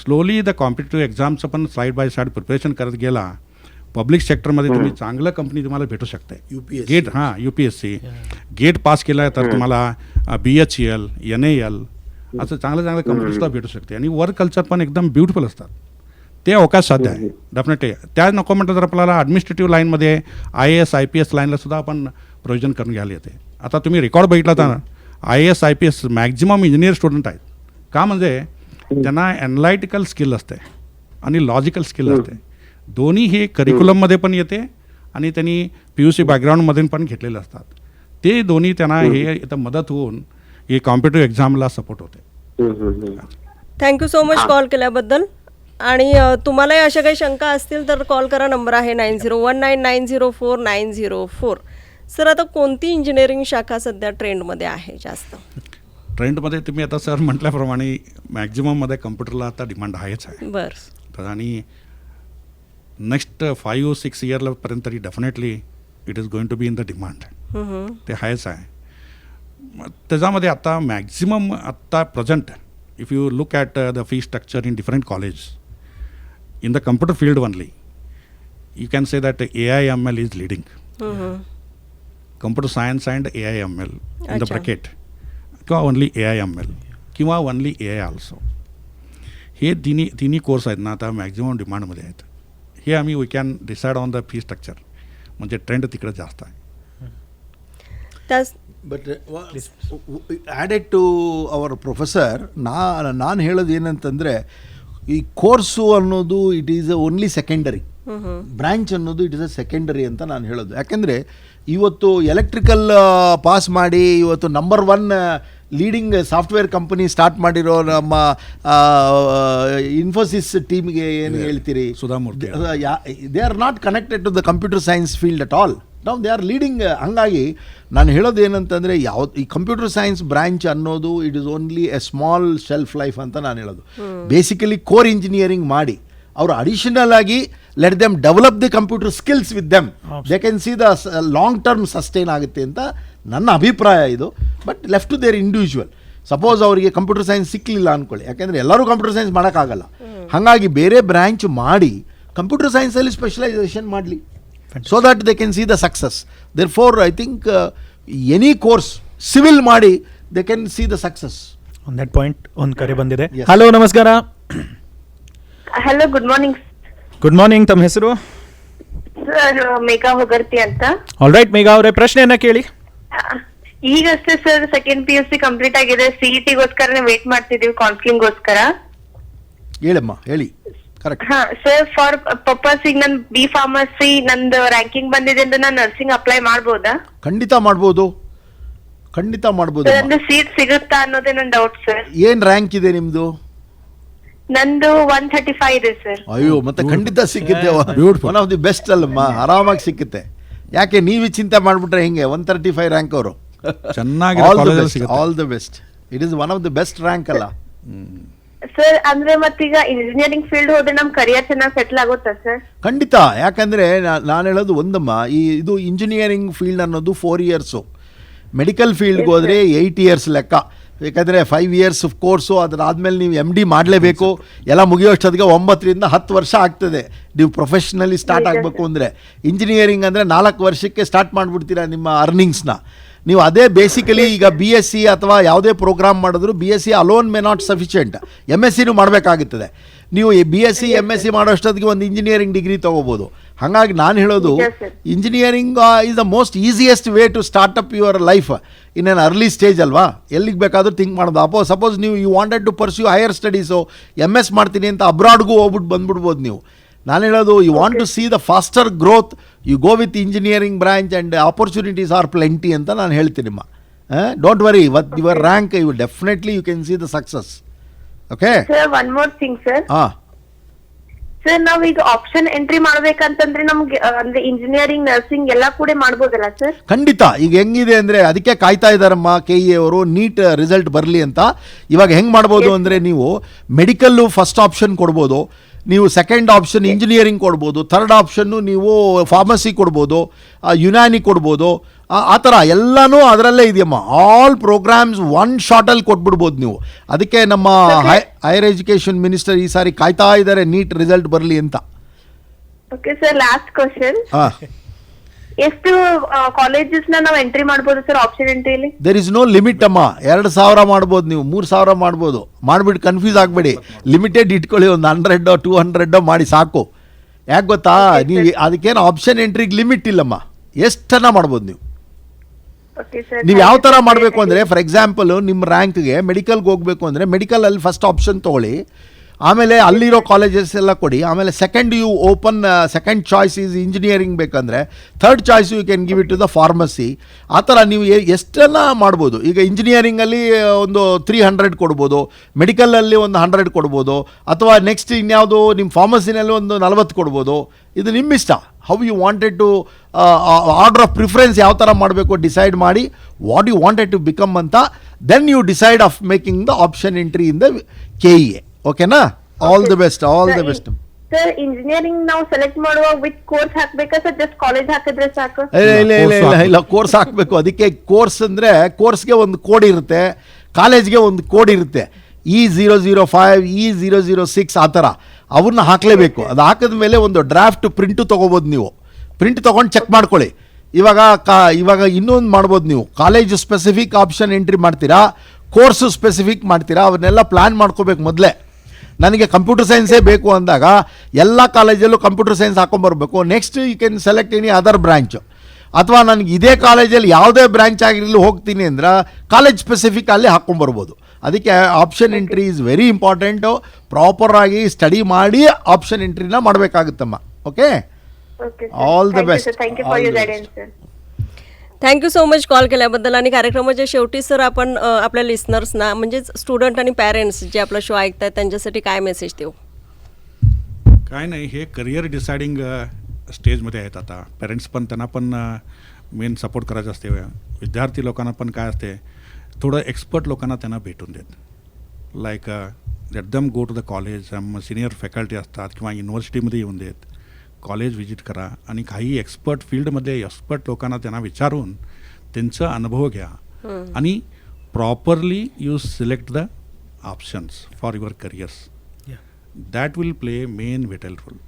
स्लोली द कॉम्पिटिटिव्ह एक्झामचं पण साईड बाय साईड प्रिपरेशन करत गेला, पब्लिक सेक्टरमध्ये तुम्ही चांगलं कंपनी तुम्हाला भेटू शकते. गेट UPSC गेट पास केला तर तुम्हाला BHEL, NAL असं चांगलं कंपनीसुद्धा भेटू शकते. आणि वर्क कल्चर पण एकदम ब्युटिफुल असतात. ते अवकाश साध्य आहे डेफिनेटली. त्या नको म्हटलं तर आपल्याला ॲडमिनिस्ट्रेटिव्ह लाईनमध्ये IAS IPS लाईनला सुद्धा आपण प्रोव्हिजन करून घ्यायला येते. आता तुम्ही रेकॉर्ड बघितला तर IAS IPS maximum engineer student आहेत. का म्हणजे त्यांना ॲनालिटिकल स्किल असते आणि लॉजिकल स्किल असते. दोन्ही हे करिक्युलममध्ये पण येते आणि त्यांनी PUC बॅकग्राऊंडमधून पण घेतलेले असतात. ते दोन्ही त्यांना हे इथं मदत होऊन हे कॉम्पिटिटिव्ह एक्झामला सपोर्ट होते. थँक्यू सो मच कॉल केल्याबद्दल. आणि तुम्हालाही अशा काही शंका असतील तर कॉल करा, नंबर आहे 9019904904. सर, आता कोणती इंजिनिअरिंग शाखा सध्या ट्रेंडमध्ये आहे जास्त? ट्रेंडमध्ये तुम्ही आता सर म्हटल्याप्रमाणे मॅक्झिमममध्ये कम्प्युटरला आता डिमांड आहेच आहे. बरं. तर आणि नेक्स्ट 5-6 इयरपर्यंत तरी definitely it is going to be in the demand. ते आहेच आहे. त्याच्यामध्ये आता मॅक्झिमम आत्ता present if you look at the fee structure in different college in the computer field only, you can say that AI/ML is leading. Computer science and AI/ML in the bracket, किंवा only AI/ML किंवा only AI also. हे तिन्ही course आहेत ना आता maximum डिमांडमध्ये आहेत. हे आम्ही we can decide on the fee structure, म्हणजे trend तिकडे जास्त आहे. But added to our professor, ನಾನು ಹೇಳೋದು ಏನಂತಂದರೆ, ಈ ಕೋರ್ಸು ಅನ್ನೋದು it is only secondary, branch ಅನ್ನೋದು ಇಟ್ ಇಸ್ ಅ ಸೆಕೆಂಡರಿ ಅಂತ ನಾನು ಹೇಳೋದು. ಯಾಕೆಂದರೆ ಇವತ್ತು ಎಲೆಕ್ಟ್ರಿಕಲ್ ಪಾಸ್ ಮಾಡಿ ಇವತ್ತು number 1 leading software company start ಮಾಡಿರೋ ನಮ್ಮ ಇನ್ಫೋಸಿಸ್ ಟೀಮ್ಗೆ ಏನು ಹೇಳ್ತೀರಿ? Sudha Murthy. They are not connected to the computer science field at all. ನಾವು ದೇ ಆರ್ ಲೀಡಿಂಗ್. ಹಾಗಾಗಿ ನಾನು ಹೇಳೋದು ಏನಂತಂದರೆ ಈ ಕಂಪ್ಯೂಟರ್ ಸೈನ್ಸ್ ಬ್ರ್ಯಾಂಚ್ ಅನ್ನೋದು it is only A small shelf life ಅಂತ ನಾನು ಹೇಳೋದು. ಬೇಸಿಕಲಿ ಕೋರ್ ಇಂಜಿನಿಯರಿಂಗ್ ಮಾಡಿ ಅವರು ಅಡಿಷನಲ್ ಆಗಿ let them develop the computer skills with them, they can see the long term sustain ಆಗುತ್ತೆ ಅಂತ ನನ್ನ ಅಭಿಪ್ರಾಯ ಇದು. But left to their individual. Suppose ಅವರಿಗೆ ಕಂಪ್ಯೂಟರ್ ಸೈನ್ಸ್ ಸಿಕ್ಕಲಿಲ್ಲ ಅಂದ್ಕೊಳ್ಳಿ, ಯಾಕೆಂದರೆ ಎಲ್ಲರೂ ಕಂಪ್ಯೂಟರ್ ಸೈನ್ಸ್ ಮಾಡೋಕ್ಕಾಗಲ್ಲ. ಹಾಗಾಗಿ ಬೇರೆ ಬ್ರ್ಯಾಂಚ್ ಮಾಡಿ ಕಂಪ್ಯೂಟರ್ ಸೈನ್ಸಲ್ಲಿ ಸ್ಪೆಷಲೈಸೇಷನ್ ಮಾಡಲಿ, so that they can see the success. Therefore I think any course civil ಮಾಡಿ they can see the success. On that point ಒಂದು ಕರೆ ಬಂದಿದೆ. Yes. ಹಲೋ, ನಮಸ್ಕಾರ. Hello, good morning good morning. ತಮ್ಮ ಹೆಸರು? Sir. Megha ಹೊಗರ್ತಿ ಅಂತ. All right Megha ಅವರೇ, ಪ್ರಶ್ನೆಯನ್ನ ಕೇಳಿ. ಈಗಷ್ಟೇ ಸರ್ ಸೆಕೆಂಡ್ PUC ಕಂಪ್ಲೀಟ್ ಆಗಿದೆ. CET-ಗೋಸ್ಕರ ವೇಟ್ ಮಾಡ್ತಿದೀವಿ, ಕೌನ್ಸಿಲಿಂಗ್ಗೋಸ್ಕರ. ಹೇಳಮ್ಮ, ಹೇಳಿ. ಕರೆಕ್ಟ್. ಹಾ ಸರ್, ಫಾರ್ ಪರ್ಪಸ್ ಈಗ ನನ್ B Pharmacy ನಂದು ರ್ಯಾಂಕಿಂಗ್ ಬಂದಿದೆ ಅಂತ ನಾನು ನರ್ಸಿಂಗ್ ಅಪ್ಲೈ ಮಾಡ್ಬೋದಾ? ಖಂಡಿತ ಮಾಡ್ಬೋದು, ಖಂಡಿತ ಮಾಡ್ಬೋದು. ಸರ್, ಅಂದ್ರೆ ಸೀಟ್ ಸಿಗುತ್ತಾ ಅನ್ನೋದೇ ನನ್ನ ಡೌಟ್ ಸರ್. ಏನು ರ್ಯಾಂಕ್ ಇದೆ ನಿಮ್ಮದು? ನಂದು 135 ಇದೆ ಸರ್. ಅಯ್ಯೋ, ಮತ್ತೆ ಖಂಡಿತ ಸಿಕ್ಕುತ್ತೆ. ಒನ್ ಆಫ್ ದಿ ಬೆಸ್ಟ್ ಅಲ್ಲಮ್ಮ, ಆರಾಮಾಗಿ ಸಿಕ್ಕುತ್ತೆ. ಯಾಕೆ ನೀವು ಚಿಂತೆ ಮಾಡಿಬಿಟ್ರೆ ಹೆಂಗೆ? 135 ರ್ಯಾಂಕ್ ಅವರು. ಚೆನ್ನಾಗಿ all the best. It is one of the best rank ಅಲ್ಲ ಸರ್? ಅಂದ್ರೆ ಮತ್ತೀಗ ಇಂಜಿನಿಯರಿಂಗ್ ಫೀಲ್ಡ್ ಹೋದ್ರೆ ನಮ್ ಕರಿಯರ್ ಚೆನ್ನಾಗಿ ಸೆಟ್ಲ್ ಆಗುತ್ತಾ ಸರ್? ಖಂಡಿತ. ಯಾಕಂದರೆ ನಾನು ಹೇಳೋದು ಒಂದಮ್ಮ, ಇದು ಇಂಜಿನಿಯರಿಂಗ್ ಫೀಲ್ಡ್ ಅನ್ನೋದು 4 ಇಯರ್ಸು. ಮೆಡಿಕಲ್ ಫೀಲ್ಡ್ಗೆ ಹೋದರೆ 8 ಇಯರ್ಸ್ ಲೆಕ್ಕ. ಯಾಕಂದರೆ 5 ಇಯರ್ಸ್ ಕೋರ್ಸು, ಅದಾದಮೇಲೆ ನೀವು MD ಮಾಡಲೇಬೇಕು. ಎಲ್ಲ ಮುಗಿಯೋಷ್ಟೊತ್ತಿಗೆ 9 ರಿಂದ 10 ವರ್ಷ ಆಗ್ತದೆ ನೀವು ಪ್ರೊಫೆಷ್ನಲಿ ಸ್ಟಾರ್ಟ್ ಆಗಬೇಕು ಅಂದರೆ. ಇಂಜಿನಿಯರಿಂಗ್ ಅಂದರೆ 4 ವರ್ಷಕ್ಕೆ ಸ್ಟಾರ್ಟ್ ಮಾಡಿಬಿಡ್ತೀರಾ ನಿಮ್ಮ ಅರ್ನಿಂಗ್ಸ್ನ. ನೀವು ಅದೇ ಬೇಸಿಕಲಿ ಈಗ BSc ಅಥವಾ ಯಾವುದೇ ಪ್ರೋಗ್ರಾಮ್ ಮಾಡಿದ್ರು BSc alone may not sufficient, MScನೂ ಮಾಡಬೇಕಾಗುತ್ತದೆ. ನೀವು BSc MSc ಮಾಡೋಷ್ಟೊತ್ತಿಗೆ ಒಂದು ಇಂಜಿನಿಯರಿಂಗ್ ಡಿಗ್ರಿ ತೊಗೋಬೋದು. ಹಾಗಾಗಿ ನಾನು ಹೇಳೋದು engineering is the most easiest way to start up your life in an early stage ಅಲ್ವಾ. ಎಲ್ಲಿಗೆ ಬೇಕಾದರೂ ಥಿಂಕ್ ಮಾಡೋದು. ಸಪೋಸ್ ನೀವು you wanted to pursue higher studies, MS ಮಾಡ್ತೀನಿ ಅಂತ ಅಬ್ರಾಡ್ಗೂ ಹೋಗ್ಬಿಟ್ಟು ಬಂದ್ಬಿಡ್ಬೋದು ನೀವು. ನಾನು ಹೇಳೋದು you want to see the faster growth, you go with engineering branch and opportunities are plenty ಅಂತ ನಾನು ಹೇಳ್ತೀನಿಮ್ಮ. Don't worry, with your rank you definitely you can see the success. Okay sir, one more thing sir. ಹಾಂ sir, ನಾವ್ ಈಗ option entry ಮಾಡ್ಬೇಕಂತಂದ್ರೆ ನಮ್ಗೆ ಅಂದ್ರೆ engineering nursing ಎಲ್ಲಾ ಕೂಡ ಮಾಡ್ಬೋದಲ್ಲ ಸರ್? ಖಂಡಿತ. ಈಗ ಹೆಂಗಿದೆ ಅಂದರೆ ಅದಕ್ಕೆ ಕಾಯ್ತಾ ಇದ್ದಾರಮ್ಮ KE ಅವರು, ನೀಟ್ ರಿಸಲ್ಟ್ ಬರಲಿ ಅಂತ. ಇವಾಗ ಹೆಂಗೆ ಮಾಡ್ಬೋದು ಅಂದರೆ ನೀವು ಮೆಡಿಕಲ್ಲು ಫಸ್ಟ್ ಆಪ್ಷನ್ ಕೊಡ್ಬೋದು, ನೀವು ಸೆಕೆಂಡ್ ಆಪ್ಷನ್ ಇಂಜಿನಿಯರಿಂಗ್ ಕೊಡ್ಬೋದು, ಥರ್ಡ್ ಆಪ್ಷನ್ನು ನೀವು ಫಾರ್ಮಸಿ ಕೊಡ್ಬೋದು, ಯುನಾನಿ ಕೊಡ್ಬೋದು. ಆ ಥರ ಎಲ್ಲನೂ ಅದರಲ್ಲೇ ಇದೆಯಮ್ಮ. ಆಲ್ ಪ್ರೋಗ್ರಾಮ್ಸ್ ಒನ್ ಶಾರ್ಟಲ್ಲಿ ಕೊಟ್ಬಿಡ್ಬೋದು ನೀವು. ಅದಕ್ಕೆ ನಮ್ಮ ಹೈಯರ್ ಎಜುಕೇಷನ್ ಮಿನಿಸ್ಟರ್ ಈ ಸಾರಿ ಕಾಯ್ತಾ ಇದ್ದಾರೆ ನೀಟ್ ರಿಸಲ್ಟ್ ಬರಲಿ ಅಂತ. Okay sir, last question. ಎಷ್ಟು ಕಾಲೇಜಸ್ ನಾವು ಎಂಟ್ರಿ ಮಾಡ್ಬೋದು ಸರ್ ಆಪ್ಷನ್ ಎಂಟ್ರಿಲಿ? ದೇರ್ ಇಸ್ ನೋ ಲಿಮಿಟ್ ಅಮ್ಮ. 2,000 ಮಾಡ್ಬೋದು, ನೀವು 3,000 ಮಾಡ್ಬೋದು. ಮಾಡಿಬಿಟ್ಟು ಕನ್ಫ್ಯೂಸ್ ಆಗಬೇಡಿ. ಲಿಮಿಟೆಡ್ ಇಟ್ಕೊಳ್ಳಿ, ಒಂದು 100 200 ಮಾಡಿ ಸಾಕು. ಯಾಕೆ ಗೊತ್ತಾ, ನೀವು ಅದಕ್ಕೇನು ಆಪ್ಷನ್ ಎಂಟ್ರಿಗೆ ಲಿಮಿಟ್ ಇಲ್ಲಮ್ಮ, ಎಷ್ಟನ್ನ ಮಾಡ್ಬೋದು ನೀವು. ನೀವು ಯಾವ ಥರ ಮಾಡಬೇಕು ಅಂದರೆ, ಫಾರ್ ಎಕ್ಸಾಂಪಲ್ ನಿಮ್ಮ ರ್ಯಾಂಕ್ಗೆ ಮೆಡಿಕಲ್ಗೆ ಹೋಗಬೇಕು ಅಂದರೆ ಮೆಡಿಕಲಲ್ಲಿ ಫಸ್ಟ್ ಆಪ್ಷನ್ ತೊಗೊಳ್ಳಿ, ಆಮೇಲೆ ಅಲ್ಲಿರೋ ಕಾಲೇಜಸ್ ಎಲ್ಲ ಕೊಡಿ. ಆಮೇಲೆ second you open second choice is engineering ಬೇಕಂದರೆ, third choice you can give it to the pharmacy. ಆ ಥರ ನೀವು ಎಷ್ಟೆಲ್ಲ ಮಾಡ್ಬೋದು. ಈಗ ಇಂಜಿನಿಯರಿಂಗಲ್ಲಿ ಒಂದು 300 ಕೊಡ್ಬೋದು, ಮೆಡಿಕಲಲ್ಲಿ ಒಂದು 100 ಕೊಡ್ಬೋದು, ಅಥವಾ ನೆಕ್ಸ್ಟ್ ಇನ್ಯಾವುದು ನಿಮ್ಮ ಫಾರ್ಮಸಿನಲ್ಲಿ ಒಂದು 40 ಕೊಡ್ಬೋದು. ಇದು ನಿಮ್ಮ ಇಷ್ಟ. How you wanted to order of preference ಯಾವ ಥರ ಮಾಡಬೇಕು ಡಿಸೈಡ್ ಮಾಡಿ, what you wanted to become ಅಂತ. Then you decide of making the option entry in the KEA. ಓಕೆನಾ? All the best, all the best. Sir, engineering ನಾವು select ಮಾಡುವಾಗ with course ಹಾಕ್ಬೇಕಾ sir, just college ಹಾಕಿದ್ರೆ ಸಾಕು? ಇಲ್ಲ, course ಹಾಕಬೇಕು. ಅದಕ್ಕೆ ಕೋರ್ಸ್ ಅಂದರೆ ಕೋರ್ಸ್ಗೆ ಒಂದು ಕೋಡ್ ಇರುತ್ತೆ, ಕಾಲೇಜ್ಗೆ ಒಂದು ಕೋಡ್ ಇರುತ್ತೆ. E005 E006 ಆ ಥರ ಅವನ್ನ ಹಾಕಲೇಬೇಕು. ಅದು ಹಾಕಿದ ಮೇಲೆ ಒಂದು ಡ್ರಾಫ್ಟ್ ಪ್ರಿಂಟು ತೊಗೋಬೋದು. ನೀವು ಪ್ರಿಂಟ್ ತೊಗೊಂಡು ಚೆಕ್ ಮಾಡ್ಕೊಳ್ಳಿ. ಇವಾಗ ಇನ್ನೊಂದು ಮಾಡ್ಬೋದು, ನೀವು ಕಾಲೇಜ್ ಸ್ಪೆಸಿಫಿಕ್ ಆಪ್ಷನ್ ಎಂಟ್ರಿ ಮಾಡ್ತೀರಾ, ಕೋರ್ಸು ಸ್ಪೆಸಿಫಿಕ್ ಮಾಡ್ತೀರಾ, ಅವನ್ನೆಲ್ಲ ಪ್ಲ್ಯಾನ್ ಮಾಡ್ಕೋಬೇಕು ಮೊದಲೇ. ನನಗೆ ಕಂಪ್ಯೂಟರ್ ಸೈನ್ಸೇ ಬೇಕು ಅಂದಾಗ ಎಲ್ಲ ಕಾಲೇಜಲ್ಲೂ ಕಂಪ್ಯೂಟರ್ ಸೈನ್ಸ್ ಹಾಕೊಂಬರ್ಬೇಕು. Next you can select any other branch. ಅಥವಾ ನನಗೆ ಇದೇ ಕಾಲೇಜಲ್ಲಿ ಯಾವುದೇ ಬ್ರ್ಯಾಂಚ್ ಆಗಿರಲಿ ಹೋಗ್ತೀನಿ ಅಂದ್ರೆ ಕಾಲೇಜ್ ಸ್ಪೆಸಿಫಿಕ್ ಅಲ್ಲಿ ಹಾಕ್ಕೊಂಬರ್ಬೋದು. ಅದಕ್ಕೆ option entry is very important. ಪ್ರಾಪರಾಗಿ ಸ್ಟಡಿ ಮಾಡಿ ಆಪ್ಷನ್ ಎಂಟ್ರಿನ ಮಾಡಬೇಕಾಗುತ್ತಮ್ಮ. Okay, all the best. Thank you for your guidance sir. Thank you so much call केल्याबद्दल. आणि कार्यक्रमाच्या शेवटी सर आपण आपल्या लिस्नर्सना म्हणजेच स्टुडंट आणि पॅरेंट्स जे आपला शो ऐकतात त्यांच्यासाठी काय मेसेज देऊ? काय नाही, हे करिअर डिसाइडिंग स्टेजमध्ये आहेत आता पेरेंट्स पण त्यांना पण मेन सपोर्ट करायचं असते विद्यार्थी लोकांना पण काय असते थोडं एक्सपर्ट लोकांना त्यांना भेटून देत like let them go to the college senior faculty असतात किंवा युनिव्हर्सिटीमध्ये येऊन देत कॉलेज व्हिजिट करा आणि काही एक्सपर्ट फील्डमध्ये एक्सपर्ट लोकांना त्यांना विचारून त्यांचा अनुभव घ्या आणि properly you select the options for your careers that will play main vital role.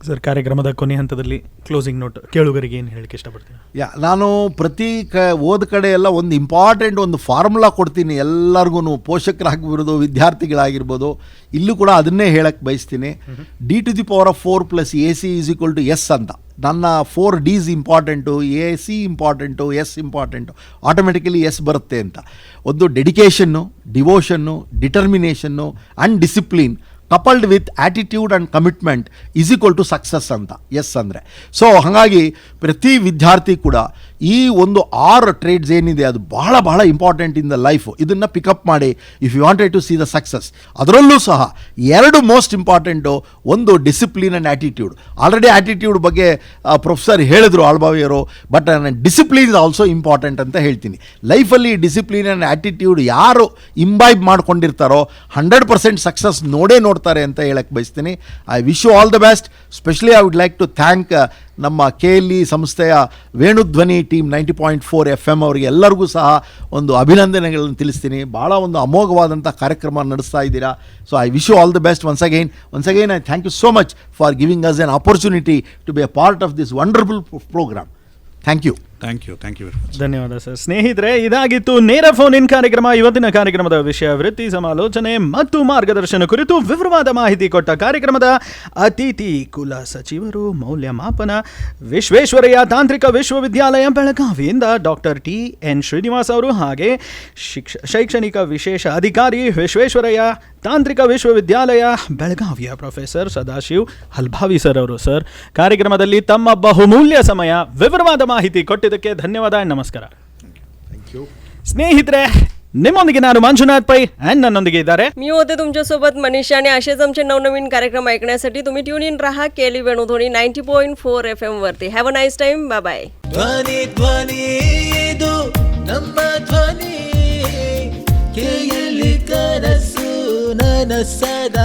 Sir, ಕಾರ್ಯಕ್ರಮದ ಕೊನೆ ಹಂತದಲ್ಲಿ ಕ್ಲೋಸಿಂಗ್ ನೋಟ್ ಕೇಳುಗರಿಗೆ ಏನು ಹೇಳಕ್ಕೆ ಇಷ್ಟಪಡ್ತೀನಿ? ನಾನು ಪ್ರತಿ ಓದ್ ಕಡೆ ಎಲ್ಲ ಒಂದು ಇಂಪಾರ್ಟೆಂಟ್ ಒಂದು ಫಾರ್ಮುಲಾ ಕೊಡ್ತೀನಿ ಎಲ್ಲರಿಗೂ, ಪೋಷಕರಾಗಿರ್ಬೋದು ವಿದ್ಯಾರ್ಥಿಗಳಾಗಿರ್ಬೋದು, ಇಲ್ಲೂ ಕೂಡ ಅದನ್ನೇ ಹೇಳಕ್ಕೆ ಬಯಸ್ತೀನಿ. D⁴ + AC = S ಅಂತ. ನನ್ನ 4 Ds important, AC important, S important, automatically S ಬರುತ್ತೆ ಅಂತ. ಒಂದು dedication, devotion, determination and discipline coupled with attitude and commitment = success ಅಂತ ಎಸ್ ಅಂದರೆ. ಸೊ ಹಾಗಾಗಿ ಪ್ರತಿ ವಿದ್ಯಾರ್ಥಿ ಕೂಡ ಈ ಒಂದು 6 ಟ್ರೇಡ್ಸ್ ಏನಿದೆ ಅದು ಬಹಳ ಬಹಳ ಇಂಪಾರ್ಟೆಂಟ್ ಇನ್ ದ ಲೈಫು. ಇದನ್ನು ಪಿಕಪ್ ಮಾಡಿ if you wanted to see the success. ಅದರಲ್ಲೂ ಸಹ 2 ಮೋಸ್ಟ್ ಇಂಪಾರ್ಟೆಂಟು, ಒಂದು discipline and attitude. Already attitude ಬಗ್ಗೆ ಪ್ರೊಫೆಸರ್ ಹೇಳಿದ್ರು ಆಳ್ಬಾವಿಯವರು, but discipline is also important ಅಂತ ಹೇಳ್ತೀನಿ. ಲೈಫಲ್ಲಿ ಡಿಸಿಪ್ಲಿನ್ ಆ್ಯಂಡ್ ಆ್ಯಟಿಟ್ಯೂಡ್ ಯಾರು ಇಂಬೈಬ್ ಮಾಡ್ಕೊಂಡಿರ್ತಾರೋ 100% ಸಕ್ಸಸ್ ನೋಡ್ತಾರೆ ಅಂತ ಹೇಳಕ್ಕೆ ಬಯಸ್ತೀನಿ. I wish you all the best. Specially I would like to thank ನಮ್ಮ KLE ಸಂಸ್ಥೆಯ ವೇಣುಧ್ವನಿ ಟೀಮ್ 90.4 FM ಅವರಿಗೆ ಎಲ್ಲರಿಗೂ ಸಹ ಒಂದು ಅಭಿನಂದನೆಗಳನ್ನು ತಿಳಿಸ್ತೀನಿ. ಭಾಳ ಒಂದು ಅಮೋಘವಾದಂಥ ಕಾರ್ಯಕ್ರಮ ನಡೆಸ್ತಾ ಇದ್ದೀರಾ. So I wish you all the best once again I thank you so much for giving us an opportunity to be a part of this wonderful program. Thank you very much. ಧನ್ಯವಾದ sir. ಸ್ನೇಹಿತರೆ, ಇದಾಗಿತ್ತು ನೇರ phone in ಕಾರ್ಯಕ್ರಮ. ಇವತ್ತಿನ ಕಾರ್ಯಕ್ರಮದ ವಿಷಯ ವೃತ್ತಿ ಸಮಾಲೋಚನೆ ಮತ್ತು ಮಾರ್ಗದರ್ಶನ ಕುರಿತು ವಿವರವಾದ ಮಾಹಿತಿ ಕೊಟ್ಟ ಕಾರ್ಯಕ್ರಮದ ಅತಿಥಿ ಕುಲ ಸಚಿವರು, ಮೌಲ್ಯಮಾಪನ, ವಿಶ್ವೇಶ್ವರಯ್ಯ ತಾಂತ್ರಿಕ ವಿಶ್ವವಿದ್ಯಾಲಯ ಬೆಳಗಾವಿಯಿಂದ ಡಾಕ್ಟರ್ TN ಶ್ರೀನಿವಾಸ್ ಅವರು, ಹಾಗೆ ಶೈಕ್ಷಣಿಕ ವಿಶೇಷ ಅಧಿಕಾರಿ ವಿಶ್ವೇಶ್ವರಯ್ಯ ತಾಂತ್ರಿಕ ವಿಶ್ವವಿದ್ಯಾಲಯ ಬೆಳಗಾವಿಯ ಪ್ರೊಫೆಸರ್ ಸದಾಶಿವ್ ಹಲ್ಭಾವಿ ಸರ್ ಅವರು. ಸರ್, ಕಾರ್ಯಕ್ರಮದಲ್ಲಿ ತಮ್ಮ ಬಹುಮೂಲ್ಯ ಸಮಯ ವಿವರವಾದ ಮಾಹಿತಿ ಕೊಟ್ಟಿದ್ದಕ್ಕೆ ಧನ್ಯವಾದ. ನಮಸ್ಕಾರ. ಸ್ನೇಹಿತರೆ, ನಿಮ್ಮೊಂದಿಗೆ ನಾನು ಮಂಜುನಾಥ್ ಪೈ ಅಂಡ್ ನನ್ನೊಂದಿಗೆ ಇದ್ದಾರೆ मी होते तुमच्यासोबत मनीषा. आणि असेच आमचे नवनवीन कार्यक्रम ऐकण्यासाठी तुम्ही ट्यून इन राहा KLE वेणुध्वनी 90.4 FM वरती. Have a nice time. Bye bye. ಧ್ವನಿ ಧ್ವನಿ ಇದು ನಮ್ಮ ಧ್ವನಿ KLE ಕನಸು ನನಸದ